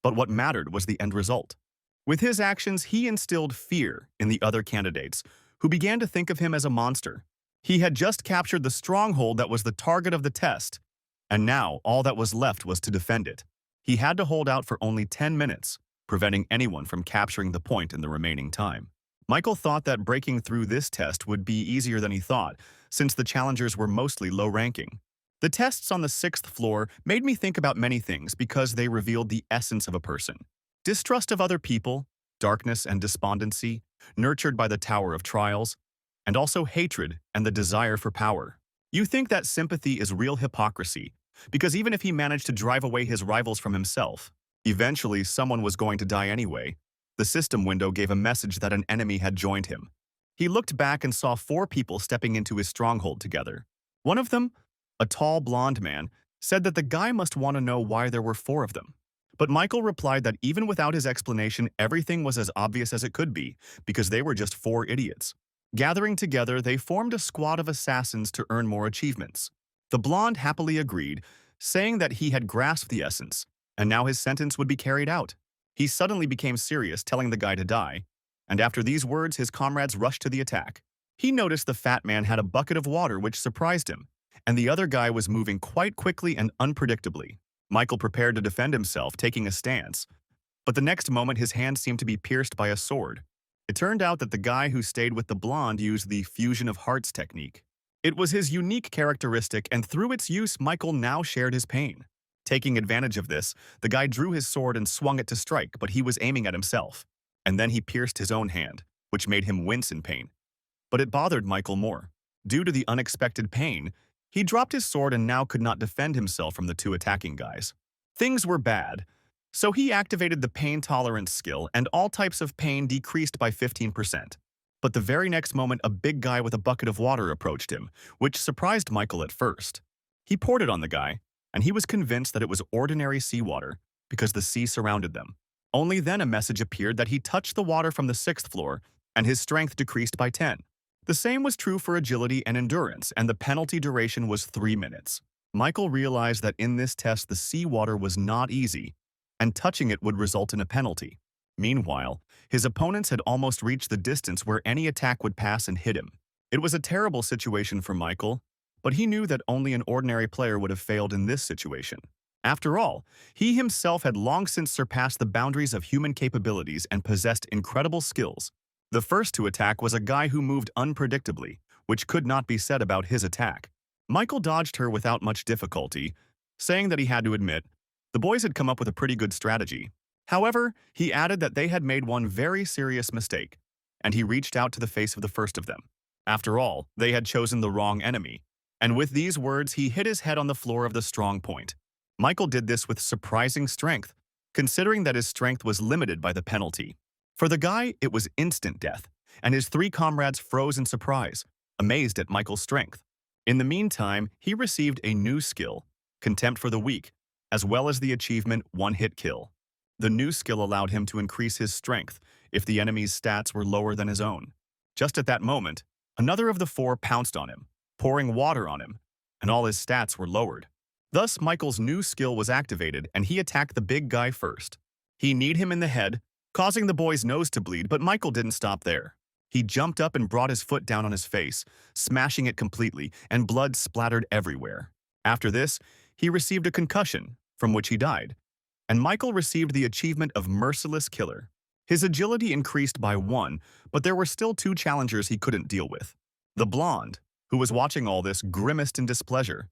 but what mattered was the end result. With his actions, he instilled fear in the other candidates, who began to think of him as a monster. He had just captured the stronghold that was the target of the test, and now all that was left was to defend it. He had to hold out for only 10 minutes, preventing anyone from capturing the point in the remaining time. Michael thought that breaking through this test would be easier than he thought, since the challengers were mostly low-ranking. The tests on the 6th floor made me think about many things because they revealed the essence of a person. Distrust of other people, darkness and despondency, nurtured by the Tower of Trials, and also hatred and the desire for power. You think that sympathy is real hypocrisy, because even if he managed to drive away his rivals from himself, eventually someone was going to die anyway. The system window gave a message that an enemy had joined him. He looked back and saw 4 people stepping into his stronghold together. One of them, a tall blonde man, said that the guy must want to know why there were 4 of them. But Michael replied that even without his explanation, everything was as obvious as it could be, because they were just 4 idiots. Gathering together, they formed a squad of assassins to earn more achievements. The blonde happily agreed, saying that he had grasped the essence, and now his sentence would be carried out. He suddenly became serious, telling the guy to die, and after these words, his comrades rushed to the attack. He noticed the fat man had a bucket of water, which surprised him, and the other guy was moving quite quickly and unpredictably. Michael prepared to defend himself, taking a stance, but the next moment his hand seemed to be pierced by a sword. It turned out that the guy who stayed with the blonde used the fusion of hearts technique. It was his unique characteristic, and through its use, Michael now shared his pain. Taking advantage of this, the guy drew his sword and swung it to strike, but he was aiming at himself. And then he pierced his own hand, which made him wince in pain. But it bothered Michael more. Due to the unexpected pain, he dropped his sword and now could not defend himself from the two attacking guys. Things were bad, so he activated the pain tolerance skill, and all types of pain decreased by 15%. But the very next moment, a big guy with a bucket of water approached him, which surprised Michael at first. He poured it on the guy, and he was convinced that it was ordinary seawater because the sea surrounded them. Only then a message appeared that he touched the water from the 6th floor, and his strength decreased by 10. The same was true for agility and endurance, and the penalty duration was 3 minutes. Michael realized that in this test the seawater was not easy, and touching it would result in a penalty. Meanwhile, his opponents had almost reached the distance where any attack would pass and hit him. It was a terrible situation for Michael, but he knew that only an ordinary player would have failed in this situation. After all, he himself had long since surpassed the boundaries of human capabilities and possessed incredible skills. The first to attack was a guy who moved unpredictably, which could not be said about his attack. Michael dodged her without much difficulty, saying that he had to admit, the boys had come up with a pretty good strategy. However, he added that they had made one very serious mistake, and he reached out to the face of the first of them. After all, they had chosen the wrong enemy, and with these words he hit his head on the floor of the strong point. Michael did this with surprising strength, considering that his strength was limited by the penalty. For the guy, it was instant death, and his 3 comrades froze in surprise, amazed at Michael's strength. In the meantime, he received a new skill, Contempt for the Weak, as well as the achievement One-Hit Kill. The new skill allowed him to increase his strength if the enemy's stats were lower than his own. Just at that moment, another of the 4 pounced on him, pouring water on him, and all his stats were lowered. Thus, Michael's new skill was activated, and he attacked the big guy first. He kneed him in the head, causing the boy's nose to bleed, but Michael didn't stop there. He jumped up and brought his foot down on his face, smashing it completely, and blood splattered everywhere. After this, he received a concussion, from which he died, and Michael received the achievement of Merciless Killer. His agility increased by 1, but there were still 2 challengers he couldn't deal with. The blonde, who was watching all this, grimaced in displeasure.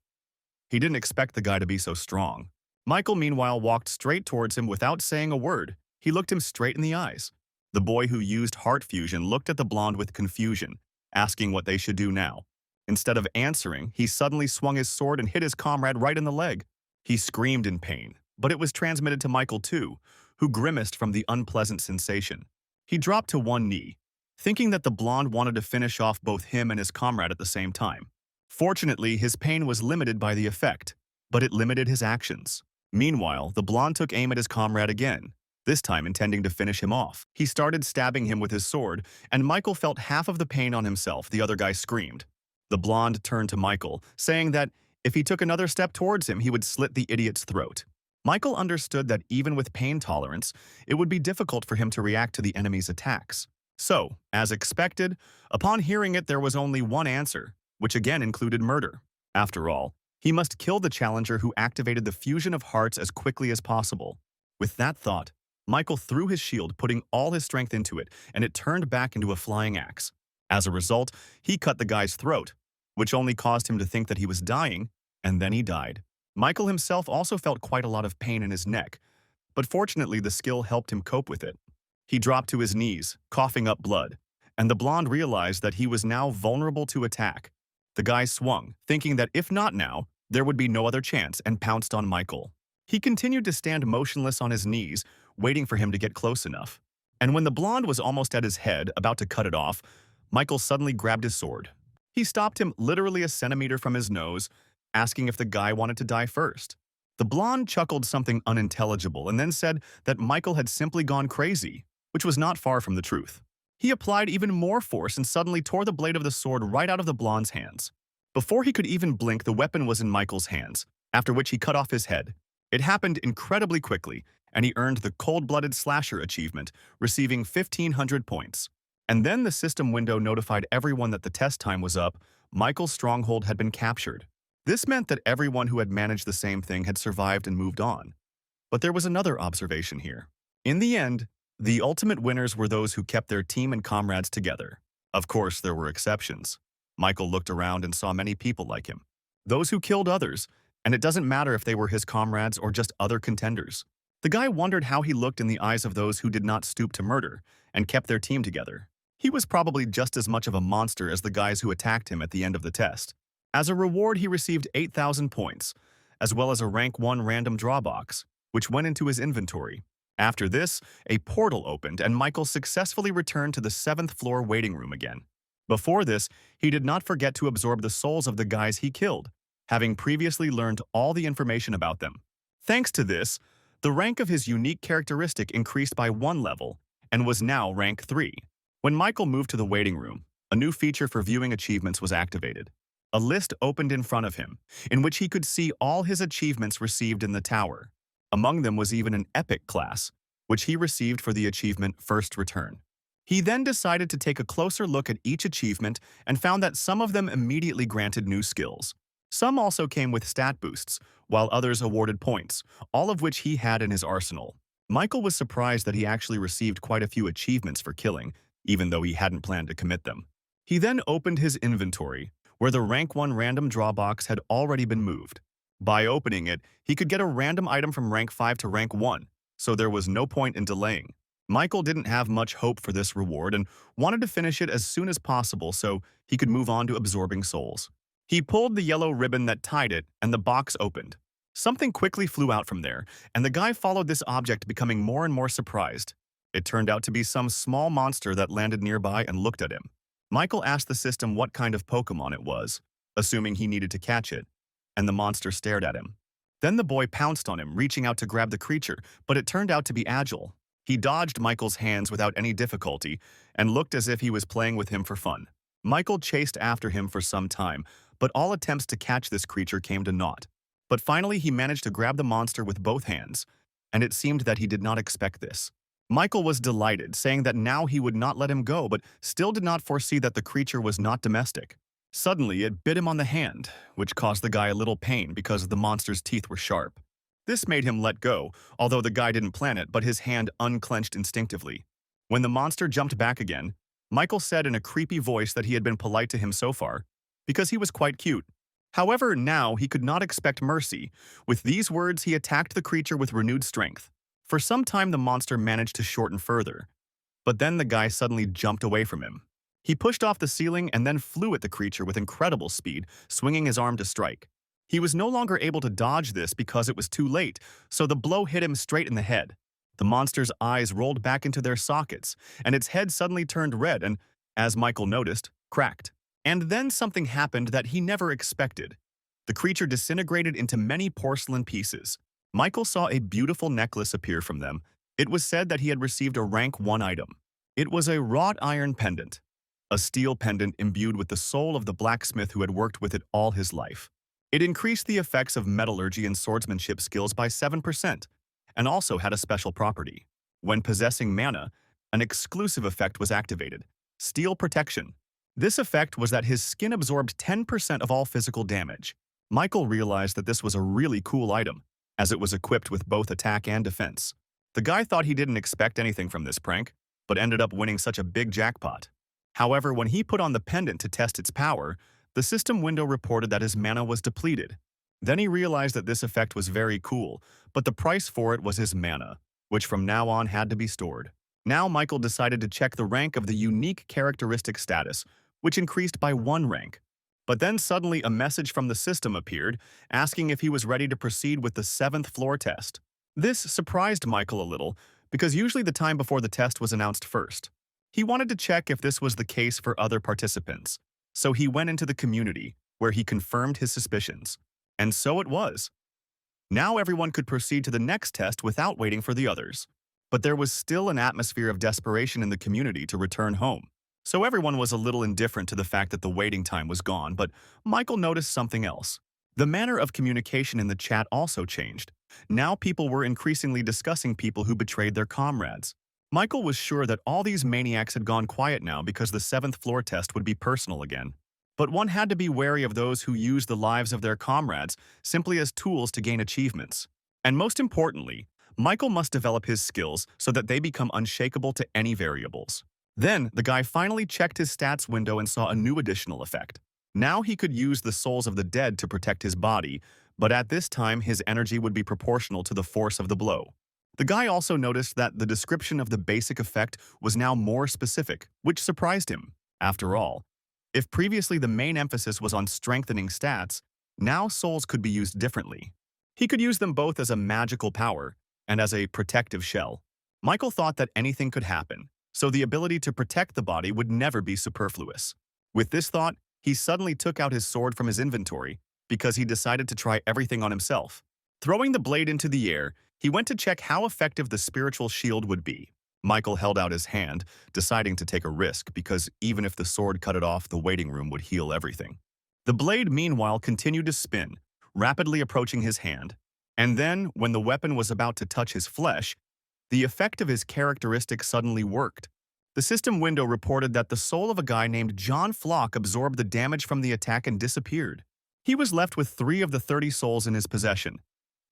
He didn't expect the guy to be so strong. Michael, meanwhile, walked straight towards him without saying a word. He looked him straight in the eyes. The boy who used heart fusion looked at the blonde with confusion, asking what they should do now. Instead of answering, he suddenly swung his sword and hit his comrade right in the leg. He screamed in pain, but it was transmitted to Michael too, who grimaced from the unpleasant sensation. He dropped to one knee, thinking that the blonde wanted to finish off both him and his comrade at the same time. Fortunately, his pain was limited by the effect, but it limited his actions. Meanwhile, the blonde took aim at his comrade again, this time intending to finish him off. He started stabbing him with his sword, and Michael felt half of the pain on himself. The other guy screamed. The blonde turned to Michael, saying that if he took another step towards him, he would slit the idiot's throat. Michael understood that even with pain tolerance, it would be difficult for him to react to the enemy's attacks. So, as expected, upon hearing it, there was only one answer, which again included murder. After all, he must kill the challenger who activated the fusion of hearts as quickly as possible. With that thought, Michael threw his shield, putting all his strength into it, and it turned back into a flying axe. As a result, he cut the guy's throat, which only caused him to think that he was dying, and then he died. Michael himself also felt quite a lot of pain in his neck, but fortunately the skill helped him cope with it. He dropped to his knees, coughing up blood, and the blonde realized that he was now vulnerable to attack. The guy swung, thinking that if not now, there would be no other chance, and pounced on Michael. He continued to stand motionless on his knees, waiting for him to get close enough. And when the blonde was almost at his head, about to cut it off, Michael suddenly grabbed his sword. He stopped him literally a centimeter from his nose, asking if the guy wanted to die first. The blonde chuckled something unintelligible and then said that Michael had simply gone crazy, which was not far from the truth. He applied even more force and suddenly tore the blade of the sword right out of the blonde's hands. Before he could even blink, the weapon was in Michael's hands, after which he cut off his head. It happened incredibly quickly, and he earned the Cold-Blooded Slasher achievement, receiving 1,500 points. And then the system window notified everyone that the test time was up. Michael's stronghold had been captured. This meant that everyone who had managed the same thing had survived and moved on. But there was another observation here. In the end, the ultimate winners were those who kept their team and comrades together. Of course, there were exceptions. Michael looked around and saw many people like him. Those who killed others, and it doesn't matter if they were his comrades or just other contenders. The guy wondered how he looked in the eyes of those who did not stoop to murder and kept their team together. He was probably just as much of a monster as the guys who attacked him at the end of the test. As a reward, he received 8,000 points, as well as a rank 1 random draw box, which went into his inventory. After this, a portal opened and Michael successfully returned to the 7th floor waiting room again. Before this, he did not forget to absorb the souls of the guys he killed, having previously learned all the information about them. Thanks to this, the rank of his unique characteristic increased by 1 level and was now rank 3. When Michael moved to the waiting room, a new feature for viewing achievements was activated. A list opened in front of him, in which he could see all his achievements received in the tower. Among them was even an epic class, which he received for the achievement First Return. He then decided to take a closer look at each achievement and found that some of them immediately granted new skills. Some also came with stat boosts, while others awarded points, all of which he had in his arsenal. Michael was surprised that he actually received quite a few achievements for killing, even though he hadn't planned to commit them. He then opened his inventory, where the rank 1 random draw box had already been moved. By opening it, he could get a random item from rank 5 to rank 1, so there was no point in delaying. Michael didn't have much hope for this reward and wanted to finish it as soon as possible so he could move on to absorbing souls. He pulled the yellow ribbon that tied it, and the box opened. Something quickly flew out from there, and the guy followed this object, becoming more and more surprised. It turned out to be some small monster that landed nearby and looked at him. Michael asked the system what kind of Pokemon it was, assuming he needed to catch it, and the monster stared at him. Then the boy pounced on him, reaching out to grab the creature, but it turned out to be agile. He dodged Michael's hands without any difficulty and looked as if he was playing with him for fun. Michael chased after him for some time, but all attempts to catch this creature came to naught. But finally he managed to grab the monster with both hands, and it seemed that he did not expect this. Michael was delighted, saying that now he would not let him go, but still did not foresee that the creature was not domestic. Suddenly, it bit him on the hand, which caused the guy a little pain because the monster's teeth were sharp. This made him let go, although the guy didn't plan it, but his hand unclenched instinctively. When the monster jumped back again, Michael said in a creepy voice that he had been polite to him so far, because he was quite cute. However, now he could not expect mercy. With these words, he attacked the creature with renewed strength. For some time, the monster managed to shorten further, but then the guy suddenly jumped away from him. He pushed off the ceiling and then flew at the creature with incredible speed, swinging his arm to strike. He was no longer able to dodge this because it was too late, so the blow hit him straight in the head. The monster's eyes rolled back into their sockets, and its head suddenly turned red and, as Michael noticed, cracked. And then something happened that he never expected. The creature disintegrated into many porcelain pieces. Michael saw a beautiful necklace appear from them. It was said that he had received a rank 1 item. It was a wrought iron pendant, a steel pendant imbued with the soul of the blacksmith who had worked with it all his life. It increased the effects of metallurgy and swordsmanship skills by 7%, and also had a special property. When possessing mana, an exclusive effect was activated, Steel Protection. This effect was that his skin absorbed 10% of all physical damage. Michael realized that this was a really cool item, as it was equipped with both attack and defense. The guy thought he didn't expect anything from this prank, but ended up winning such a big jackpot. However, when he put on the pendant to test its power, the system window reported that his mana was depleted. Then he realized that this effect was very cool, but the price for it was his mana, which from now on had to be stored. Now Michael decided to check the rank of the unique characteristic status, which increased by 1 rank. But then suddenly a message from the system appeared, asking if he was ready to proceed with the 7th floor test. This surprised Michael a little, because usually the time before the test was announced first. He wanted to check if this was the case for other participants, so he went into the community, where he confirmed his suspicions. And so it was. Now everyone could proceed to the next test without waiting for the others. But there was still an atmosphere of desperation in the community to return home. So everyone was a little indifferent to the fact that the waiting time was gone, but Michael noticed something else. The manner of communication in the chat also changed. Now people were increasingly discussing people who betrayed their comrades. Michael was sure that all these maniacs had gone quiet now because the 7th floor test would be personal again. But one had to be wary of those who used the lives of their comrades simply as tools to gain achievements. And most importantly, Michael must develop his skills so that they become unshakable to any variables. Then, the guy finally checked his stats window and saw a new additional effect. Now he could use the souls of the dead to protect his body, but at this time his energy would be proportional to the force of the blow. The guy also noticed that the description of the basic effect was now more specific, which surprised him. After all, if previously the main emphasis was on strengthening stats, now souls could be used differently. He could use them both as a magical power and as a protective shell. Michael thought that anything could happen, so the ability to protect the body would never be superfluous. With this thought, he suddenly took out his sword from his inventory because he decided to try everything on himself. Throwing the blade into the air, he went to check how effective the spiritual shield would be. Michael held out his hand, deciding to take a risk because even if the sword cut it off, the waiting room would heal everything. The blade, meanwhile, continued to spin, rapidly approaching his hand. And then, when the weapon was about to touch his flesh, the effect of his characteristic suddenly worked. The system window reported that the soul of a guy named John Flock absorbed the damage from the attack and disappeared. He was left with 3 of the 30 souls in his possession,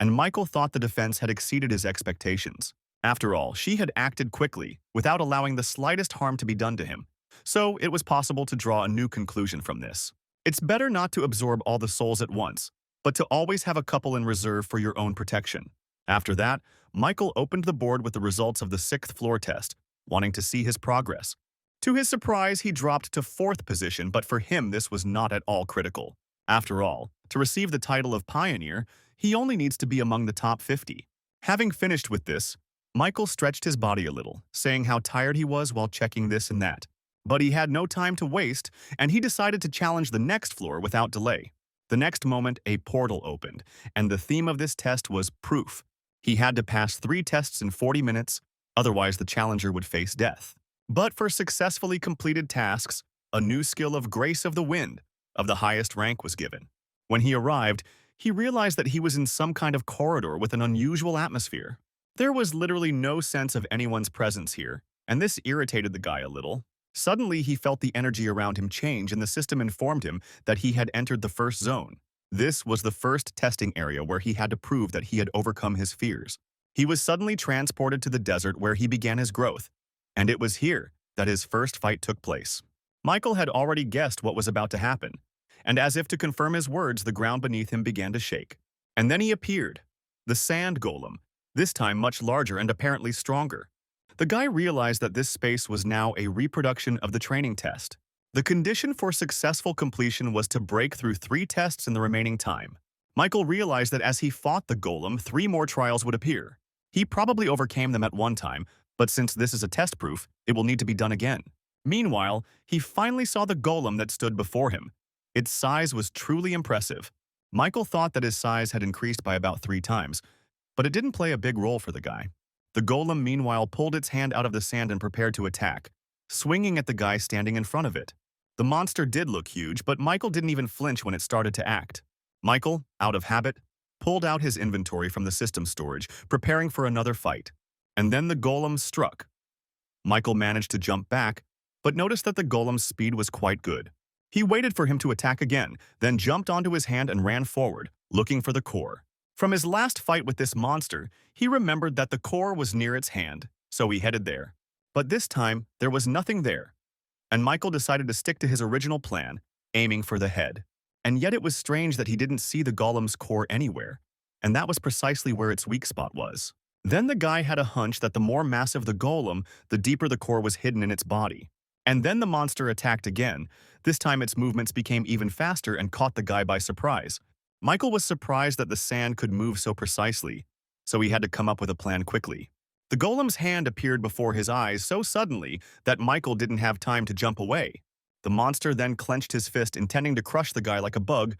and Michael thought the defense had exceeded his expectations. After all, she had acted quickly, without allowing the slightest harm to be done to him, so it was possible to draw a new conclusion from this. It's better not to absorb all the souls at once, but to always have a couple in reserve for your own protection. After that, Michael opened the board with the results of the 6th floor test, wanting to see his progress. To his surprise, he dropped to 4th position, but for him this was not at all critical. After all, to receive the title of Pioneer, he only needs to be among the top 50. Having finished with this, Michael stretched his body a little, saying how tired he was while checking this and that. But he had no time to waste, and he decided to challenge the next floor without delay. The next moment, a portal opened, and the theme of this test was proof. He had to pass 3 tests in 40 minutes, otherwise the challenger would face death. But for successfully completed tasks, a new skill of Grace of the Wind, of the highest rank, was given. When he arrived, he realized that he was in some kind of corridor with an unusual atmosphere. There was literally no sense of anyone's presence here, and this irritated the guy a little. Suddenly, he felt the energy around him change, and the system informed him that he had entered the first zone. This was the first testing area where he had to prove that he had overcome his fears. He was suddenly transported to the desert where he began his growth, and it was here that his first fight took place. Michael had already guessed what was about to happen, and as if to confirm his words, the ground beneath him began to shake. And then he appeared, the sand golem, this time much larger and apparently stronger. The guy realized that this space was now a reproduction of the training test. The condition for successful completion was to break through 3 tests in the remaining time. Michael realized that as he fought the golem, 3 more trials would appear. He probably overcame them at one time, but since this is a test proof, it will need to be done again. Meanwhile, he finally saw the golem that stood before him. Its size was truly impressive. Michael thought that his size had increased by about 3 times, but it didn't play a big role for the guy. The golem, meanwhile, pulled its hand out of the sand and prepared to attack, swinging at the guy standing in front of it. The monster did look huge, but Michael didn't even flinch when it started to act. Michael, out of habit, pulled out his inventory from the system storage, preparing for another fight. And then the golem struck. Michael managed to jump back, but noticed that the golem's speed was quite good. He waited for him to attack again, then jumped onto his hand and ran forward, looking for the core. From his last fight with this monster, he remembered that the core was near its hand, so he headed there. But this time, there was nothing there, and Michael decided to stick to his original plan, aiming for the head. And yet it was strange that he didn't see the golem's core anywhere, and that was precisely where its weak spot was. Then the guy had a hunch that the more massive the golem, the deeper the core was hidden in its body. And then the monster attacked again. This time its movements became even faster and caught the guy by surprise. Michael was surprised that the sand could move so precisely, so he had to come up with a plan quickly. The golem's hand appeared before his eyes so suddenly that Michael didn't have time to jump away. The monster then clenched his fist, intending to crush the guy like a bug,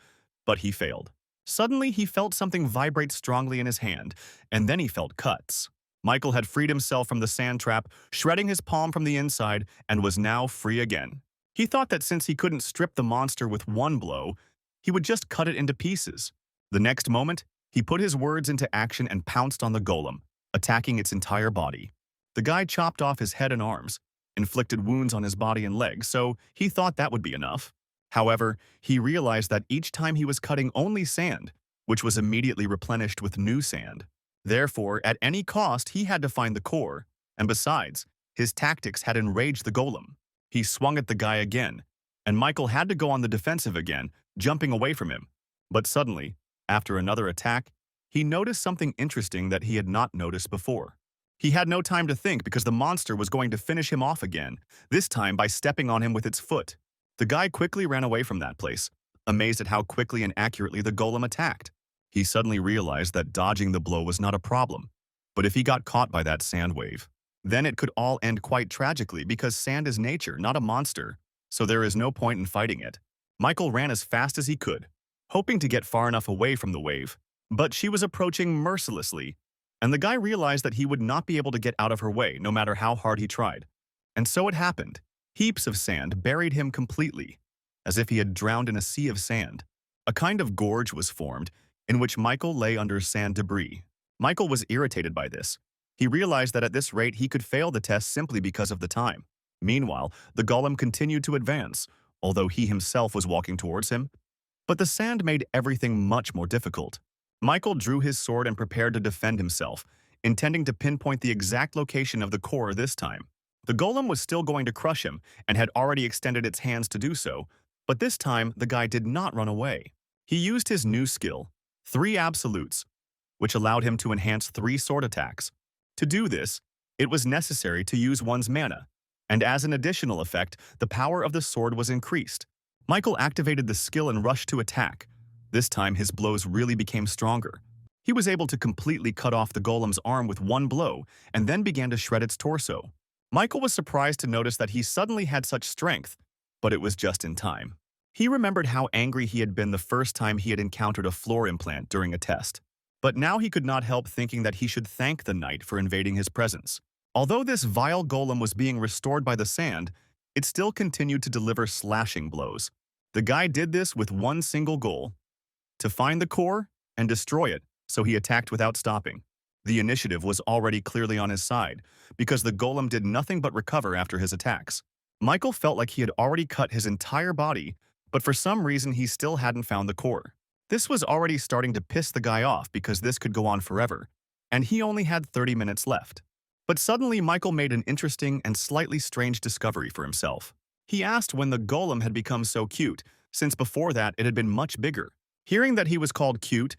but he failed. Suddenly, he felt something vibrate strongly in his hand, and then he felt cuts. Michael had freed himself from the sand trap, shredding his palm from the inside, and was now free again. He thought that since he couldn't strip the monster with one blow, he would just cut it into pieces. The next moment, he put his words into action and pounced on the golem, attacking its entire body. The guy chopped off his head and arms, inflicted wounds on his body and legs, so he thought that would be enough. However, he realized that each time he was cutting only sand, which was immediately replenished with new sand. Therefore, at any cost, he had to find the core, and besides, his tactics had enraged the golem. He swung at the guy again, and Michael had to go on the defensive again, jumping away from him. But suddenly, after another attack, he noticed something interesting that he had not noticed before. He had no time to think because the monster was going to finish him off again, this time by stepping on him with its foot. The guy quickly ran away from that place, amazed at how quickly and accurately the golem attacked. He suddenly realized that dodging the blow was not a problem. But if he got caught by that sand wave, then it could all end quite tragically because sand is nature, not a monster, so there is no point in fighting it. Michael ran as fast as he could, hoping to get far enough away from the wave, but she was approaching mercilessly, and the guy realized that he would not be able to get out of her way no matter how hard he tried. And so it happened. Heaps of sand buried him completely, as if he had drowned in a sea of sand. A kind of gorge was formed, in which Michael lay under sand debris. Michael was irritated by this. He realized that at this rate he could fail the test simply because of the time. Meanwhile, the golem continued to advance, although he himself was walking towards him. But the sand made everything much more difficult. Michael drew his sword and prepared to defend himself, intending to pinpoint the exact location of the core this time. The golem was still going to crush him and had already extended its hands to do so, but this time the guy did not run away. He used his new skill, 3 absolutes, which allowed him to enhance 3 sword attacks. To do this, it was necessary to use one's mana, and as an additional effect, the power of the sword was increased. Michael activated the skill and rushed to attack. This time his blows really became stronger. He was able to completely cut off the golem's arm with one blow and then began to shred its torso. Michael was surprised to notice that he suddenly had such strength, but it was just in time. He remembered how angry he had been the first time he had encountered a floor implant during a test. But now he could not help thinking that he should thank the knight for invading his presence. Although this vile golem was being restored by the sand, it still continued to deliver slashing blows. The guy did this with one single goal: to find the core and destroy it, so he attacked without stopping. The initiative was already clearly on his side, because the golem did nothing but recover after his attacks. Michael felt like he had already cut his entire body, but for some reason he still hadn't found the core. This was already starting to piss the guy off because this could go on forever, and he only had 30 minutes left. But suddenly Michael made an interesting and slightly strange discovery for himself. He asked when the golem had become so cute, since before that it had been much bigger. Hearing that he was called cute,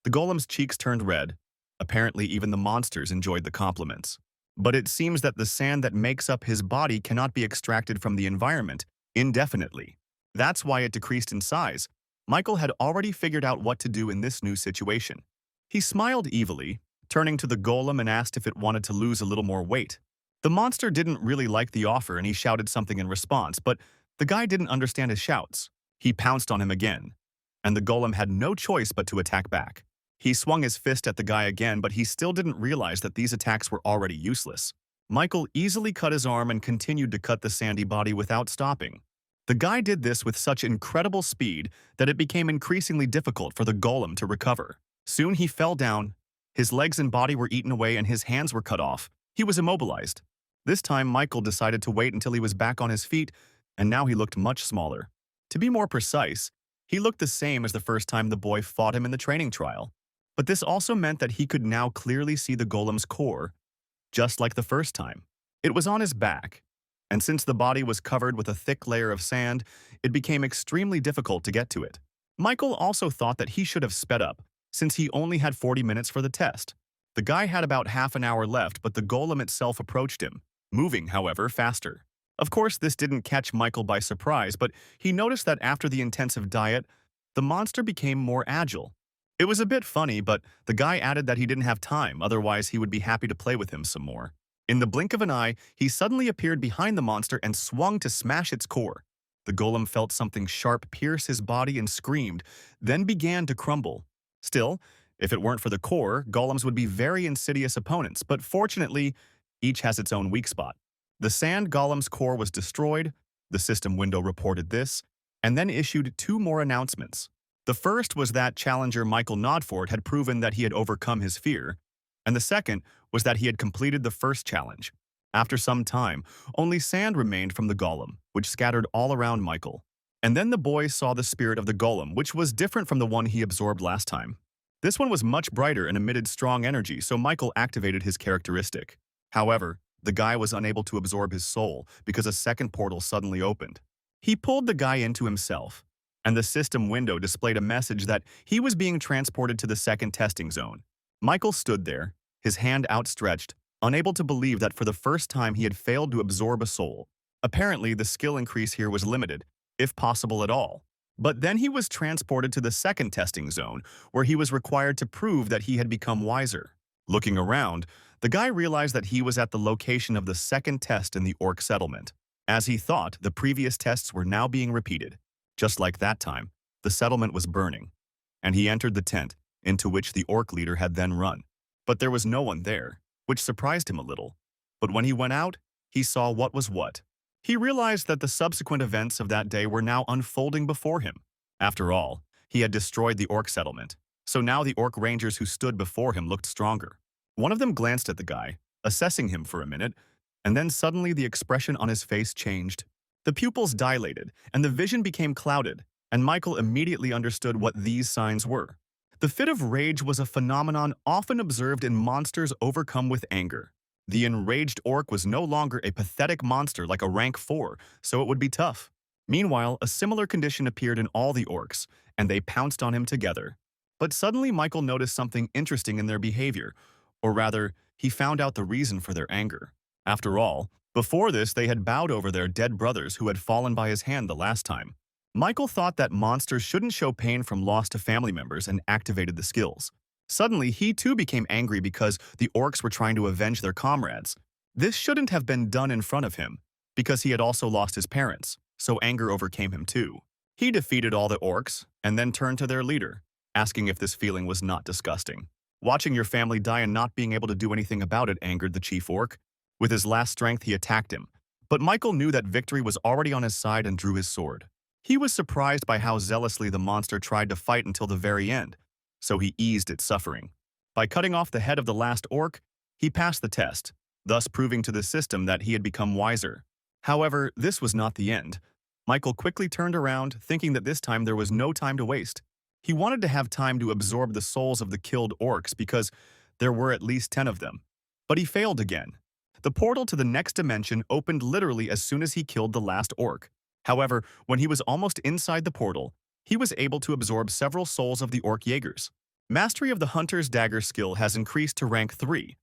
the golem's cheeks turned red. Apparently even the monsters enjoyed the compliments. But it seems that the sand that makes up his body cannot be extracted from the environment indefinitely. That's why it decreased in size. Michael had already figured out what to do in this new situation. He smiled evilly, turning to the golem and asked if it wanted to lose a little more weight. The monster didn't really like the offer and he shouted something in response, but the guy didn't understand his shouts. He pounced on him again, and the golem had no choice but to attack back. He swung his fist at the guy again, but he still didn't realize that these attacks were already useless. Michael easily cut his arm and continued to cut the sandy body without stopping. The guy did this with such incredible speed that it became increasingly difficult for the golem to recover. Soon he fell down, his legs and body were eaten away and his hands were cut off. He was immobilized. This time Michael decided to wait until he was back on his feet, and now he looked much smaller. To be more precise, he looked the same as the first time the boy fought him in the training trial. But this also meant that he could now clearly see the golem's core, just like the first time. It was on his back, and since the body was covered with a thick layer of sand, it became extremely difficult to get to it. Michael also thought that he should have sped up, since he only had 40 minutes for the test. The guy had about half an hour left, but the golem itself approached him, moving, however, faster. Of course, this didn't catch Michael by surprise, but he noticed that after the intensive diet, the monster became more agile. It was a bit funny, but the guy added that he didn't have time, otherwise he would be happy to play with him some more. In the blink of an eye, he suddenly appeared behind the monster and swung to smash its core. The golem felt something sharp pierce his body and screamed, then began to crumble. Still, if it weren't for the core, golems would be very insidious opponents, but fortunately, each has its own weak spot. The sand golem's core was destroyed, the system window reported this, and then issued 2 more announcements. The first was that challenger Michael Nodford had proven that he had overcome his fear, and the second was that he had completed the first challenge. After some time, only sand remained from the golem, which scattered all around Michael. And then the boy saw the spirit of the golem, which was different from the one he absorbed last time. This one was much brighter and emitted strong energy, so Michael activated his characteristic. However, the guy was unable to absorb his soul because a second portal suddenly opened. He pulled the guy into himself, and the system window displayed a message that he was being transported to the second testing zone. Michael stood there, his hand outstretched, unable to believe that for the first time he had failed to absorb a soul. Apparently, the skill increase here was limited, if possible at all. But then he was transported to the second testing zone, where he was required to prove that he had become wiser. Looking around, the guy realized that he was at the location of the second test in the orc settlement. As he thought, the previous tests were now being repeated. Just like that time, the settlement was burning, and he entered the tent, into which the orc leader had then run. But there was no one there, which surprised him a little. But when he went out, he saw what was what. He realized that the subsequent events of that day were now unfolding before him. After all, he had destroyed the orc settlement, so now the orc rangers who stood before him looked stronger. One of them glanced at the guy, assessing him for a minute, and then suddenly the expression on his face changed. The pupils dilated, and the vision became clouded, and Michael immediately understood what these signs were. The fit of rage was a phenomenon often observed in monsters overcome with anger. The enraged orc was no longer a pathetic monster like a rank 4, so it would be tough. Meanwhile, a similar condition appeared in all the orcs, and they pounced on him together. But suddenly Michael noticed something interesting in their behavior, or rather, he found out the reason for their anger. After all, before this they had bowed over their dead brothers who had fallen by his hand the last time. Michael thought that monsters shouldn't show pain from loss to family members and activated the skills. Suddenly, he too became angry because the orcs were trying to avenge their comrades. This shouldn't have been done in front of him, because he had also lost his parents, so anger overcame him too. He defeated all the orcs and then turned to their leader, asking if this feeling was not disgusting. Watching your family die and not being able to do anything about it angered the chief orc. With his last strength, he attacked him. But Michael knew that victory was already on his side and drew his sword. He was surprised by how zealously the monster tried to fight until the very end, so he eased its suffering. By cutting off the head of the last orc, he passed the test, thus proving to the system that he had become wiser. However, this was not the end. Michael quickly turned around, thinking that this time there was no time to waste. He wanted to have time to absorb the souls of the killed orcs because there were at least 10 of them. But he failed again. The portal to the next dimension opened literally as soon as he killed the last orc. However, when he was almost inside the portal, he was able to absorb several souls of the orc Jaegers. Mastery of the Hunter's Dagger skill has increased to rank 3,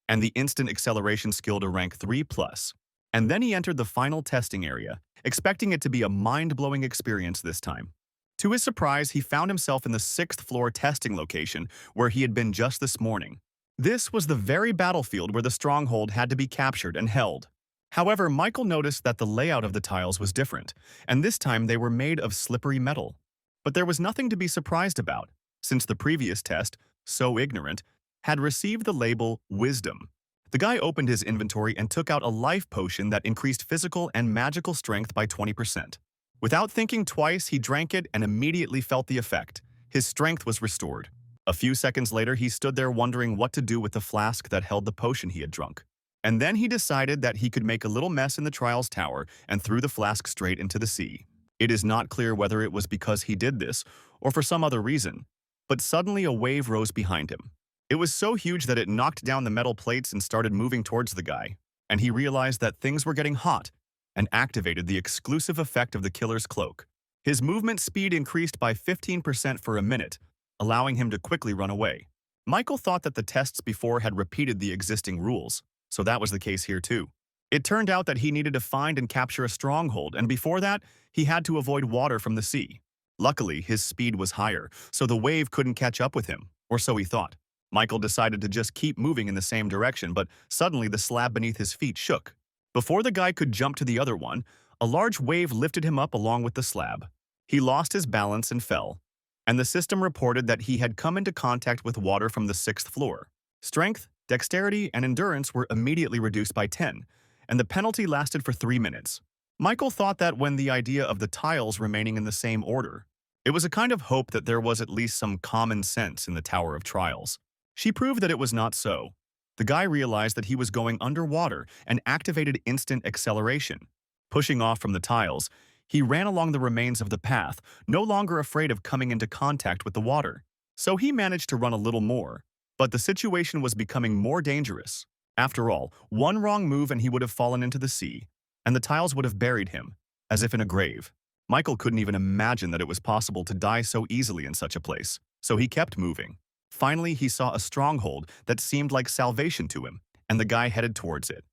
and the Instant Acceleration skill to rank 3+. And then he entered the final testing area, expecting it to be a mind-blowing experience this time. To his surprise, he found himself in the 6th floor testing location where he had been just this morning. This was the very battlefield where the stronghold had to be captured and held. However, Michael noticed that the layout of the tiles was different, and this time they were made of slippery metal. But there was nothing to be surprised about, since the previous test, So Ignorant, had received the label Wisdom. The guy opened his inventory and took out a life potion that increased physical and magical strength by 20%. Without thinking twice, he drank it and immediately felt the effect. His strength was restored. A few seconds later, he stood there wondering what to do with the flask that held the potion he had drunk. And then he decided that he could make a little mess in the Trials Tower and threw the flask straight into the sea. It is not clear whether it was because he did this or for some other reason, but suddenly a wave rose behind him. It was so huge that it knocked down the metal plates and started moving towards the guy, and he realized that things were getting hot and activated the exclusive effect of the killer's cloak. His movement speed increased by 15% for a minute, allowing him to quickly run away. Michael thought that the tests before had repeated the existing rules, so that was the case here too. It turned out that he needed to find and capture a stronghold, and before that, he had to avoid water from the sea. Luckily, his speed was higher, so the wave couldn't catch up with him, or so he thought. Michael decided to just keep moving in the same direction, but suddenly the slab beneath his feet shook. Before the guy could jump to the other one, a large wave lifted him up along with the slab. He lost his balance and fell, and the system reported that he had come into contact with water from the 6th floor. Strength, dexterity, and endurance were immediately reduced by 10, and the penalty lasted for 3 minutes. Michael thought that when the idea of the tiles remaining in the same order, it was a kind of hope that there was at least some common sense in the Tower of Trials. She proved that it was not so. The guy realized that he was going underwater and activated instant acceleration. Pushing off from the tiles, he ran along the remains of the path, no longer afraid of coming into contact with the water. So he managed to run a little more, but the situation was becoming more dangerous. After all, one wrong move and he would have fallen into the sea, and the tiles would have buried him. as if in a grave. Michael couldn't even imagine that it was possible to die so easily in such a place, so he kept moving. Finally, he saw a stronghold that seemed like salvation to him, and the guy headed towards it.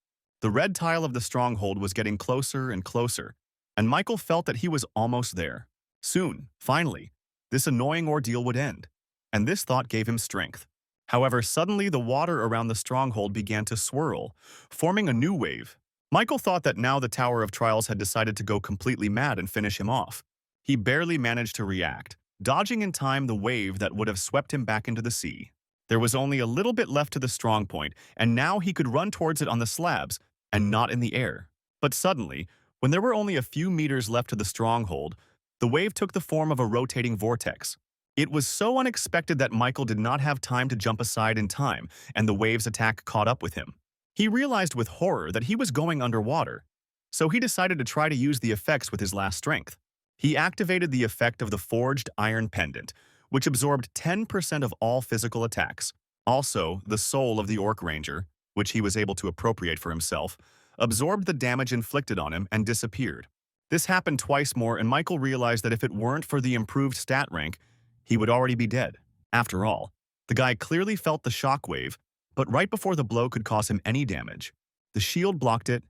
The red tile of the stronghold was getting closer and closer, and Michael felt that he was almost there. Soon, finally, this annoying ordeal would end, and this thought gave him strength. However, suddenly the water around the stronghold began to swirl, forming a new wave. Michael thought that now the Tower of Trials had decided to go completely mad and finish him off. He barely managed to react, dodging in time the wave that would have swept him back into the sea. There was only a little bit left to the strong point, and now he could run towards it on the slabs and not in the air. But suddenly, when there were only a few meters left to the stronghold, the wave took the form of a rotating vortex. It was so unexpected that Michael did not have time to jump aside in time, and the wave's attack caught up with him. He realized with horror that he was going underwater, so he decided to try to use the effects with his last strength. He activated the effect of the Forged Iron Pendant, which absorbed 10% of all physical attacks. Also, the soul of the Orc Ranger, which he was able to appropriate for himself, absorbed the damage inflicted on him and disappeared. This happened twice more, and Michael realized that if it weren't for the improved stat rank, he would already be dead. After all, the guy clearly felt the shockwave, but right before the blow could cause him any damage, the shield blocked it,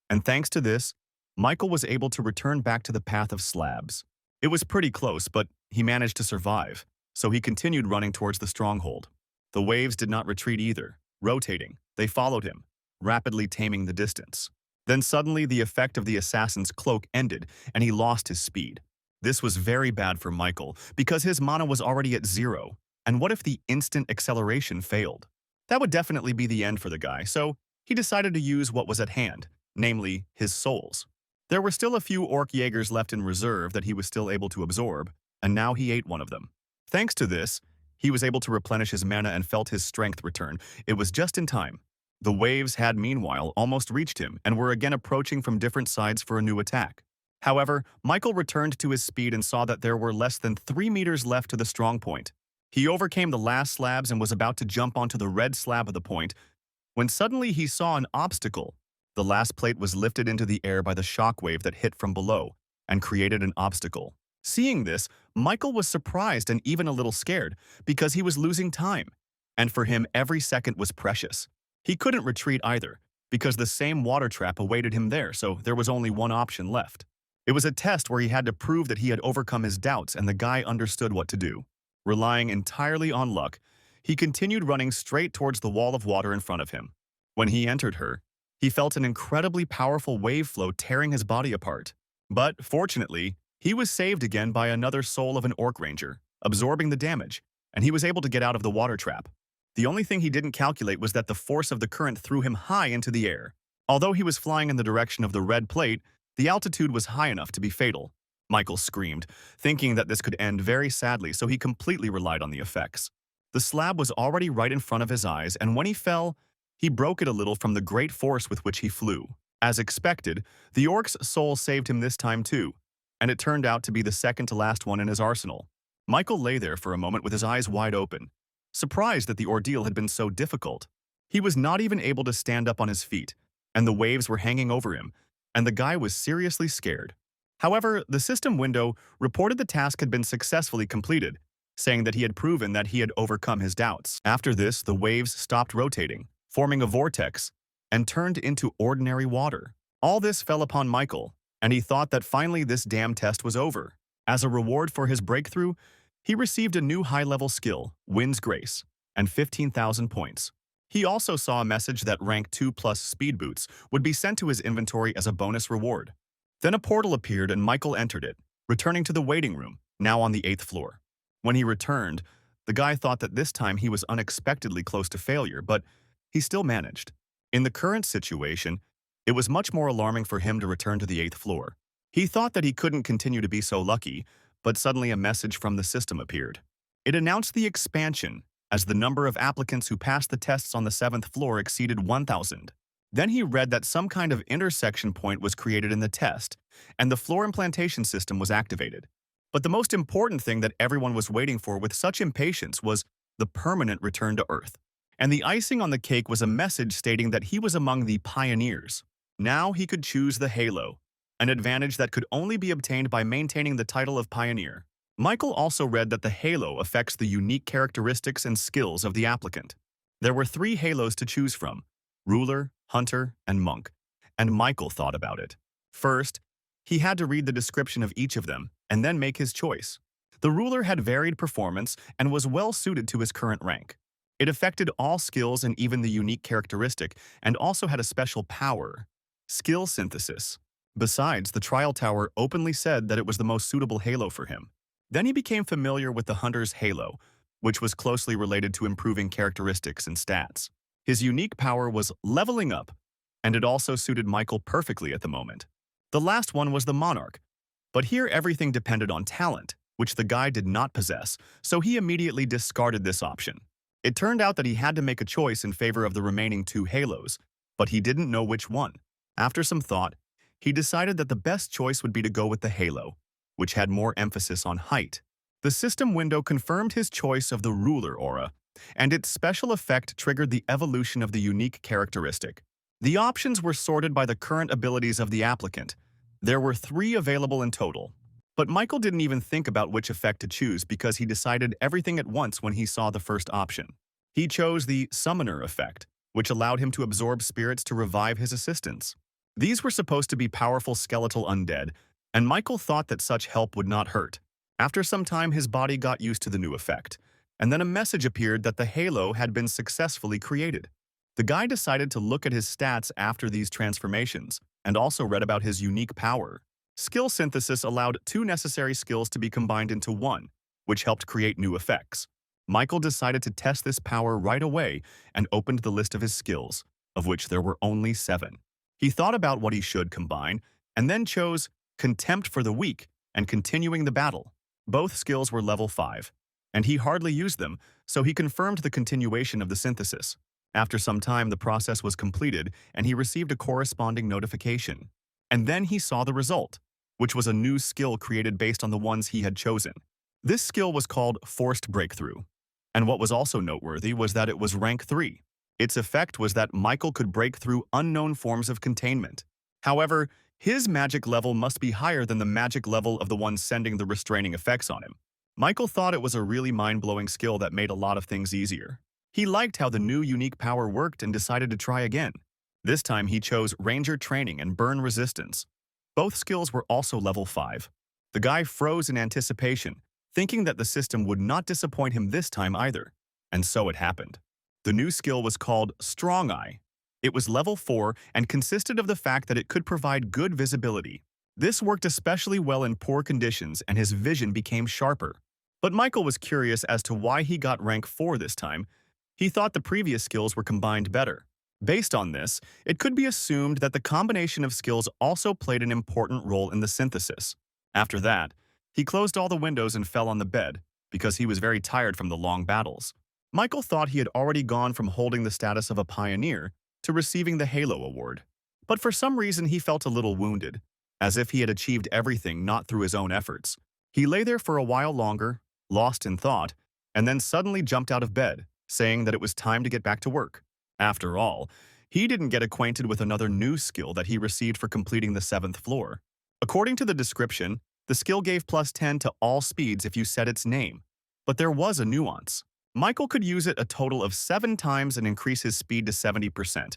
and thanks to this, Michael was able to return back to the path of slabs. It was pretty close, but he managed to survive, so he continued running towards the stronghold. The waves did not retreat either. Rotating, they followed him, rapidly taming the distance. Then suddenly the effect of the assassin's cloak ended, and he lost his speed. This was very bad for Michael, because his mana was already at 0, and what if the instant acceleration failed? That would definitely be the end for the guy, so he decided to use what was at hand, namely his souls. There were still a few Orc Jaegers left in reserve that he was still able to absorb, and now he ate one of them. Thanks to this, he was able to replenish his mana and felt his strength return. It was just in time. The waves had meanwhile almost reached him and were again approaching from different sides for a new attack. However, Michael returned to his speed and saw that there were less than 3 meters left to the strong point. He overcame the last slabs and was about to jump onto the red slab of the point, when suddenly he saw an obstacle. The last plate was lifted into the air by the shockwave that hit from below and created an obstacle. Seeing this, Michael was surprised and even a little scared because he was losing time, and for him every second was precious. He couldn't retreat either because the same water trap awaited him there, so there was only one option left. It was a test where he had to prove that he had overcome his doubts and the guy understood what to do. Relying entirely on luck, he continued running straight towards the wall of water in front of him. When he entered her, he felt an incredibly powerful wave flow tearing his body apart. But, fortunately, he was saved again by another soul of an Orc Ranger, absorbing the damage, and he was able to get out of the water trap. The only thing he didn't calculate was that the force of the current threw him high into the air. Although he was flying in the direction of the red plate, the altitude was high enough to be fatal. Michael screamed, thinking that this could end very sadly, so he completely relied on the effects. The slab was already right in front of his eyes, and when he fell, he broke it a little from the great force with which he flew. As expected, the orc's soul saved him this time too, and it turned out to be the second to last one in his arsenal. Michael lay there for a moment with his eyes wide open, surprised that the ordeal had been so difficult. He was not even able to stand up on his feet, and the waves were hanging over him, and the guy was seriously scared. However, the system window reported the task had been successfully completed, saying that he had proven that he had overcome his doubts. After this, the waves stopped rotating, forming a vortex, and turned into ordinary water. All this fell upon Michael, and he thought that finally this damn test was over. As a reward for his breakthrough, he received a new high-level skill, Wind's Grace, and 15,000 points. He also saw a message that rank 2+ speed boots would be sent to his inventory as a bonus reward. Then a portal appeared and Michael entered it, returning to the waiting room, now on the 8th floor. When he returned, the guy thought that this time he was unexpectedly close to failure, but he still managed. In the current situation, it was much more alarming for him to return to the 8th floor. He thought that he couldn't continue to be so lucky, but suddenly a message from the system appeared. It announced the expansion, as the number of applicants who passed the tests on the 7th floor exceeded 1,000. Then he read that some kind of intersection point was created in the test, and the floor implantation system was activated. But the most important thing that everyone was waiting for with such impatience was the permanent return to Earth. And the icing on the cake was a message stating that he was among the pioneers. Now he could choose the halo, an advantage that could only be obtained by maintaining the title of Pioneer. Michael also read that the halo affects the unique characteristics and skills of the applicant. There were 3 halos to choose from: Ruler, Hunter, and Monk, and Michael thought about it. First, he had to read the description of each of them and then make his choice. The Ruler had varied performance and was well suited to his current rank. It affected all skills and even the unique characteristic, and also had a special power: skill synthesis. Besides, the Trial Tower openly said that it was the most suitable halo for him. Then he became familiar with the Hunter's halo, which was closely related to improving characteristics and stats. His unique power was leveling up, and it also suited Michael perfectly at the moment. The last one was the Monarch, but here everything depended on talent, which the guy did not possess, so he immediately discarded this option. It turned out that he had to make a choice in favor of the remaining 2 halos, but he didn't know which one. After some thought, he decided that the best choice would be to go with the halo, which had more emphasis on height. The system window confirmed his choice of the Ruler aura, and its special effect triggered the evolution of the unique characteristic. The options were sorted by the current abilities of the applicant. There were 3 available in total. But Michael didn't even think about which effect to choose because he decided everything at once when he saw the first option. He chose the Summoner effect, which allowed him to absorb spirits to revive his assistants. These were supposed to be powerful skeletal undead, and Michael thought that such help would not hurt. After some time, his body got used to the new effect, and then a message appeared that the halo had been successfully created. The guy decided to look at his stats after these transformations, and also read about his unique power. Skill synthesis allowed 2 necessary skills to be combined into 1, which helped create new effects. Michael decided to test this power right away and opened the list of his skills, of which there were only 7. He thought about what he should combine, and then chose Contempt for the Weak and Continuing the Battle. Both skills were level 5, and he hardly used them, so he confirmed the continuation of the synthesis. After some time, the process was completed, and he received a corresponding notification. And then he saw the result, which was a new skill created based on the ones he had chosen. This skill was called Forced Breakthrough, and what was also noteworthy was that it was rank 3. Its effect was that Michael could break through unknown forms of containment. However, his magic level must be higher than the magic level of the one sending the restraining effects on him. Michael thought it was a really mind-blowing skill that made a lot of things easier. He liked how the new unique power worked and decided to try again. This time he chose Ranger Training and Burn Resistance. Both skills were also level 5. The guy froze in anticipation, thinking that the system would not disappoint him this time either. And so it happened. The new skill was called Strong Eye. It was level 4 and consisted of the fact that it could provide good visibility. This worked especially well in poor conditions and his vision became sharper. But Michael was curious as to why he got rank 4 this time. He thought the previous skills were combined better. Based on this, it could be assumed that the combination of skills also played an important role in the synthesis. After that, he closed all the windows and fell on the bed, because he was very tired from the long battles. Michael thought he had already gone from holding the status of a pioneer to receiving the Halo Award. But for some reason he felt a little wounded, as if he had achieved everything not through his own efforts. He lay there for a while longer, lost in thought, and then suddenly jumped out of bed, saying that it was time to get back to work. After all, he didn't get acquainted with another new skill that he received for completing the 7th floor. According to the description, the skill gave +10 to all speeds if you said its name. But there was a nuance. Michael could use it a total of 7 times and increase his speed to 70%.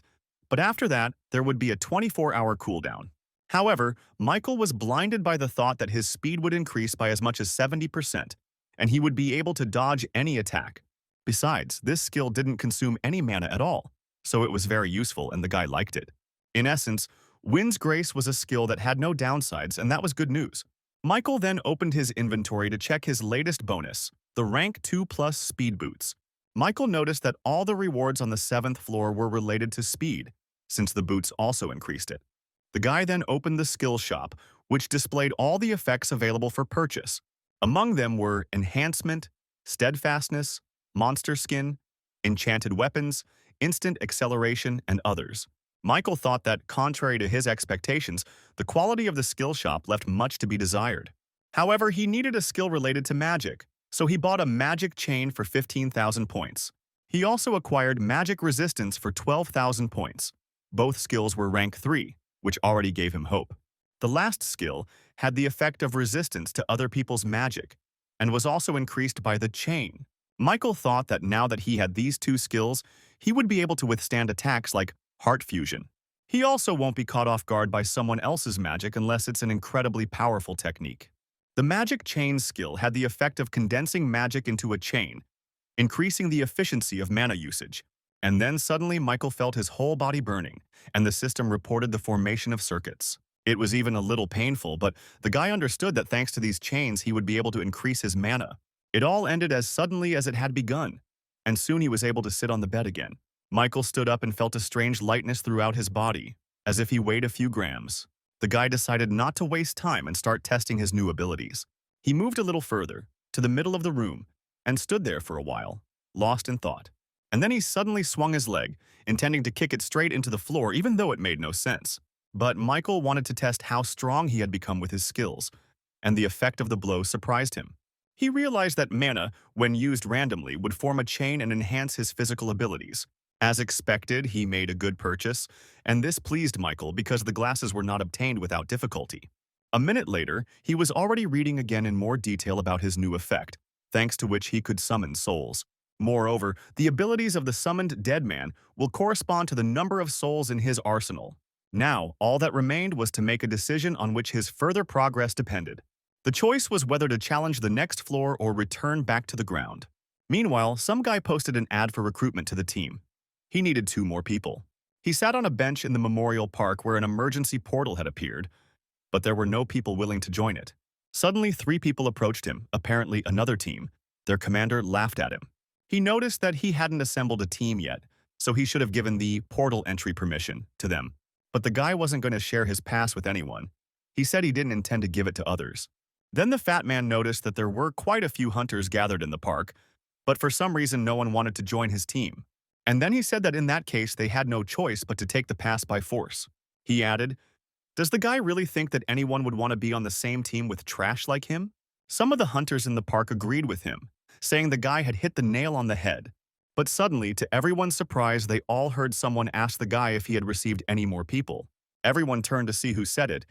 But after that, there would be a 24-hour cooldown. However, Michael was blinded by the thought that his speed would increase by as much as 70%, and he would be able to dodge any attack. Besides, this skill didn't consume any mana at all, so it was very useful and the guy liked it. In essence, Wind's Grace was a skill that had no downsides, and that was good news. Michael then opened his inventory to check his latest bonus, the rank 2+ speed boots. Michael noticed that all the rewards on the 7th floor were related to speed, since the boots also increased it. The guy then opened the skill shop, which displayed all the effects available for purchase. Among them were Enhancement, Steadfastness, Monster Skin, Enchanted Weapons, Instant Acceleration, and others. Michael thought that, contrary to his expectations, the quality of the skill shop left much to be desired. However, he needed a skill related to magic, so he bought a magic chain for 15,000 points. He also acquired magic resistance for 12,000 points. Both skills were rank 3, which already gave him hope. The last skill had the effect of resistance to other people's magic, and was also increased by the chain. Michael thought that now that he had these two skills, he would be able to withstand attacks like heart fusion. He also won't be caught off guard by someone else's magic unless it's an incredibly powerful technique. The magic chain skill had the effect of condensing magic into a chain, increasing the efficiency of mana usage. And then suddenly Michael felt his whole body burning, and the system reported the formation of circuits. It was even a little painful, but the guy understood that thanks to these chains he would be able to increase his mana. It all ended as suddenly as it had begun, and soon he was able to sit on the bed again. Michael stood up and felt a strange lightness throughout his body, as if he weighed a few grams. The guy decided not to waste time and start testing his new abilities. He moved a little further, to the middle of the room, and stood there for a while, lost in thought. And then he suddenly swung his leg, intending to kick it straight into the floor even though it made no sense. But Michael wanted to test how strong he had become with his skills, and the effect of the blow surprised him. He realized that mana, when used randomly, would form a chain and enhance his physical abilities. As expected, he made a good purchase, and this pleased Michael because the glasses were not obtained without difficulty. A minute later, he was already reading again in more detail about his new effect, thanks to which he could summon souls. Moreover, the abilities of the summoned dead man will correspond to the number of souls in his arsenal. Now, all that remained was to make a decision on which his further progress depended. The choice was whether to challenge the next floor or return back to the ground. Meanwhile, some guy posted an ad for recruitment to the team. He needed 2 more people. He sat on a bench in the memorial park where an emergency portal had appeared, but there were no people willing to join it. Suddenly, 3 people approached him, apparently another team. Their commander laughed at him. He noticed that he hadn't assembled a team yet, so he should have given the portal entry permission to them. But the guy wasn't going to share his pass with anyone. He said he didn't intend to give it to others. Then the fat man noticed that there were quite a few hunters gathered in the park, but for some reason no one wanted to join his team. And then he said that in that case they had no choice but to take the pass by force. He added, "Does the guy really think that anyone would want to be on the same team with trash like him?" Some of the hunters in the park agreed with him, saying the guy had hit the nail on the head. But suddenly, to everyone's surprise, they all heard someone ask the guy if he had received any more people. Everyone turned to see who said it,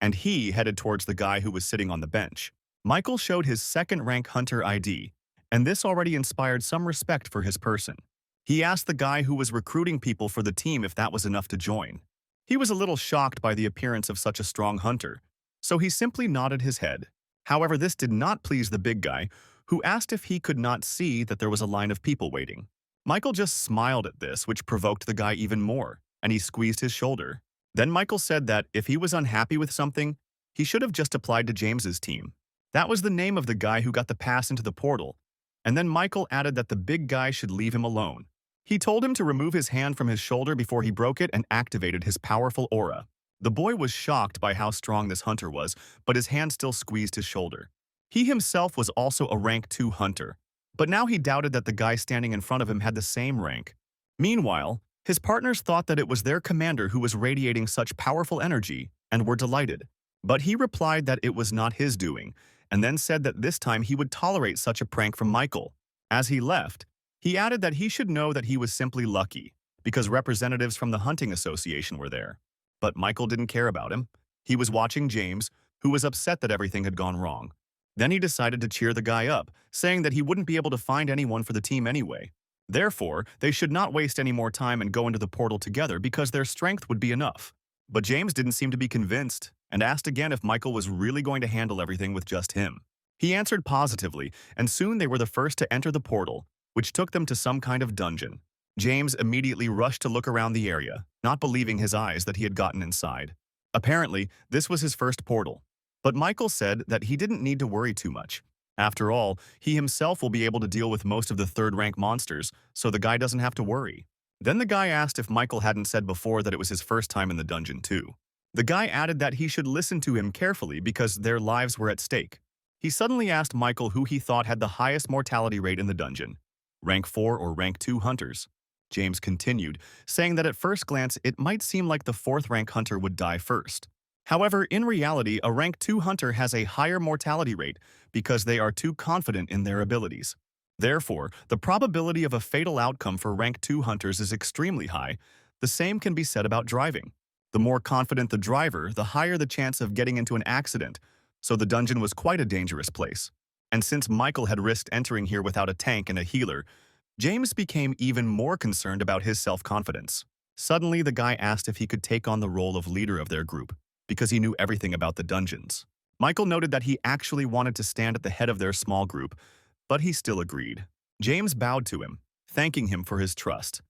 and he headed towards the guy who was sitting on the bench. Michael showed his second-rank hunter ID, and this already inspired some respect for his person. He asked the guy who was recruiting people for the team if that was enough to join. He was a little shocked by the appearance of such a strong hunter, so he simply nodded his head. However, this did not please the big guy, who asked if he could not see that there was a line of people waiting. Michael just smiled at this, which provoked the guy even more, and he squeezed his shoulder. Then Michael said that if he was unhappy with something, he should have just applied to James's team. That was the name of the guy who got the pass into the portal, and then Michael added that the big guy should leave him alone. He told him to remove his hand from his shoulder before he broke it and activated his powerful aura. The boy was shocked by how strong this hunter was, but his hand still squeezed his shoulder. He himself was also a rank 2 hunter, but now he doubted that the guy standing in front of him had the same rank. Meanwhile, his partners thought that it was their commander who was radiating such powerful energy and were delighted. But he replied that it was not his doing, and then said that this time he would tolerate such a prank from Michael. As he left, he added that he should know that he was simply lucky, because representatives from the hunting association were there. But Michael didn't care about him. He was watching James, who was upset that everything had gone wrong. Then he decided to cheer the guy up, saying that he wouldn't be able to find anyone for the team anyway. Therefore, they should not waste any more time and go into the portal together because their strength would be enough. But James didn't seem to be convinced, and asked again if Michael was really going to handle everything with just him. He answered positively, and soon they were the first to enter the portal, which took them to some kind of dungeon. James immediately rushed to look around the area, not believing his eyes that he had gotten inside. Apparently, this was his first portal. But Michael said that he didn't need to worry too much. After all, he himself will be able to deal with most of the third-rank monsters, so the guy doesn't have to worry. Then the guy asked if Michael hadn't said before that it was his first time in the dungeon too. The guy added that he should listen to him carefully because their lives were at stake. He suddenly asked Michael who he thought had the highest mortality rate in the dungeon, rank 4 or rank 2 hunters. James continued, saying that at first glance it might seem like the 4th-rank hunter would die first. However, in reality, a rank 2 hunter has a higher mortality rate because they are too confident in their abilities. Therefore, the probability of a fatal outcome for rank 2 hunters is extremely high. The same can be said about driving. The more confident the driver, the higher the chance of getting into an accident, so the dungeon was quite a dangerous place. And since Michael had risked entering here without a tank and a healer, James became even more concerned about his self-confidence. Suddenly, the guy asked if he could take on the role of leader of their group, because he knew everything about the dungeons. Michael noted that he actually wanted to stand at the head of their small group, but he still agreed. James bowed to him, thanking him for his trust,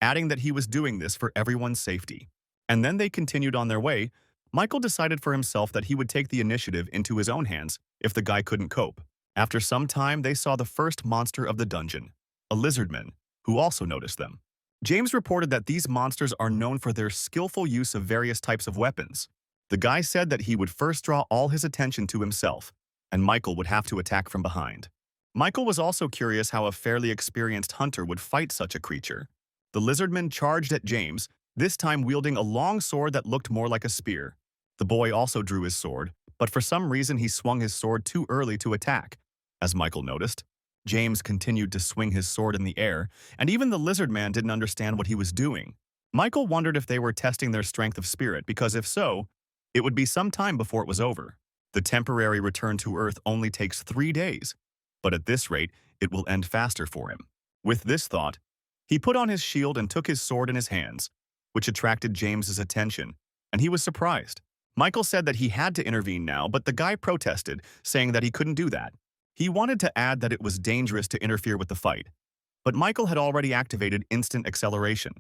adding that he was doing this for everyone's safety. And then they continued on their way. Michael decided for himself that he would take the initiative into his own hands if the guy couldn't cope. After some time, they saw the first monster of the dungeon, a lizardman, who also noticed them. James reported that these monsters are known for their skillful use of various types of weapons. The guy said that he would first draw all his attention to himself, and Michael would have to attack from behind. Michael was also curious how a fairly experienced hunter would fight such a creature. The lizardman charged at James, this time wielding a long sword that looked more like a spear. The boy also drew his sword, but for some reason he swung his sword too early to attack. As Michael noticed, James continued to swing his sword in the air, and even the lizard man didn't understand what he was doing. Michael wondered if they were testing their strength of spirit, because if so, it would be some time before it was over. The temporary return to Earth only takes 3 days, but at this rate, it will end faster for him. With this thought, he put on his shield and took his sword in his hands, which attracted James's attention, and he was surprised. Michael said that he had to intervene now, but the guy protested, saying that he couldn't do that. He wanted to add that it was dangerous to interfere with the fight, but Michael had already activated instant acceleration.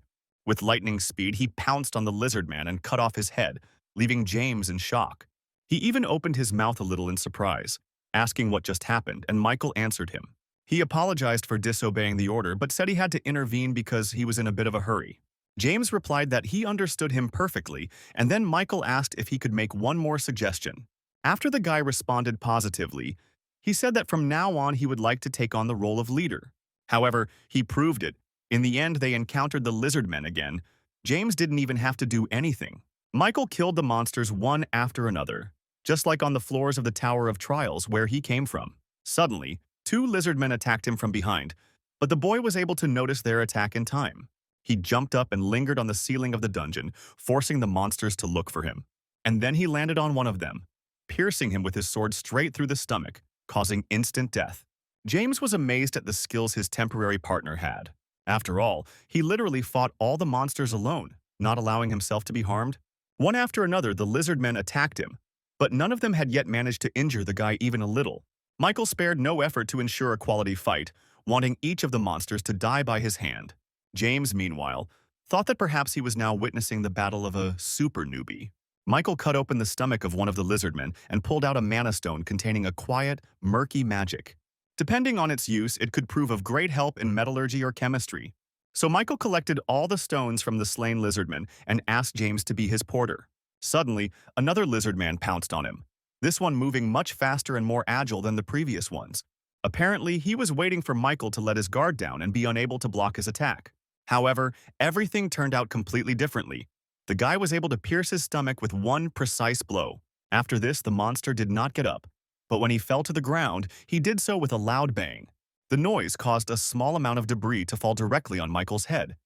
With lightning speed, he pounced on the lizard man and cut off his head, leaving James in shock. He even opened his mouth a little in surprise, asking what just happened, and Michael answered him. He apologized for disobeying the order, but said he had to intervene because he was in a bit of a hurry. James replied that he understood him perfectly, and then Michael asked if he could make one more suggestion. After the guy responded positively, he said that from now on he would like to take on the role of leader. However, he proved it. In the end, they encountered the lizard men again. James didn't even have to do anything. Michael killed the monsters one after another, just like on the floors of the Tower of Trials where he came from. Suddenly, 2 lizard men attacked him from behind, but the boy was able to notice their attack in time. He jumped up and lingered on the ceiling of the dungeon, forcing the monsters to look for him. And then he landed on one of them, piercing him with his sword straight through the stomach, causing instant death. James was amazed at the skills his temporary partner had. After all, he literally fought all the monsters alone, not allowing himself to be harmed. One after another, the lizard men attacked him, but none of them had yet managed to injure the guy even a little. Michael spared no effort to ensure a quality fight, wanting each of the monsters to die by his hand. James, meanwhile, thought that perhaps he was now witnessing the battle of a super newbie. Michael cut open the stomach of one of the lizardmen and pulled out a mana stone containing a quiet, murky magic. Depending on its use, it could prove of great help in metallurgy or chemistry. So Michael collected all the stones from the slain lizardman and asked James to be his porter. Suddenly, another lizardman pounced on him, this one moving much faster and more agile than the previous ones. Apparently, he was waiting for Michael to let his guard down and be unable to block his attack. However, everything turned out completely differently. The guy was able to pierce his stomach with one precise blow. After this, the monster did not get up, but when he fell to the ground, he did so with a loud bang. The noise caused a small amount of debris to fall directly on Michael's head,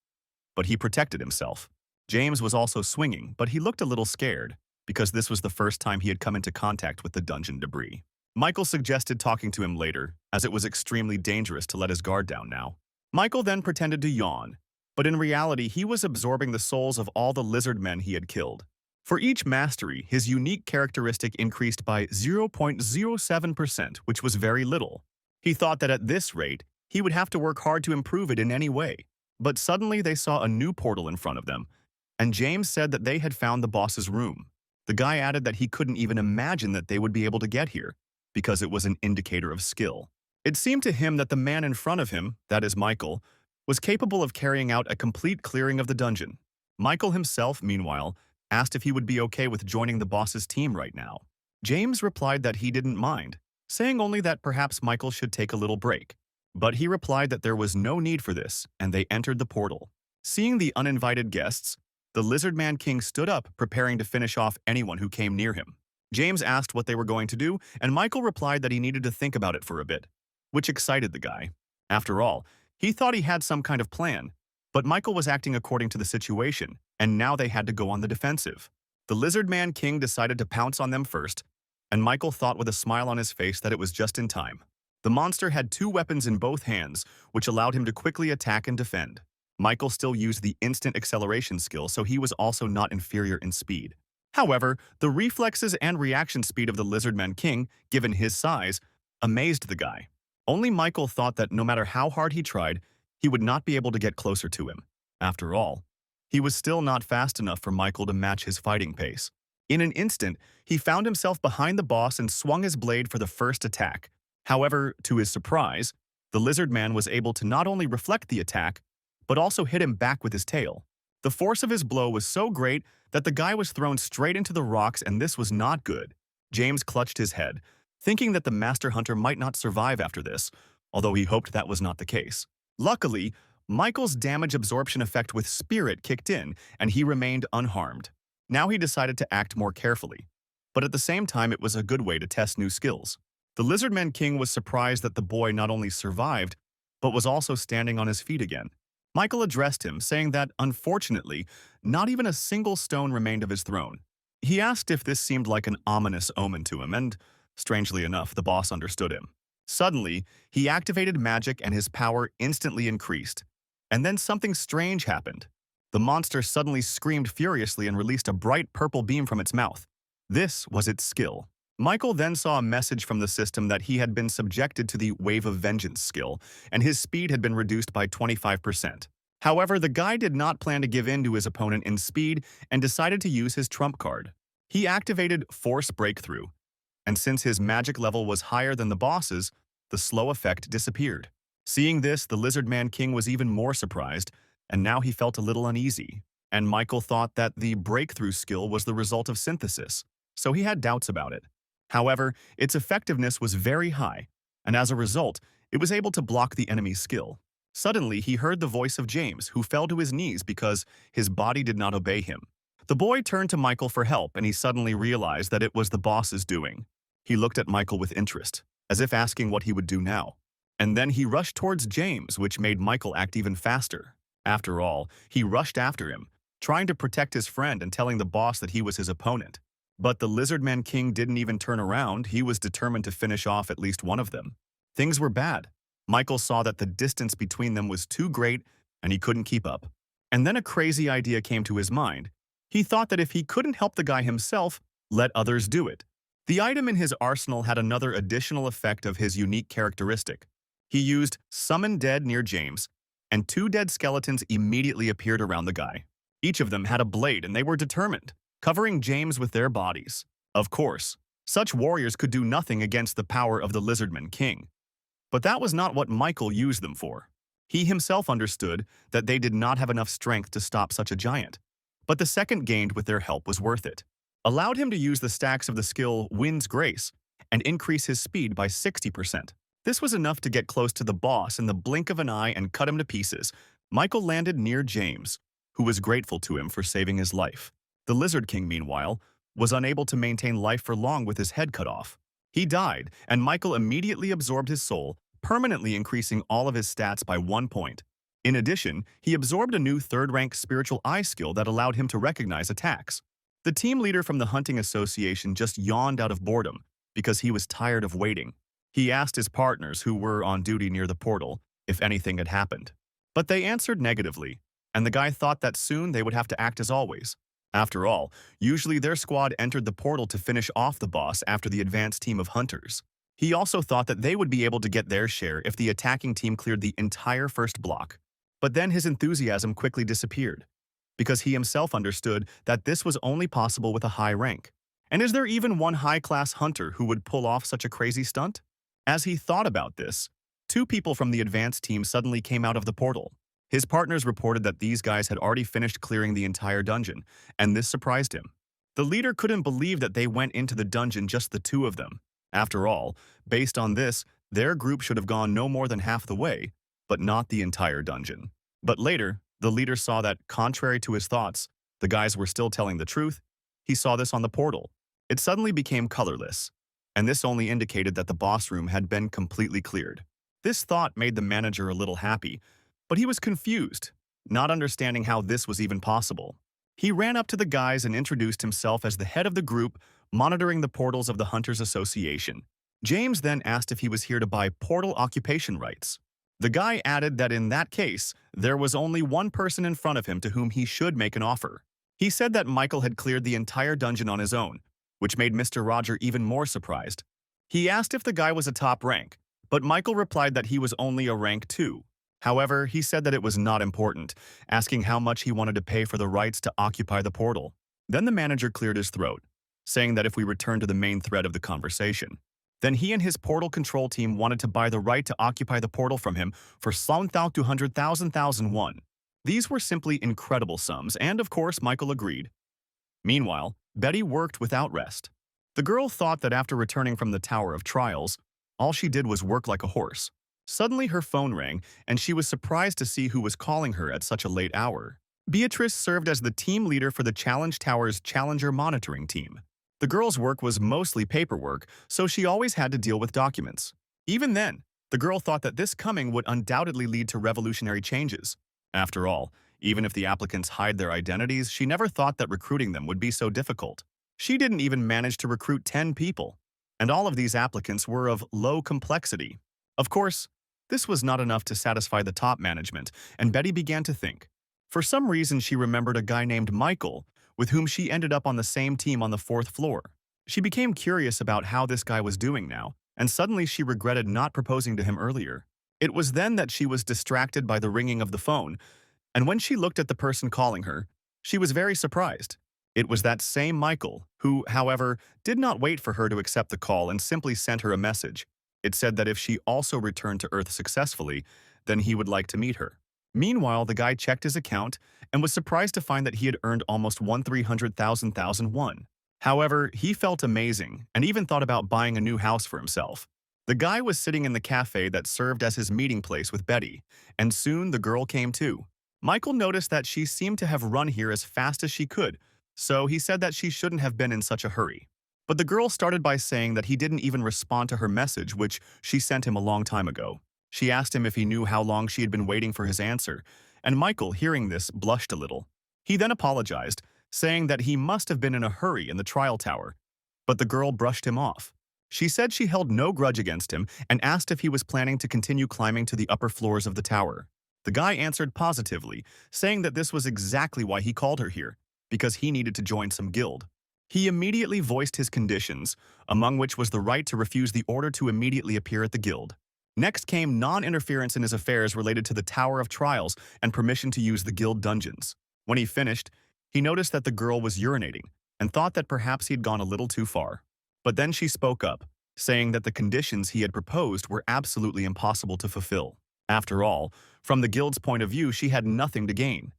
but he protected himself. James was also swinging, but he looked a little scared, because this was the first time he had come into contact with the dungeon debris. Michael suggested talking to him later, as it was extremely dangerous to let his guard down now. Michael then pretended to yawn, but in reality he was absorbing the souls of all the lizard men he had killed. For each mastery, his unique characteristic increased by 0.07%, which was very little. He thought that at this rate, he would have to work hard to improve it in any way. But suddenly they saw a new portal in front of them, and James said that they had found the boss's room. The guy added that he couldn't even imagine that they would be able to get here, because it was an indicator of skill. It seemed to him that the man in front of him, that is Michael, was capable of carrying out a complete clearing of the dungeon. Michael himself, meanwhile, asked if he would be okay with joining the boss's team right now. James replied that he didn't mind, saying only that perhaps Michael should take a little break. But he replied that there was no need for this, and they entered the portal. Seeing the uninvited guests, the Lizard Man King stood up, preparing to finish off anyone who came near him. James asked what they were going to do, and Michael replied that he needed to think about it for a bit, which excited the guy. After all, he thought he had some kind of plan, but Michael was acting according to the situation, and now they had to go on the defensive. The Lizard Man King decided to pounce on them first, and Michael thought with a smile on his face that it was just in time. The monster had two weapons in both hands, which allowed him to quickly attack and defend. Michael still used the instant acceleration skill, so he was also not inferior in speed. However, the reflexes and reaction speed of the Lizardman King, given his size, amazed the guy. Only Michael thought that no matter how hard he tried, he would not be able to get closer to him. After all, he was still not fast enough for Michael to match his fighting pace. In an instant, he found himself behind the boss and swung his blade for the first attack. However, to his surprise, the Lizard Man was able to not only reflect the attack, but also hit him back with his tail. The force of his blow was so great that the guy was thrown straight into the rocks, and this was not good. James clutched his head, thinking that the Master Hunter might not survive after this, although he hoped that was not the case. Luckily, Michael's damage absorption effect with Spirit kicked in, and he remained unharmed. Now he decided to act more carefully, but at the same time it was a good way to test new skills. The Lizardman King was surprised that the boy not only survived, but was also standing on his feet again. Michael addressed him, saying that, unfortunately, not even a single stone remained of his throne. He asked if this seemed like an ominous omen to him, and, strangely enough, the boss understood him. Suddenly, he activated magic and his power instantly increased. And then something strange happened. The monster suddenly screamed furiously and released a bright purple beam from its mouth. This was its skill. Michael then saw a message from the system that he had been subjected to the Wave of Vengeance skill, and his speed had been reduced by 25%. However, the guy did not plan to give in to his opponent in speed and decided to use his trump card. He activated Force Breakthrough, and since his magic level was higher than the boss's, the slow effect disappeared. Seeing this, the Lizardman King was even more surprised, and now he felt a little uneasy. And Michael thought that the breakthrough skill was the result of synthesis, so he had doubts about it. However, its effectiveness was very high, and as a result, it was able to block the enemy's skill. Suddenly, he heard the voice of James, who fell to his knees because his body did not obey him. The boy turned to Michael for help, and he suddenly realized that it was the boss's doing. He looked at Michael with interest, as if asking what he would do now. And then he rushed towards James, which made Michael act even faster. After all, he rushed after him, trying to protect his friend and telling the boss that he was his opponent. But the Lizardman King didn't even turn around. He was determined to finish off at least one of them. Things were bad. Michael saw that the distance between them was too great and he couldn't keep up. And then a crazy idea came to his mind. He thought that if he couldn't help the guy himself, let others do it. The item in his arsenal had another additional effect of his unique characteristic. He used Summon Dead near James, and two dead skeletons immediately appeared around the guy. Each of them had a blade, and they were determined, covering James with their bodies. Of course, such warriors could do nothing against the power of the Lizardman King. But that was not what Michael used them for. He himself understood that they did not have enough strength to stop such a giant. But the second gained with their help was worth it. Allowed him to use the stacks of the skill Wind's Grace and increase his speed by 60%. This was enough to get close to the boss in the blink of an eye and cut him to pieces. Michael landed near James, who was grateful to him for saving his life. The Lizard King, meanwhile, was unable to maintain life for long with his head cut off. He died, and Michael immediately absorbed his soul, permanently increasing all of his stats by 1 point. In addition, he absorbed a new third-rank spiritual eye skill that allowed him to recognize attacks. The team leader from the Hunting Association just yawned out of boredom because he was tired of waiting. He asked his partners who were on duty near the portal if anything had happened. But they answered negatively, and the guy thought that soon they would have to act as always. After all, usually their squad entered the portal to finish off the boss after the advanced team of hunters. He also thought that they would be able to get their share if the attacking team cleared the entire first block. But then his enthusiasm quickly disappeared, because he himself understood that this was only possible with a high rank. And is there even one high-class hunter who would pull off such a crazy stunt? As he thought about this, two people from the advanced team suddenly came out of the portal. His partners reported that these guys had already finished clearing the entire dungeon, and this surprised him. The leader couldn't believe that they went into the dungeon just the two of them. After all, based on this, their group should have gone no more than half the way, but not the entire dungeon. But later, the leader saw that, contrary to his thoughts, the guys were still telling the truth. He saw this on the portal. It suddenly became colorless, and this only indicated that the boss room had been completely cleared. This thought made the manager a little happy, but he was confused, not understanding how this was even possible. He ran up to the guys and introduced himself as the head of the group monitoring the portals of the Hunters Association. James then asked if he was here to buy portal occupation rights. The guy added that in that case, there was only one person in front of him to whom he should make an offer. He said that Michael had cleared the entire dungeon on his own, which made Mr. Roger even more surprised. He asked if the guy was a top rank, but Michael replied that he was only a rank 2. However, he said that it was not important, asking how much he wanted to pay for the rights to occupy the portal. Then the manager cleared his throat, saying that if we return to the main thread of the conversation, then he and his portal control team wanted to buy the right to occupy the portal from him for 200,000 won. These were simply incredible sums, and of course Michael agreed. Meanwhile, Betty worked without rest. The girl thought that after returning from the Tower of Trials, all she did was work like a horse. Suddenly her phone rang, and she was surprised to see who was calling her at such a late hour. Beatrice served as the team leader for the Challenge Tower's Challenger monitoring team. The girl's work was mostly paperwork, so she always had to deal with documents. Even then, the girl thought that this coming would undoubtedly lead to revolutionary changes. After all, even if the applicants hide their identities, she never thought that recruiting them would be so difficult. She didn't even manage to recruit 10 people, and all of these applicants were of low complexity. Of course, this was not enough to satisfy the top management, and Betty began to think. For some reason, she remembered a guy named Michael, with whom she ended up on the same team on the 4th floor. She became curious about how this guy was doing now, and suddenly she regretted not proposing to him earlier. It was then that she was distracted by the ringing of the phone, and when she looked at the person calling her, she was very surprised. It was that same Michael, who, however, did not wait for her to accept the call and simply sent her a message. It said that if she also returned to Earth successfully, then he would like to meet her. Meanwhile, the guy checked his account and was surprised to find that he had earned almost 300,000 won. However, he felt amazing and even thought about buying a new house for himself. The guy was sitting in the cafe that served as his meeting place with Betty, and soon the girl came too. Michael noticed that she seemed to have run here as fast as she could, so he said that she shouldn't have been in such a hurry. But the girl started by saying that he didn't even respond to her message, which she sent him a long time ago. She asked him if he knew how long she had been waiting for his answer, and Michael, hearing this, blushed a little. He then apologized, saying that he must have been in a hurry in the trial tower. But the girl brushed him off. She said she held no grudge against him and asked if he was planning to continue climbing to the upper floors of the tower. The guy answered positively, saying that this was exactly why he called her here, because he needed to join some guild. He immediately voiced his conditions, among which was the right to refuse the order to immediately appear at the guild. Next came non-interference in his affairs related to the Tower of Trials and permission to use the guild dungeons. When he finished, he noticed that the girl was urinating and thought that perhaps he'd gone a little too far. But then she spoke up, saying that the conditions he had proposed were absolutely impossible to fulfill. After all, from the guild's point of view, she had nothing to gain.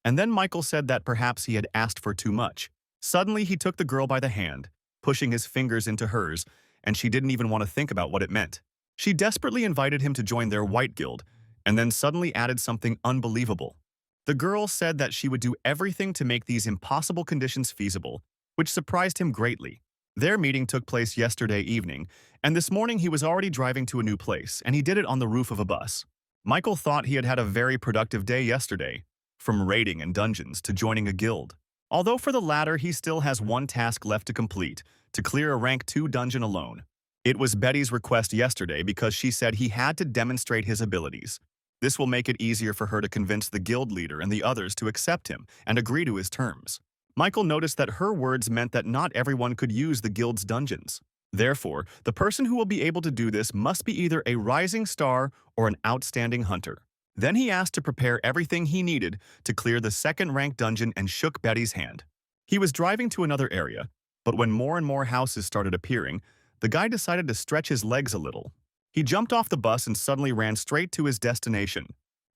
And then Michael said that perhaps he had asked for too much. Suddenly, he took the girl by the hand, pushing his fingers into hers, and she didn't even want to think about what it meant. She desperately invited him to join their white guild, and then suddenly added something unbelievable. The girl said that she would do everything to make these impossible conditions feasible, which surprised him greatly. Their meeting took place yesterday evening, and this morning he was already driving to a new place, and he did it on the roof of a bus. Michael thought he had had a very productive day yesterday, from raiding and dungeons to joining a guild. Although for the latter he still has one task left to complete, to clear a rank 2 dungeon alone. It was Betty's request yesterday because she said he had to demonstrate his abilities. This will make it easier for her to convince the guild leader and the others to accept him and agree to his terms. Michael noticed that her words meant that not everyone could use the guild's dungeons. Therefore, the person who will be able to do this must be either a rising star or an outstanding hunter. Then he asked to prepare everything he needed to clear the second-rank dungeon and shook Betty's hand. He was driving to another area, but when more and more houses started appearing, the guy decided to stretch his legs a little. He jumped off the bus and suddenly ran straight to his destination.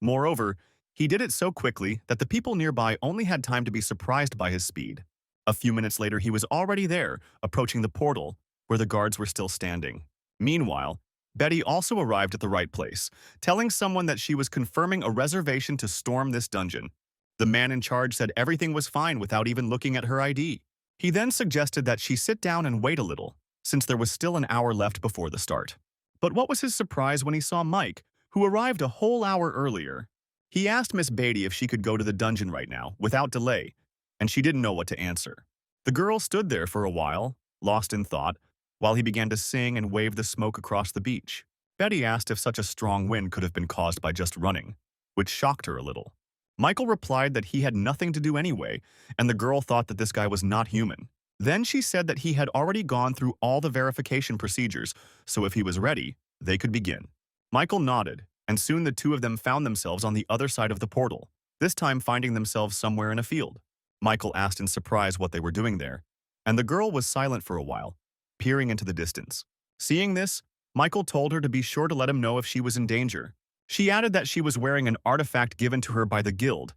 Moreover, he did it so quickly that the people nearby only had time to be surprised by his speed. A few minutes later, he was already there, approaching the portal, where the guards were still standing. Meanwhile, Betty also arrived at the right place, telling someone that she was confirming a reservation to storm this dungeon. The man in charge said everything was fine without even looking at her ID. He then suggested that she sit down and wait a little, since there was still an hour left before the start. But what was his surprise when he saw Mike, who arrived a whole hour earlier. He asked Miss Beatty if she could go to the dungeon right now, without delay, and she didn't know what to answer. The girl stood there for a while, lost in thought, while he began to sing and wave the smoke across the beach. Betty asked if such a strong wind could have been caused by just running, which shocked her a little. Michael replied that he had nothing to do anyway, and the girl thought that this guy was not human. Then she said that he had already gone through all the verification procedures, so if he was ready, they could begin. Michael nodded, and soon the two of them found themselves on the other side of the portal, this time finding themselves somewhere in a field. Michael asked in surprise what they were doing there, and the girl was silent for a while, peering into the distance. Seeing this, Michael told her to be sure to let him know if she was in danger. She added that she was wearing an artifact given to her by the guild.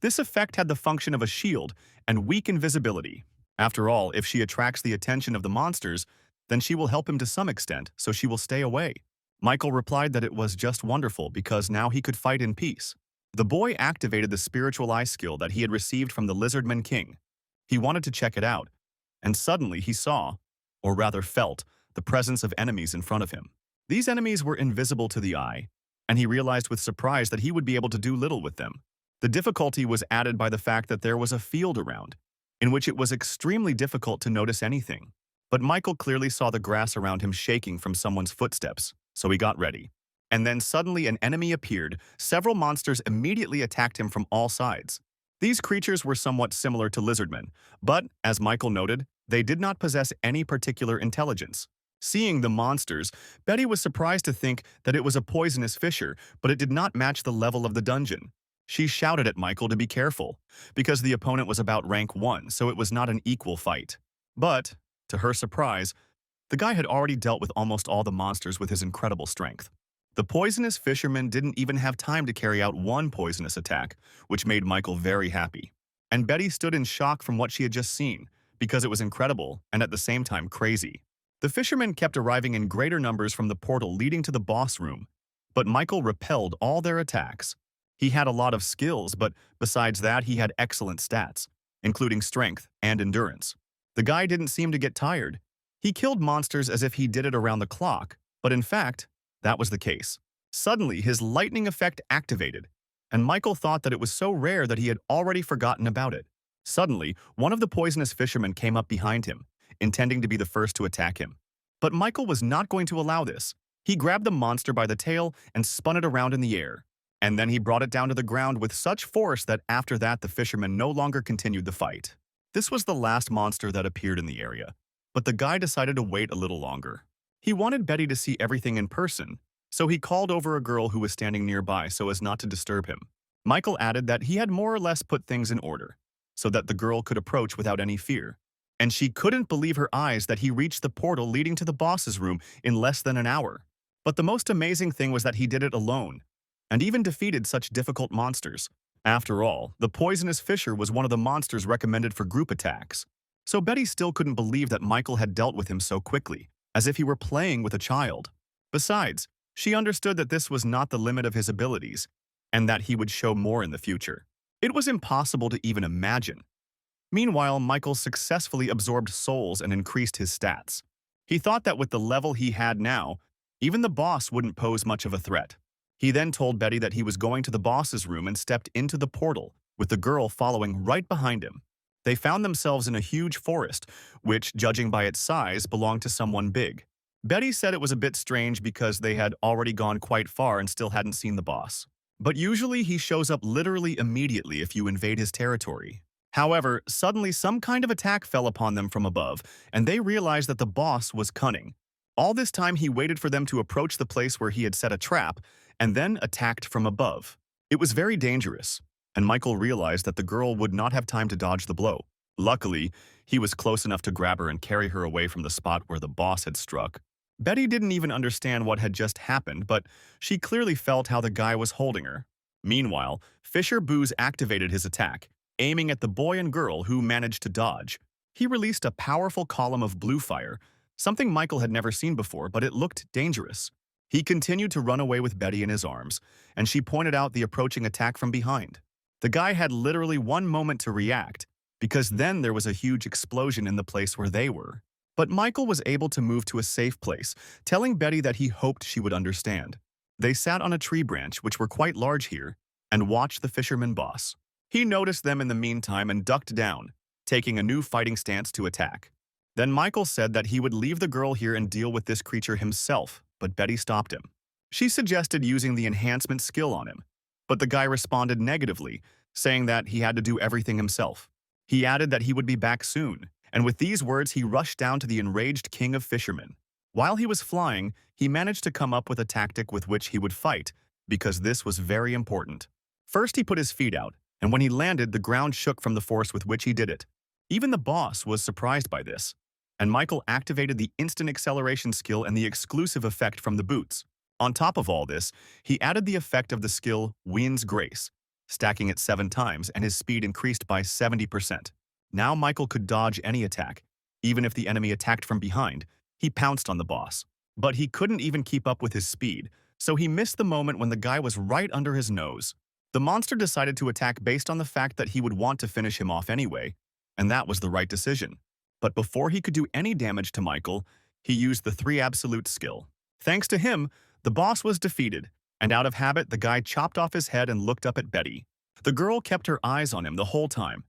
This effect had the function of a shield and weak invisibility. After all, if she attracts the attention of the monsters, then she will help him to some extent, so she will stay away. Michael replied that it was just wonderful because now he could fight in peace. The boy activated the spiritual eye skill that he had received from the Lizardman King. He wanted to check it out, and suddenly he saw, or rather felt, the presence of enemies in front of him. These enemies were invisible to the eye, and he realized with surprise that he would be able to do little with them. The difficulty was added by the fact that there was a field around, in which it was extremely difficult to notice anything. But Michael clearly saw the grass around him shaking from someone's footsteps, so he got ready. And then suddenly an enemy appeared. Several monsters immediately attacked him from all sides. These creatures were somewhat similar to lizardmen, but, as Michael noted, they did not possess any particular intelligence. Seeing the monsters, Betty was surprised to think that it was a poisonous fisher, but it did not match the level of the dungeon. She shouted at Michael to be careful, because the opponent was about rank 1, so it was not an equal fight. But, to her surprise, the guy had already dealt with almost all the monsters with his incredible strength. The poisonous fisherman didn't even have time to carry out one poisonous attack, which made Michael very happy. And Betty stood in shock from what she had just seen, because it was incredible and at the same time crazy. The fishermen kept arriving in greater numbers from the portal leading to the boss room, but Michael repelled all their attacks. He had a lot of skills, but besides that, he had excellent stats, including strength and endurance. The guy didn't seem to get tired. He killed monsters as if he did it around the clock, but in fact, that was the case. Suddenly, his lightning effect activated, and Michael thought that it was so rare that he had already forgotten about it. Suddenly, one of the poisonous fishermen came up behind him, intending to be the first to attack him. But Michael was not going to allow this. He grabbed the monster by the tail and spun it around in the air. And then he brought it down to the ground with such force that after that the fisherman no longer continued the fight. This was the last monster that appeared in the area, but the guy decided to wait a little longer. He wanted Betty to see everything in person, so he called over a girl who was standing nearby so as not to disturb him. Michael added that he had more or less put things in order, so that the girl could approach without any fear. And she couldn't believe her eyes that he reached the portal leading to the boss's room in less than an hour. But the most amazing thing was that he did it alone, and even defeated such difficult monsters. After all, the poisonous fisher was one of the monsters recommended for group attacks. So Betty still couldn't believe that Michael had dealt with him so quickly, as if he were playing with a child. Besides, she understood that this was not the limit of his abilities, and that he would show more in the future. It was impossible to even imagine. Meanwhile, Michael successfully absorbed souls and increased his stats. He thought that with the level he had now, even the boss wouldn't pose much of a threat. He then told Betty that he was going to the boss's room and stepped into the portal, with the girl following right behind him. They found themselves in a huge forest, which, judging by its size, belonged to someone big. Betty said it was a bit strange because they had already gone quite far and still hadn't seen the boss. But usually he shows up literally immediately if you invade his territory. However, suddenly some kind of attack fell upon them from above, and they realized that the boss was cunning. All this time he waited for them to approach the place where he had set a trap, and then attacked from above. It was very dangerous, and Michael realized that the girl would not have time to dodge the blow. Luckily, he was close enough to grab her and carry her away from the spot where the boss had struck. Betty didn't even understand what had just happened, but she clearly felt how the guy was holding her. Meanwhile, Fisher Booze activated his attack, aiming at the boy and girl who managed to dodge. He released a powerful column of blue fire, something Michael had never seen before, but it looked dangerous. He continued to run away with Betty in his arms, and she pointed out the approaching attack from behind. The guy had literally one moment to react, because then there was a huge explosion in the place where they were. But Michael was able to move to a safe place, telling Betty that he hoped she would understand. They sat on a tree branch, which were quite large here, and watched the fisherman boss. He noticed them in the meantime and ducked down, taking a new fighting stance to attack. Then Michael said that he would leave the girl here and deal with this creature himself, but Betty stopped him. She suggested using the enhancement skill on him, but the guy responded negatively, saying that he had to do everything himself. He added that he would be back soon, and with these words he rushed down to the enraged king of fishermen. While he was flying, he managed to come up with a tactic with which he would fight, because this was very important. First he put his feet out, and when he landed, the ground shook from the force with which he did it. Even the boss was surprised by this, and Michael activated the instant acceleration skill and the exclusive effect from the boots. On top of all this, he added the effect of the skill Wind's Grace, stacking it 7 times, and his speed increased by 70%. Now Michael could dodge any attack. Even if the enemy attacked from behind, he pounced on the boss. But he couldn't even keep up with his speed, so he missed the moment when the guy was right under his nose. The monster decided to attack based on the fact that he would want to finish him off anyway, and that was the right decision. But before he could do any damage to Michael, he used the 3 absolute skill. Thanks to him, the boss was defeated, and out of habit, the guy chopped off his head and looked up at Betty. The girl kept her eyes on him the whole time.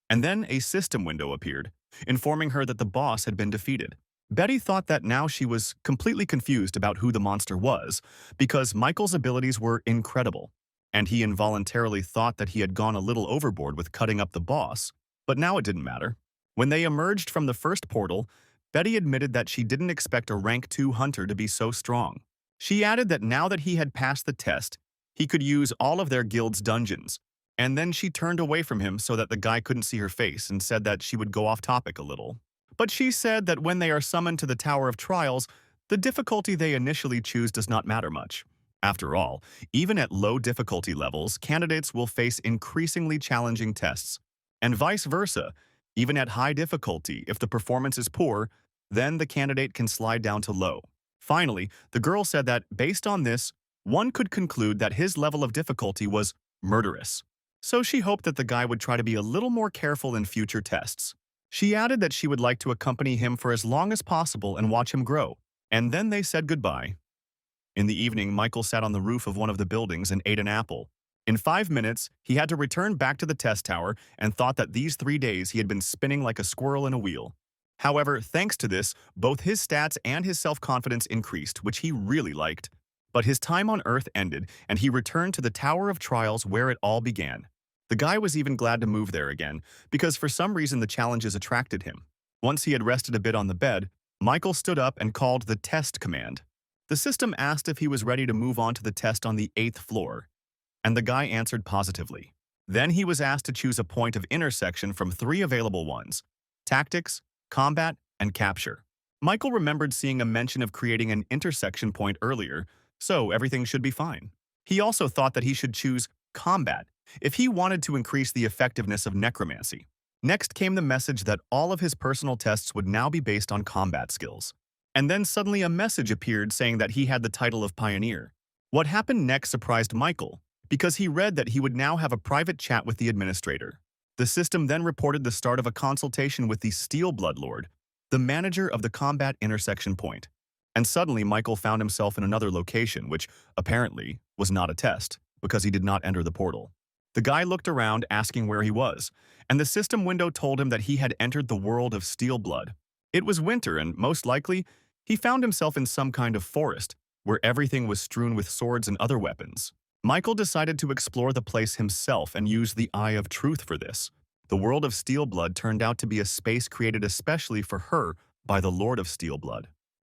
And then a system window appeared, informing her that the boss had been defeated. Betty thought that now she was completely confused about who the monster was, because Michael's abilities were incredible, and he involuntarily thought that he had gone a little overboard with cutting up the boss, but now it didn't matter. When they emerged from the first portal, Betty admitted that she didn't expect a rank 2 hunter to be so strong. She added that now that he had passed the test, he could use all of their guild's dungeons, and then she turned away from him so that the guy couldn't see her face and said that she would go off topic a little. But she said that when they are summoned to the Tower of Trials, the difficulty they initially choose does not matter much. After all, even at low difficulty levels, candidates will face increasingly challenging tests, and vice versa. Even at high difficulty, if the performance is poor, then the candidate can slide down to low. Finally, the girl said that, based on this, one could conclude that his level of difficulty was murderous. So she hoped that the guy would try to be a little more careful in future tests. She added that she would like to accompany him for as long as possible and watch him grow, and then they said goodbye. In the evening, Michael sat on the roof of one of the buildings and ate an apple. In 5 minutes, he had to return back to the test tower and thought that these 3 days he had been spinning like a squirrel in a wheel. However, thanks to this, both his stats and his self-confidence increased, which he really liked. But his time on Earth ended, and he returned to the Tower of Trials where it all began. The guy was even glad to move there again, because for some reason the challenges attracted him. Once he had rested a bit on the bed, Michael stood up and called the test command. The system asked if he was ready to move on to the test on the 8th floor, and the guy answered positively. Then he was asked to choose a point of intersection from 3 available ones: tactics, combat, and capture. Michael remembered seeing a mention of creating an intersection point earlier, so everything should be fine. He also thought that he should choose combat if he wanted to increase the effectiveness of necromancy. Next came the message that all of his personal tests would now be based on combat skills. And then suddenly a message appeared saying that he had the title of Pioneer. What happened next surprised Michael, because he read that he would now have a private chat with the administrator. The system then reported the start of a consultation with the Steel Bloodlord, the manager of the combat intersection point. And suddenly Michael found himself in another location, which apparently was not a test, because he did not enter the portal. The guy looked around asking where he was, and the system window told him that he had entered the world of Steel Blood. It was winter, and most likely, he found himself in some kind of forest, where everything was strewn with swords and other weapons. Michael decided to explore the place himself and use the Eye of Truth for this. The world of Steel Blood turned out to be a space created especially for her by the Lord of Steel Blood.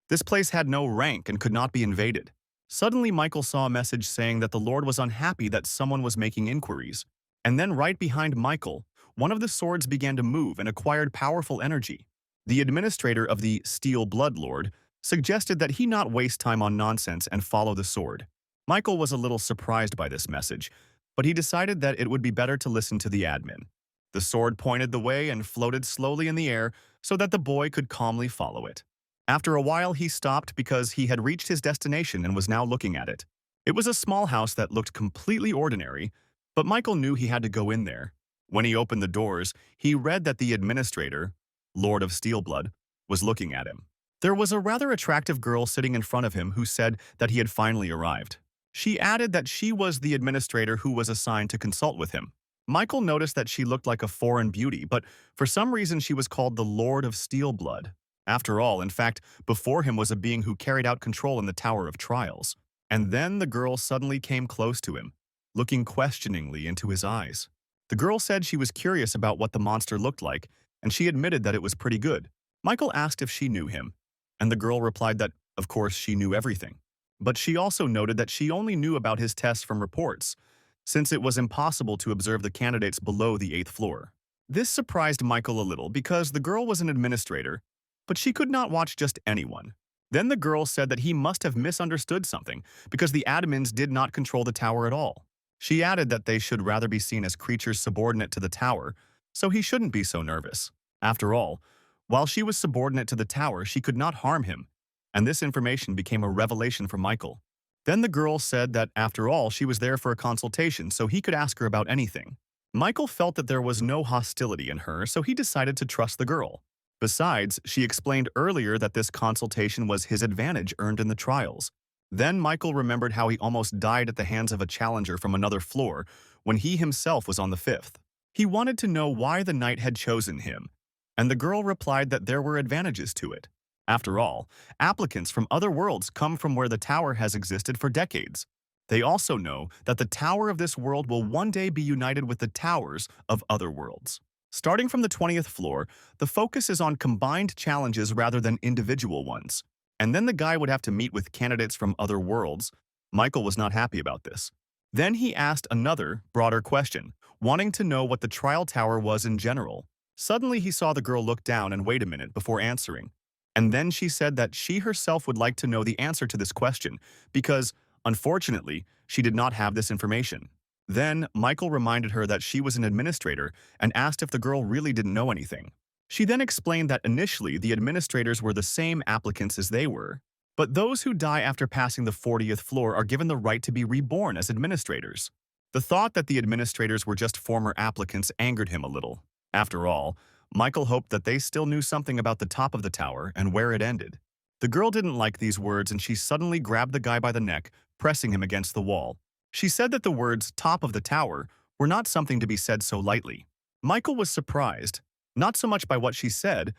This place had no rank and could not be invaded. Suddenly, Michael saw a message saying that the Lord was unhappy that someone was making inquiries. And then right behind Michael, one of the swords began to move and acquired powerful energy. The administrator of the Steel Blood Lord suggested that he not waste time on nonsense and follow the sword. Michael was a little surprised by this message, but he decided that it would be better to listen to the admin. The sword pointed the way and floated slowly in the air so that the boy could calmly follow it. After a while, he stopped because he had reached his destination and was now looking at it. It was a small house that looked completely ordinary, but Michael knew he had to go in there. When he opened the doors, he read that the administrator, Lord of Steelblood, was looking at him. There was a rather attractive girl sitting in front of him who said that he had finally arrived. She added that she was the administrator who was assigned to consult with him. Michael noticed that she looked like a foreign beauty, but for some reason she was called the Lord of Steel Blood. After all, in fact, before him was a being who carried out control in the Tower of Trials. And then the girl suddenly came close to him, looking questioningly into his eyes. The girl said she was curious about what the monster looked like, and she admitted that it was pretty good. Michael asked if she knew him, and the girl replied that, of course, she knew everything. But she also noted that she only knew about his tests from reports, since it was impossible to observe the candidates below the 8th floor. This surprised Michael a little because the girl was an administrator, but she could not watch just anyone. Then the girl said that he must have misunderstood something because the admins did not control the tower at all. She added that they should rather be seen as creatures subordinate to the tower, so he shouldn't be so nervous. After all, while she was subordinate to the tower, she could not harm him, and this information became a revelation for Michael. Then the girl said that, after all, she was there for a consultation, so he could ask her about anything. Michael felt that there was no hostility in her, so he decided to trust the girl. Besides, she explained earlier that this consultation was his advantage earned in the trials. Then Michael remembered how he almost died at the hands of a challenger from another floor when he himself was on the 5th. He wanted to know why the knight had chosen him, and the girl replied that there were advantages to it. After all, applicants from other worlds come from where the tower has existed for decades. They also know that the tower of this world will one day be united with the towers of other worlds. Starting from the 20th floor, the focus is on combined challenges rather than individual ones. And then the guy would have to meet with candidates from other worlds. Michael was not happy about this. Then he asked another, broader question, wanting to know what the trial tower was in general. Suddenly he saw the girl look down and wait a minute before answering. And then she said that she herself would like to know the answer to this question because, unfortunately, she did not have this information. Then Michael reminded her that she was an administrator and asked if the girl really didn't know anything. She then explained that initially the administrators were the same applicants as they were, but those who die after passing the 40th floor are given the right to be reborn as administrators. The thought that the administrators were just former applicants angered him a little. After all, Michael hoped that they still knew something about the top of the tower and where it ended. The girl didn't like these words and she suddenly grabbed the guy by the neck, pressing him against the wall. She said that the words "top of the tower" were not something to be said so lightly. Michael was surprised, not so much by what she said,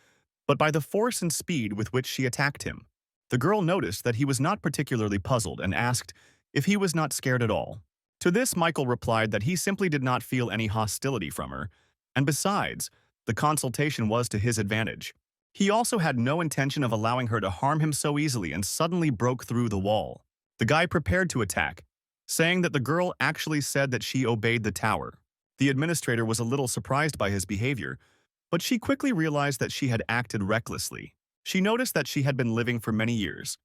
but by the force and speed with which she attacked him. The girl noticed that he was not particularly puzzled and asked if he was not scared at all. To this, Michael replied that he simply did not feel any hostility from her, and besides, the consultation was to his advantage. He also had no intention of allowing her to harm him so easily and suddenly broke through the wall. The guy prepared to attack, saying that the girl actually said that she obeyed the tower. The administrator was a little surprised by his behavior, but she quickly realized that she had acted recklessly. She noticed that she had been living for many years,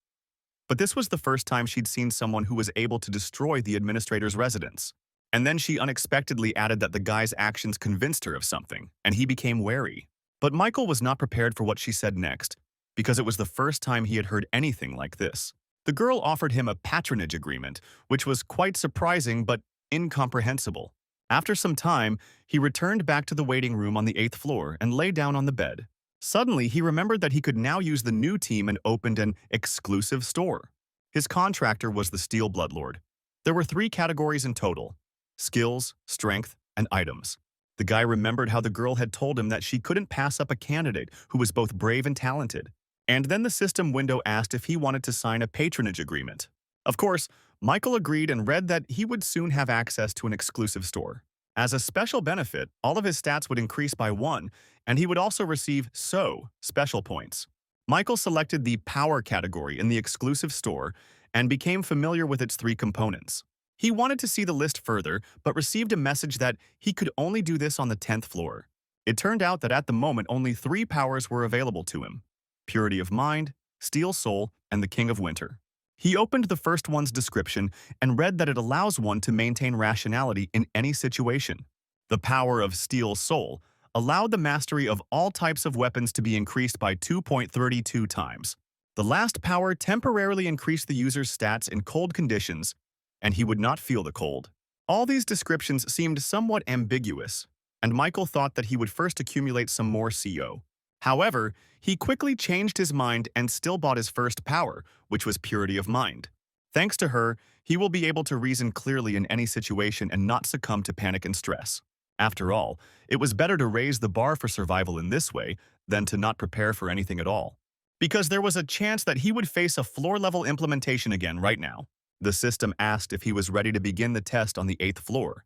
but this was the first time she'd seen someone who was able to destroy the administrator's residence. And then she unexpectedly added that the guy's actions convinced her of something, and he became wary. But Michael was not prepared for what she said next, because it was the first time he had heard anything like this. The girl offered him a patronage agreement, which was quite surprising but incomprehensible. After some time, he returned back to the waiting room on the 8th floor and lay down on the bed. Suddenly, he remembered that he could now use the new team and opened an exclusive store. His contractor was the Steel Bloodlord. There were 3 categories in total: skills, strength, and items. The guy remembered how the girl had told him that she couldn't pass up a candidate who was both brave and talented. And then the system window asked if he wanted to sign a patronage agreement. Of course, Michael agreed and read that he would soon have access to an exclusive store. As a special benefit, all of his stats would increase by 1, and he would also receive special points. Michael selected the power category in the exclusive store and became familiar with its 3 components. He wanted to see the list further, but received a message that he could only do this on the 10th floor. It turned out that at the moment only 3 powers were available to him: Purity of Mind, Steel Soul, and the King of Winter. He opened the first one's description and read that it allows one to maintain rationality in any situation. The power of Steel Soul allowed the mastery of all types of weapons to be increased by 2.32 times. The last power temporarily increased the user's stats in cold conditions, and he would not feel the cold. All these descriptions seemed somewhat ambiguous, and Michael thought that he would first accumulate some more CO. However, he quickly changed his mind and still bought his first power, which was Purity of Mind. Thanks to her, he will be able to reason clearly in any situation and not succumb to panic and stress. After all, it was better to raise the bar for survival in this way than to not prepare for anything at all. Because there was a chance that he would face a floor-level implementation again right now. The system asked if he was ready to begin the test on the 8th floor,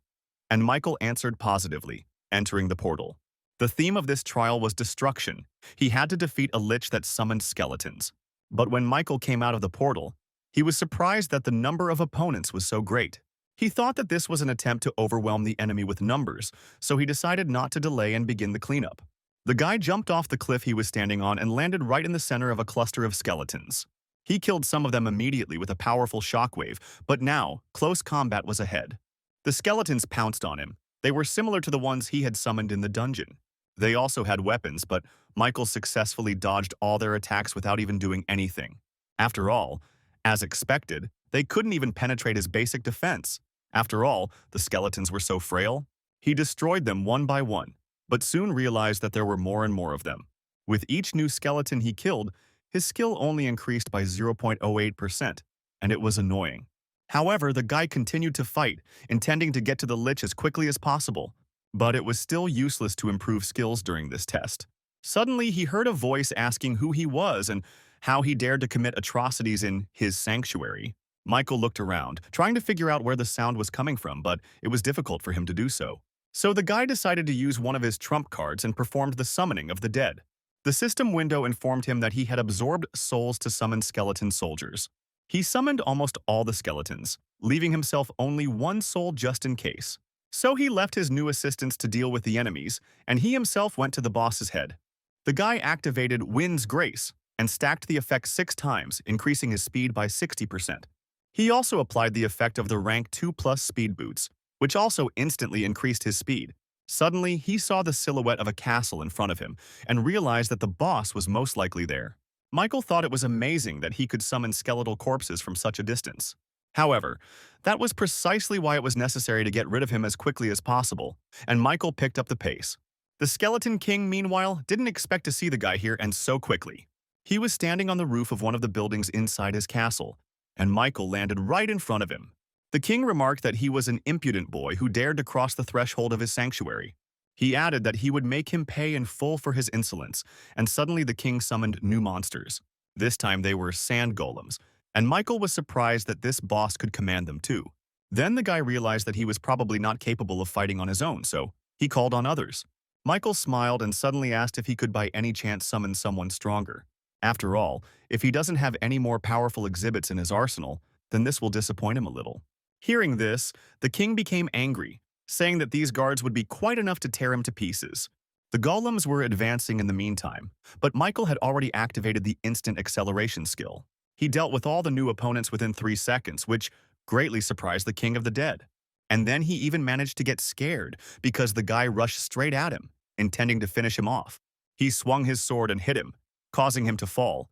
and Michael answered positively, entering the portal. The theme of this trial was destruction. He had to defeat a lich that summoned skeletons. But when Michael came out of the portal, he was surprised that the number of opponents was so great. He thought that this was an attempt to overwhelm the enemy with numbers, so he decided not to delay and begin the cleanup. The guy jumped off the cliff he was standing on and landed right in the center of a cluster of skeletons. He killed some of them immediately with a powerful shockwave, but now, close combat was ahead. The skeletons pounced on him. They were similar to the ones he had summoned in the dungeon. They also had weapons, but Michael successfully dodged all their attacks without even doing anything. After all, as expected, they couldn't even penetrate his basic defense. After all, the skeletons were so frail. He destroyed them one by one, but soon realized that there were more and more of them. With each new skeleton he killed, his skill only increased by 0.08%, and it was annoying. However, the guy continued to fight, intending to get to the lich as quickly as possible. But it was still useless to improve skills during this test. Suddenly, he heard a voice asking who he was and how he dared to commit atrocities in his sanctuary. Michael looked around, trying to figure out where the sound was coming from, but it was difficult for him to do so. So the guy decided to use one of his trump cards and performed the summoning of the dead. The system window informed him that he had absorbed souls to summon skeleton soldiers. He summoned almost all the skeletons, leaving himself only one soul just in case. So he left his new assistants to deal with the enemies, and he himself went to the boss's head. The guy activated Wind's Grace and stacked the effect 6 times, increasing his speed by 60%. He also applied the effect of the rank 2+ speed boots, which also instantly increased his speed. Suddenly, he saw the silhouette of a castle in front of him and realized that the boss was most likely there. Michael thought it was amazing that he could summon skeletal corpses from such a distance. However, that was precisely why it was necessary to get rid of him as quickly as possible, and Michael picked up the pace. The Skeleton King, meanwhile, didn't expect to see the guy here and so quickly. He was standing on the roof of one of the buildings inside his castle, and Michael landed right in front of him. The king remarked that he was an impudent boy who dared to cross the threshold of his sanctuary. He added that he would make him pay in full for his insolence, and suddenly the king summoned new monsters. This time they were sand golems, and Michael was surprised that this boss could command them too. Then the guy realized that he was probably not capable of fighting on his own, so he called on others. Michael smiled and suddenly asked if he could by any chance summon someone stronger. After all, if he doesn't have any more powerful exhibits in his arsenal, then this will disappoint him a little. Hearing this, the king became angry, saying that these guards would be quite enough to tear him to pieces. The golems were advancing in the meantime, but Michael had already activated the instant acceleration skill. He dealt with all the new opponents within 3 seconds, which greatly surprised the king of the dead. And then he even managed to get scared because the guy rushed straight at him, intending to finish him off. He swung his sword and hit him, causing him to fall,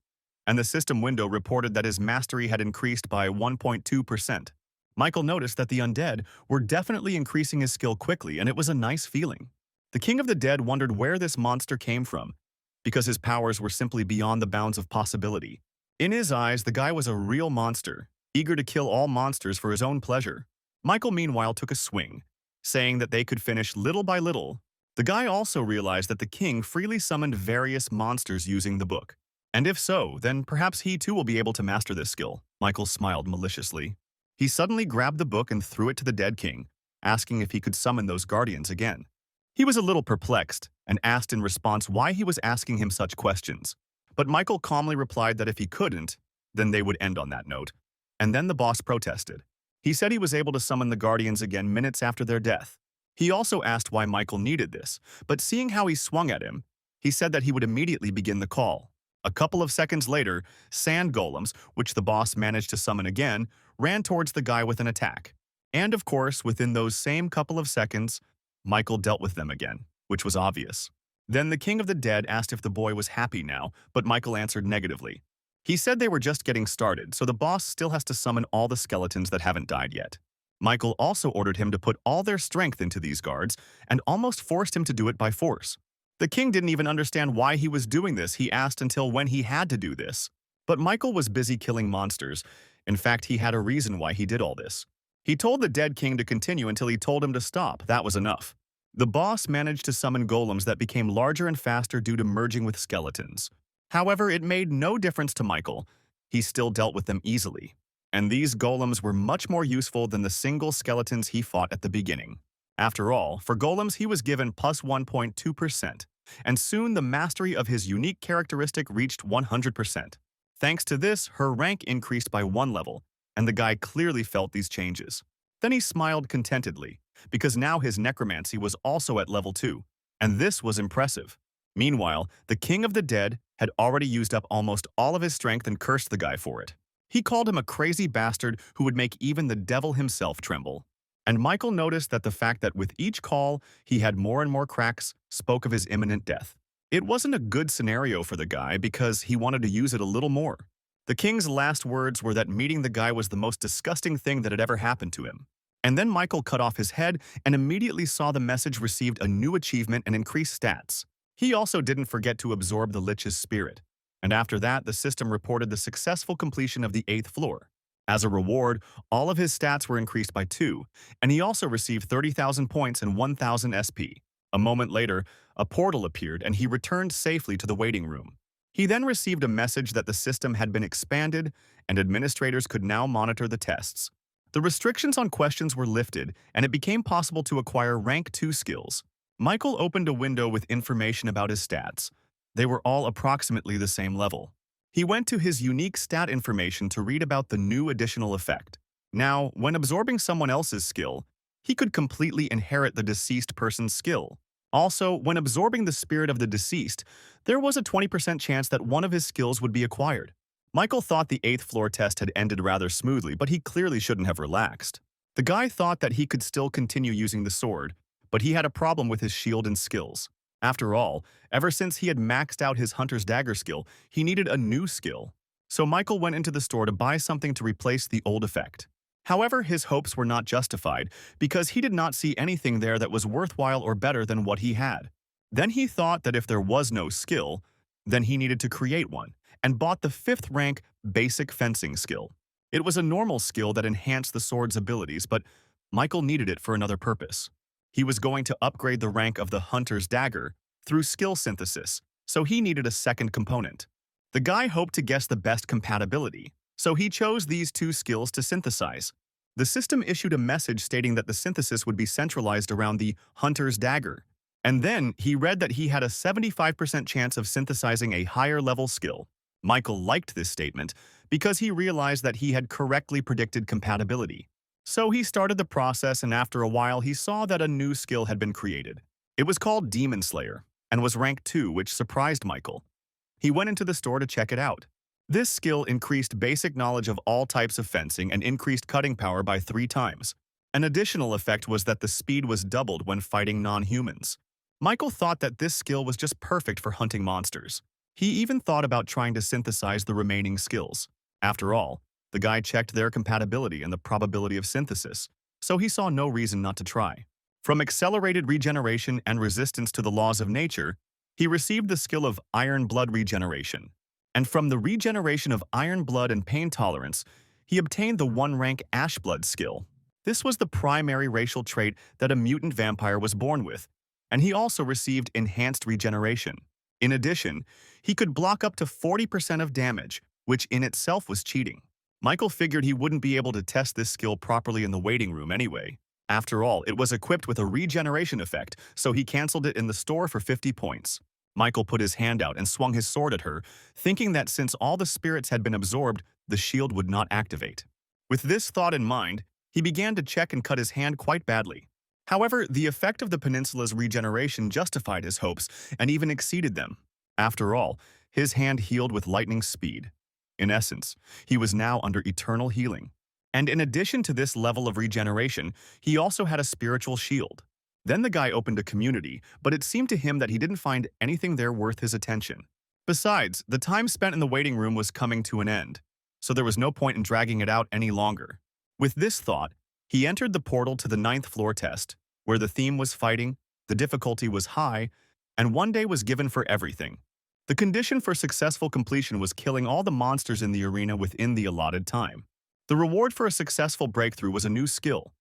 and the system window reported that his mastery had increased by 1.2%. Michael noticed that the undead were definitely increasing his skill quickly, and it was a nice feeling. The king of the dead wondered where this monster came from, because his powers were simply beyond the bounds of possibility. In his eyes, the guy was a real monster, eager to kill all monsters for his own pleasure. Michael, meanwhile, took a swing, saying that they could finish little by little. The guy also realized that the king freely summoned various monsters using the book. And if so, then perhaps he too will be able to master this skill. Michael smiled maliciously. He suddenly grabbed the book and threw it to the dead king, asking if he could summon those guardians again. He was a little perplexed and asked in response why he was asking him such questions. But Michael calmly replied that if he couldn't, then they would end on that note. And then the boss protested. He said he was able to summon the guardians again minutes after their death. He also asked why Michael needed this, but seeing how he swung at him, he said that he would immediately begin the call. A couple of seconds later, sand golems, which the boss managed to summon again, ran towards the guy with an attack. And of course, within those same couple of seconds, Michael dealt with them again, which was obvious. Then the king of the dead asked if the boy was happy now, but Michael answered negatively. He said they were just getting started, so the boss still has to summon all the skeletons that haven't died yet. Michael also ordered him to put all their strength into these guards and almost forced him to do it by force. The king didn't even understand why he was doing this. He asked until when he had to do this. But Michael was busy killing monsters. In fact, he had a reason why he did all this. He told the dead king to continue until he told him to stop. That was enough. The boss managed to summon golems that became larger and faster due to merging with skeletons. However, it made no difference to Michael. He still dealt with them easily. And these golems were much more useful than the single skeletons he fought at the beginning. After all, for golems he was given plus 1.2%, and soon the mastery of his unique characteristic reached 100%. Thanks to this, her rank increased by 1 level, and the guy clearly felt these changes. Then he smiled contentedly, because now his necromancy was also at level 2, and this was impressive. Meanwhile, the king of the dead had already used up almost all of his strength and cursed the guy for it. He called him a crazy bastard who would make even the devil himself tremble. And Michael noticed that the fact that with each call he had more and more cracks spoke of his imminent death. It wasn't a good scenario for the guy because he wanted to use it a little more. The king's last words were that meeting the guy was the most disgusting thing that had ever happened to him. And then Michael cut off his head and immediately saw the message received a new achievement and increased stats. He also didn't forget to absorb the Lich's spirit. And after that, the system reported the successful completion of the 8th floor. As a reward, all of his stats were increased by 2, and he also received 30,000 points and 1,000 SP. A moment later, a portal appeared and he returned safely to the waiting room. He then received a message that the system had been expanded and administrators could now monitor the tests. The restrictions on questions were lifted and it became possible to acquire rank 2 skills. Michael opened a window with information about his stats. They were all approximately the same level. He went to his unique stat information to read about the new additional effect. Now, when absorbing someone else's skill, he could completely inherit the deceased person's skill. Also, when absorbing the spirit of the deceased, there was a 20% chance that one of his skills would be acquired. Michael thought the 8th floor test had ended rather smoothly, but he clearly shouldn't have relaxed. The guy thought that he could still continue using the sword, but he had a problem with his shield and skills. After all, ever since he had maxed out his hunter's dagger skill, he needed a new skill. So Michael went into the store to buy something to replace the old effect. However, his hopes were not justified because he did not see anything there that was worthwhile or better than what he had. Then he thought that if there was no skill, then he needed to create one, and bought the 5th rank basic fencing skill. It was a normal skill that enhanced the sword's abilities, but Michael needed it for another purpose. He was going to upgrade the rank of the hunter's dagger through skill synthesis, so he needed a second component. The guy hoped to guess the best compatibility, so he chose these 2 skills to synthesize. The system issued a message stating that the synthesis would be centralized around the hunter's dagger, and then he read that he had a 75% chance of synthesizing a higher level skill. Michael liked this statement because he realized that he had correctly predicted compatibility. So he started the process, and after a while he saw that a new skill had been created. It was called Demon Slayer and was rank 2, which surprised Michael. He went into the store to check it out. This skill increased basic knowledge of all types of fencing and increased cutting power by 3 times. An additional effect was that the speed was doubled when fighting non-humans. Michael thought that this skill was just perfect for hunting monsters. He even thought about trying to synthesize the remaining skills. After all, the guy checked their compatibility and the probability of synthesis, so he saw no reason not to try. From accelerated regeneration and resistance to the laws of nature, he received the skill of Iron Blood Regeneration. And from the regeneration of Iron Blood and Pain Tolerance, he obtained the 1-rank Ash Blood skill. This was the primary racial trait that a mutant vampire was born with, and he also received Enhanced Regeneration. In addition, he could block up to 40% of damage, which in itself was cheating. Michael figured he wouldn't be able to test this skill properly in the waiting room anyway. After all, it was equipped with a regeneration effect, so he canceled it in the store for 50 points. Michael put his hand out and swung his sword at her, thinking that since all the spirits had been absorbed, the shield would not activate. With this thought in mind, he began to check and cut his hand quite badly. However, the effect of the peninsula's regeneration justified his hopes and even exceeded them. After all, his hand healed with lightning speed. In essence, he was now under eternal healing. And in addition to this level of regeneration, he also had a spiritual shield. Then the guy opened a community, but it seemed to him that he didn't find anything there worth his attention. Besides, the time spent in the waiting room was coming to an end, so there was no point in dragging it out any longer. With this thought, he entered the portal to the 9th floor test, where the theme was fighting, the difficulty was high, and 1 day was given for everything. The condition for successful completion was killing all the monsters in the arena within the allotted time. The reward for a successful breakthrough was a new skill,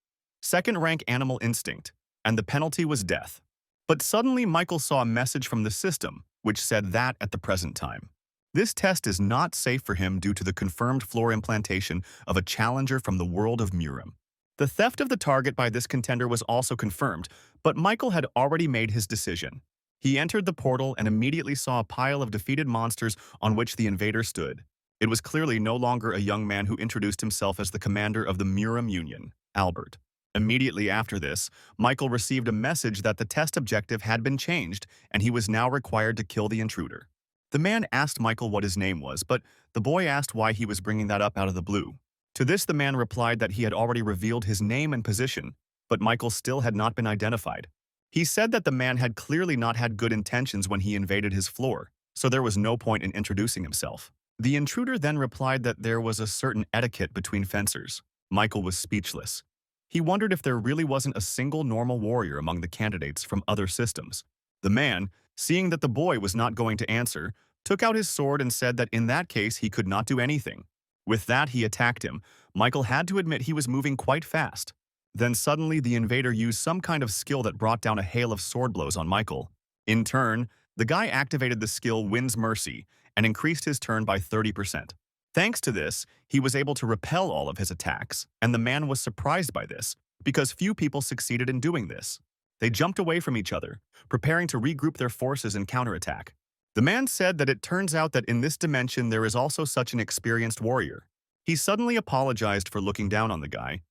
2nd rank Animal Instinct. and the penalty was death. But suddenly Michael saw a message from the system, which said that at the present time. This test is not safe for him due to the confirmed floor implantation of a challenger from the world of Murim. The theft of the target by this contender was also confirmed, but Michael had already made his decision. He entered the portal and immediately saw a pile of defeated monsters on which the invader stood. It was clearly no longer a young man who introduced himself as the commander of the Murim Union, Albert. Immediately after this, Michael received a message that the test objective had been changed and he was now required to kill the intruder. The man asked Michael what his name was, but the boy asked why he was bringing that up out of the blue. To this, the man replied that he had already revealed his name and position, but Michael still had not been identified. He said that the man had clearly not had good intentions when he invaded his floor, so there was no point in introducing himself. The intruder then replied that there was a certain etiquette between fencers. Michael was speechless. He wondered if there really wasn't a single normal warrior among the candidates from other systems. The man, seeing that the boy was not going to answer, took out his sword and said that in that case he could not do anything. With that, he attacked him. Michael had to admit he was moving quite fast. Then suddenly the invader used some kind of skill that brought down a hail of sword blows on Michael. In turn, the guy activated the skill Wind's Mercy and increased his turn by 30%. Thanks to this, he was able to repel all of his attacks, and the man was surprised by this, because few people succeeded in doing this. They jumped away from each other, preparing to regroup their forces and counterattack. The man said that it turns out that in this dimension there is also such an experienced warrior. He suddenly apologized for looking down on the guy,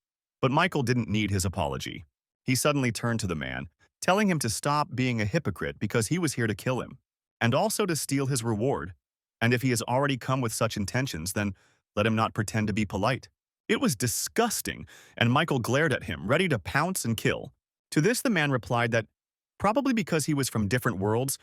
but Michael didn't need his apology. He suddenly turned to the man, telling him to stop being a hypocrite because he was here to kill him, and also to steal his reward. And if he has already come with such intentions, then let him not pretend to be polite. It was disgusting, and Michael glared at him, ready to pounce and kill. To this, the man replied that, probably because he was from different worlds,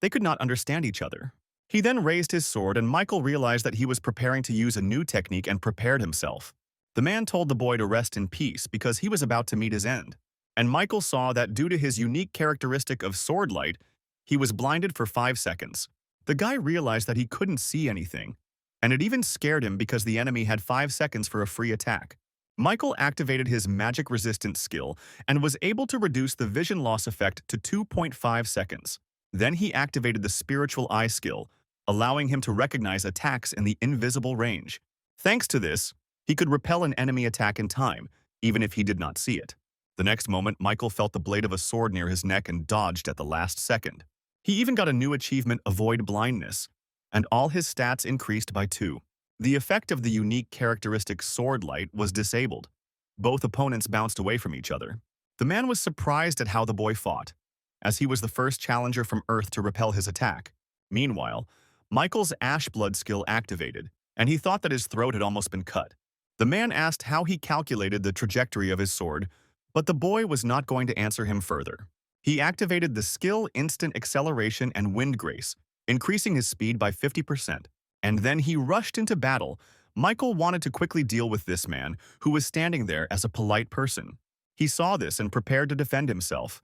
they could not understand each other. He then raised his sword, and Michael realized that he was preparing to use a new technique and prepared himself. The man told the boy to rest in peace because he was about to meet his end. And Michael saw that due to his unique characteristic of sword light, he was blinded for 5 seconds. The guy realized that he couldn't see anything, and it even scared him because the enemy had 5 seconds for a free attack. Michael activated his magic resistance skill and was able to reduce the vision loss effect to 2.5 seconds. Then he activated the spiritual eye skill, allowing him to recognize attacks in the invisible range. Thanks to this, he could repel an enemy attack in time, even if he did not see it. The next moment, Michael felt the blade of a sword near his neck and dodged at the last second. He even got a new achievement, Avoid Blindness, and all his stats increased by 2. The effect of the unique characteristic sword light was disabled. Both opponents bounced away from each other. The man was surprised at how the boy fought, as he was the first challenger from Earth to repel his attack. Meanwhile, Michael's Ash Blood skill activated, and he thought that his throat had almost been cut. The man asked how he calculated the trajectory of his sword, but the boy was not going to answer him further. He activated the skill Instant Acceleration and Wind Grace, increasing his speed by 50%. And then he rushed into battle. Michael wanted to quickly deal with this man, who was standing there as a polite person. He saw this and prepared to defend himself.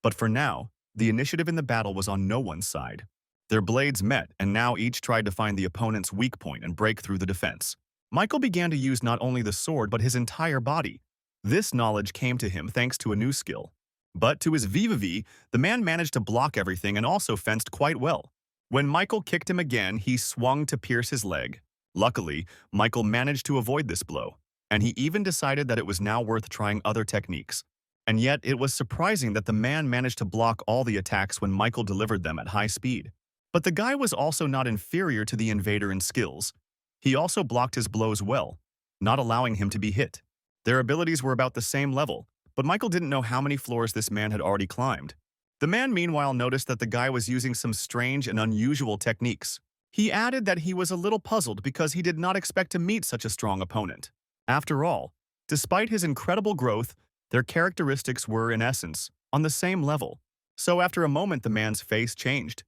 But for now, the initiative in the battle was on no one's side. Their blades met, and now each tried to find the opponent's weak point and break through the defense. Michael began to use not only the sword but his entire body. This knowledge came to him thanks to a new skill. But to his viva-v, the man managed to block everything and also fenced quite well. When Michael kicked him again, he swung to pierce his leg. Luckily, Michael managed to avoid this blow, and he even decided that it was now worth trying other techniques. And yet, it was surprising that the man managed to block all the attacks when Michael delivered them at high speed. But the guy was also not inferior to the invader in skills. He also blocked his blows well, not allowing him to be hit. Their abilities were about the same level, but Michael didn't know how many floors this man had already climbed. The man meanwhile noticed that the guy was using some strange and unusual techniques. He added that he was a little puzzled because he did not expect to meet such a strong opponent. After all, despite his incredible growth, their characteristics were, in essence, on the same level. So after a moment, the man's face changed.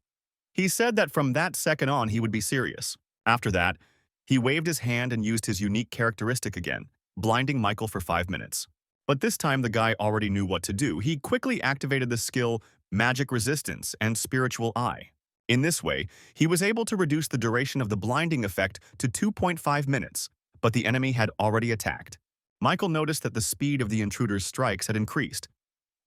He said that from that second on he would be serious. After that, he waved his hand and used his unique characteristic again, blinding Michael for 5 minutes. But this time the guy already knew what to do. He quickly activated the skill Magic Resistance and Spiritual Eye. In this way, he was able to reduce the duration of the blinding effect to 2.5 minutes, but the enemy had already attacked. Michael noticed that the speed of the intruder's strikes had increased.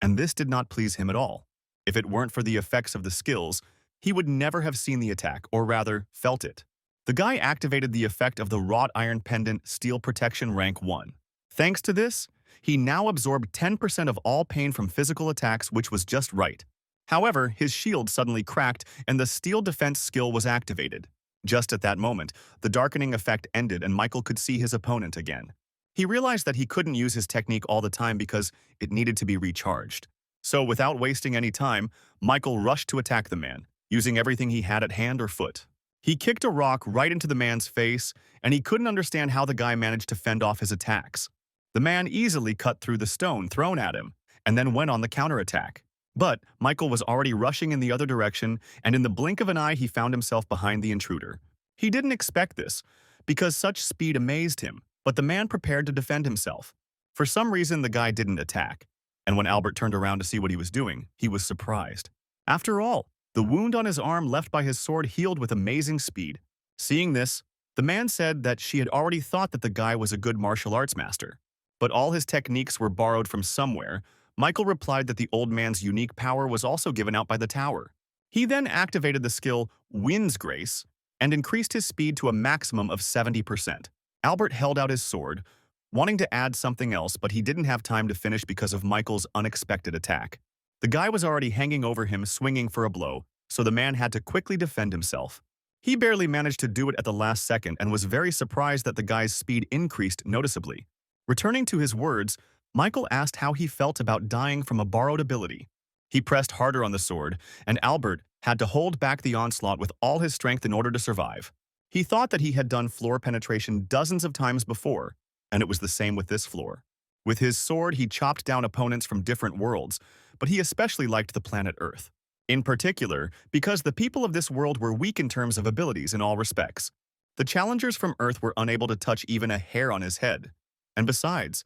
and this did not please him at all. If it weren't for the effects of the skills, he would never have seen the attack, or rather, felt it. The guy activated the effect of the wrought iron pendant steel protection rank 1. Thanks to this, he now absorbed 10% of all pain from physical attacks, which was just right. However, his shield suddenly cracked and the steel defense skill was activated. Just at that moment, the darkening effect ended and Michael could see his opponent again. He realized that he couldn't use his technique all the time because it needed to be recharged. So without wasting any time, Michael rushed to attack the man, using everything he had at hand or foot. He kicked a rock right into the man's face, and he couldn't understand how the guy managed to fend off his attacks. The man easily cut through the stone thrown at him, and then went on the counterattack. But Michael was already rushing in the other direction, and in the blink of an eye he found himself behind the intruder. He didn't expect this, because such speed amazed him, but the man prepared to defend himself. For some reason, the guy didn't attack, and when Albert turned around to see what he was doing, he was surprised. After all, the wound on his arm left by his sword healed with amazing speed. Seeing this, the man said that she had already thought that the guy was a good martial arts master. But all his techniques were borrowed from somewhere. Michael replied that the old man's unique power was also given out by the tower. He then activated the skill Wind's Grace and increased his speed to a maximum of 70%. Albert held out his sword, wanting to add something else, but he didn't have time to finish because of Michael's unexpected attack. The guy was already hanging over him, swinging for a blow, so the man had to quickly defend himself. He barely managed to do it at the last second and was very surprised that the guy's speed increased noticeably. Returning to his words, Michael asked how he felt about dying from a borrowed ability. He pressed harder on the sword, and Albert had to hold back the onslaught with all his strength in order to survive. He thought that he had done floor penetration dozens of times before, and it was the same with this floor. With his sword, he chopped down opponents from different worlds, but he especially liked the planet Earth. In particular, because the people of this world were weak in terms of abilities in all respects. The challengers from Earth were unable to touch even a hair on his head. And besides,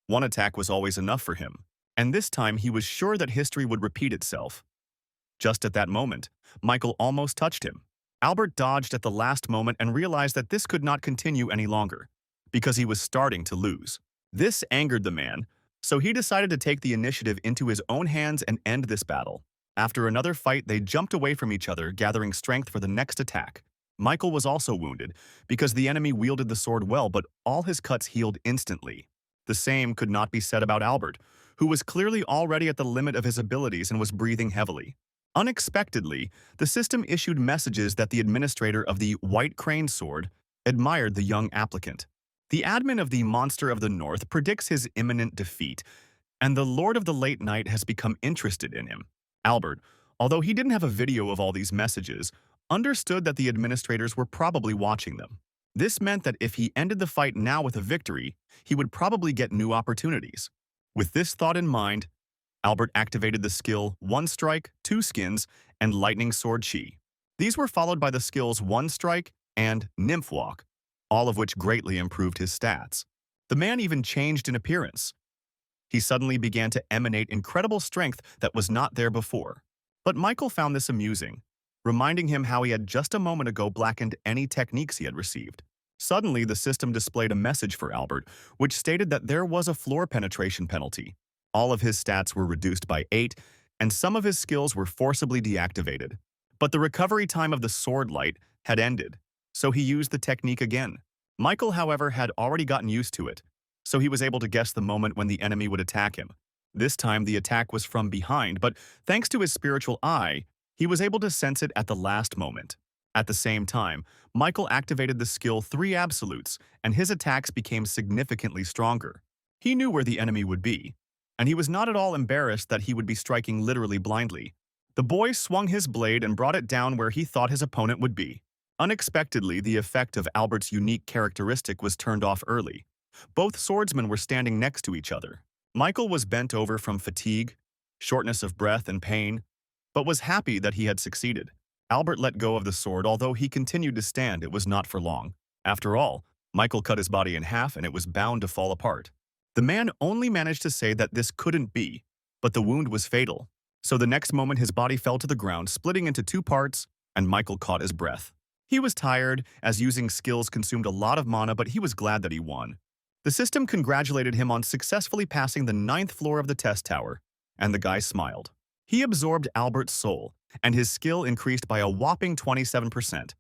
one attack was always enough for him, and this time he was sure that history would repeat itself. Just at that moment, Michael almost touched him. Albert dodged at the last moment and realized that this could not continue any longer, because he was starting to lose. This angered the man, so he decided to take the initiative into his own hands and end this battle. After another fight, they jumped away from each other, gathering strength for the next attack. Michael was also wounded, because the enemy wielded the sword well, but all his cuts healed instantly. The same could not be said about Albert, who was clearly already at the limit of his abilities and was breathing heavily. Unexpectedly, the system issued messages that the administrator of the White Crane Sword admired the young applicant. The admin of the Monster of the North predicts his imminent defeat, and the Lord of the Late Night has become interested in him. Albert, although he didn't have a video of all these messages, understood that the administrators were probably watching them. This meant that if he ended the fight now with a victory, he would probably get new opportunities. With this thought in mind, Albert activated the skill One Strike, Two Skins, and Lightning Sword Chi. These were followed by the skills One Strike and Nymph Walk, all of which greatly improved his stats. The man even changed in appearance. He suddenly began to emanate incredible strength that was not there before. But Michael found this amusing, reminding him how he had just a moment ago blackened any techniques he had received. Suddenly, the system displayed a message for Albert, which stated that there was a floor penetration penalty. All of his stats were reduced by 8, and some of his skills were forcibly deactivated. But the recovery time of the sword light had ended, so he used the technique again. Michael, however, had already gotten used to it, so he was able to guess the moment when the enemy would attack him. This time, the attack was from behind, but thanks to his spiritual eye, he was able to sense it at the last moment. At the same time, Michael activated the skill 3 Absolutes, and his attacks became significantly stronger. He knew where the enemy would be, and he was not at all embarrassed that he would be striking literally blindly. The boy swung his blade and brought it down where he thought his opponent would be. Unexpectedly, the effect of Albert's unique characteristic was turned off early. Both swordsmen were standing next to each other. Michael was bent over from fatigue, shortness of breath, and pain, but was happy that he had succeeded. Albert let go of the sword. Although he continued to stand, it was not for long. After all, Michael cut his body in half and it was bound to fall apart. The man only managed to say that this couldn't be, but the wound was fatal. So the next moment his body fell to the ground, splitting into 2 parts, and Michael caught his breath. He was tired, as using skills consumed a lot of mana, but he was glad that he won. The system congratulated him on successfully passing the 9th floor of the test tower. and the guy smiled. He absorbed Albert's soul, and his skill increased by a whopping 27%,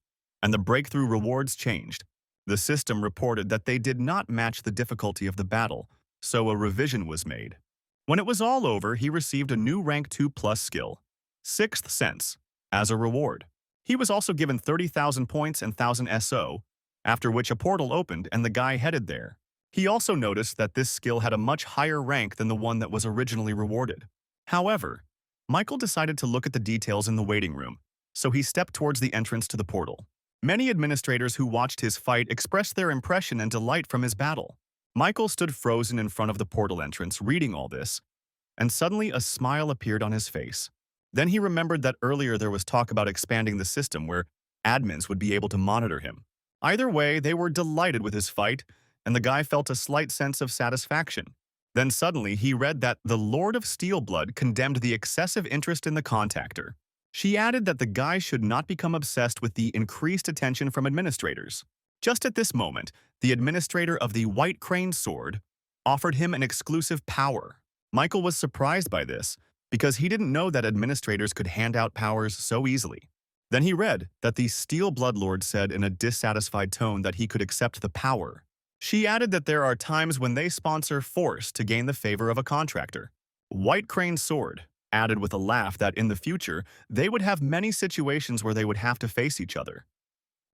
and the breakthrough rewards changed. The system reported that they did not match the difficulty of the battle, so a revision was made. When it was all over, he received a new rank 2 plus skill, Sixth Sense, as a reward. He was also given 30,000 points and 1,000 SO, after which a portal opened and the guy headed there. He also noticed that this skill had a much higher rank than the one that was originally rewarded. However, Michael decided to look at the details in the waiting room, so he stepped towards the entrance to the portal. Many administrators who watched his fight expressed their impression and delight from his battle. Michael stood frozen in front of the portal entrance, reading all this, and suddenly a smile appeared on his face. Then he remembered that earlier there was talk about expanding the system where admins would be able to monitor him. Either way, they were delighted with his fight, and the guy felt a slight sense of satisfaction. Then suddenly he read that the Lord of Steelblood condemned the excessive interest in the contactor. She added that the guy should not become obsessed with the increased attention from administrators. Just at this moment, the administrator of the White Crane Sword offered him an exclusive power. Michael was surprised by this, because he didn't know that administrators could hand out powers so easily. Then he read that the Steel Bloodlord said in a dissatisfied tone that he could accept the power. She added that there are times when they sponsor force to gain the favor of a contractor. White Crane Sword added with a laugh that in the future, they would have many situations where they would have to face each other.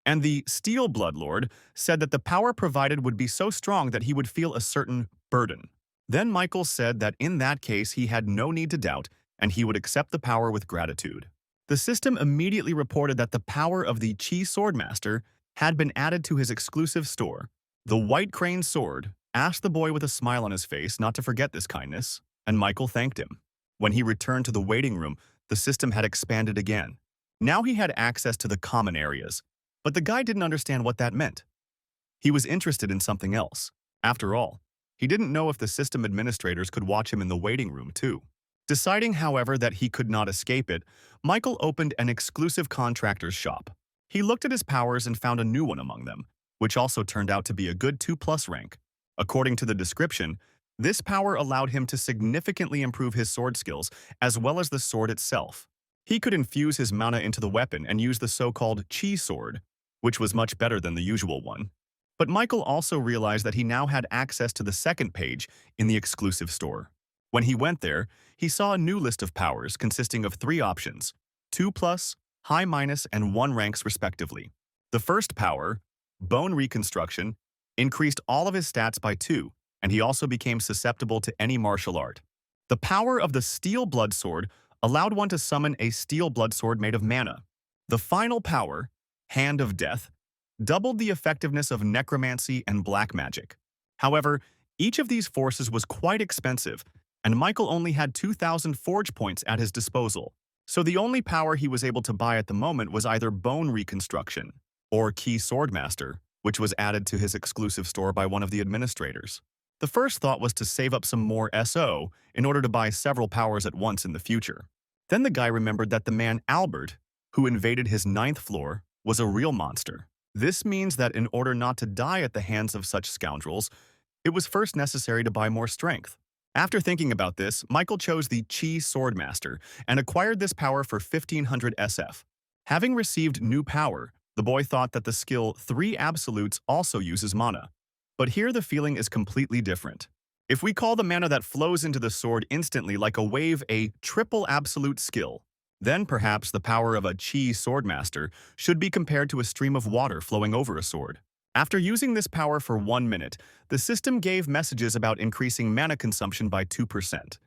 And the Steel Bloodlord said that the power provided would be so strong that he would feel a certain burden. Then Michael said that in that case he had no need to doubt, and he would accept the power with gratitude. The system immediately reported that the power of the Chi Swordmaster had been added to his exclusive store. The White Crane Sword asked the boy with a smile on his face not to forget this kindness, and Michael thanked him. When he returned to the waiting room, the system had expanded again. Now he had access to the common areas, but the guy didn't understand what that meant. He was interested in something else. After all, he didn't know if the system administrators could watch him in the waiting room too. Deciding, however, that he could not escape it, Michael opened an exclusive contractor's shop. He looked at his powers and found a new one among them, which also turned out to be a good 2+ rank. According to the description, this power allowed him to significantly improve his sword skills, as well as the sword itself. He could infuse his mana into the weapon and use the so-called Chi Sword, which was much better than the usual one. But Michael also realized that he now had access to the second page in the exclusive store. When he went there, he saw a new list of powers consisting of 3 options, 2+, high-, and 1 ranks respectively. The first power, Bone Reconstruction, increased all of his stats by 2, and he also became susceptible to any martial art. The power of the Steel Blood Sword allowed one to summon a Steel Blood Sword made of mana. The final power, Hand of Death, doubled the effectiveness of necromancy and black magic. However, each of these forces was quite expensive, and Michael only had 2,000 forge points at his disposal. So the only power he was able to buy at the moment was either Bone Reconstruction or Key Swordmaster, which was added to his exclusive store by one of the administrators. The first thought was to save up some more SO in order to buy several powers at once in the future. Then the guy remembered that the man Albert, who invaded his 9th floor, was a real monster. This means that in order not to die at the hands of such scoundrels, it was first necessary to buy more strength. After thinking about this, Michael chose the Chi Swordmaster and acquired this power for 1,500 SF. Having received new power, the boy thought that the skill 3 Absolutes also uses mana. But here the feeling is completely different. If we call the mana that flows into the sword instantly like a wave a triple absolute skill, then perhaps the power of a Chi Swordmaster should be compared to a stream of water flowing over a sword. After using this power for 1 minute, the system gave messages about increasing mana consumption by 2%.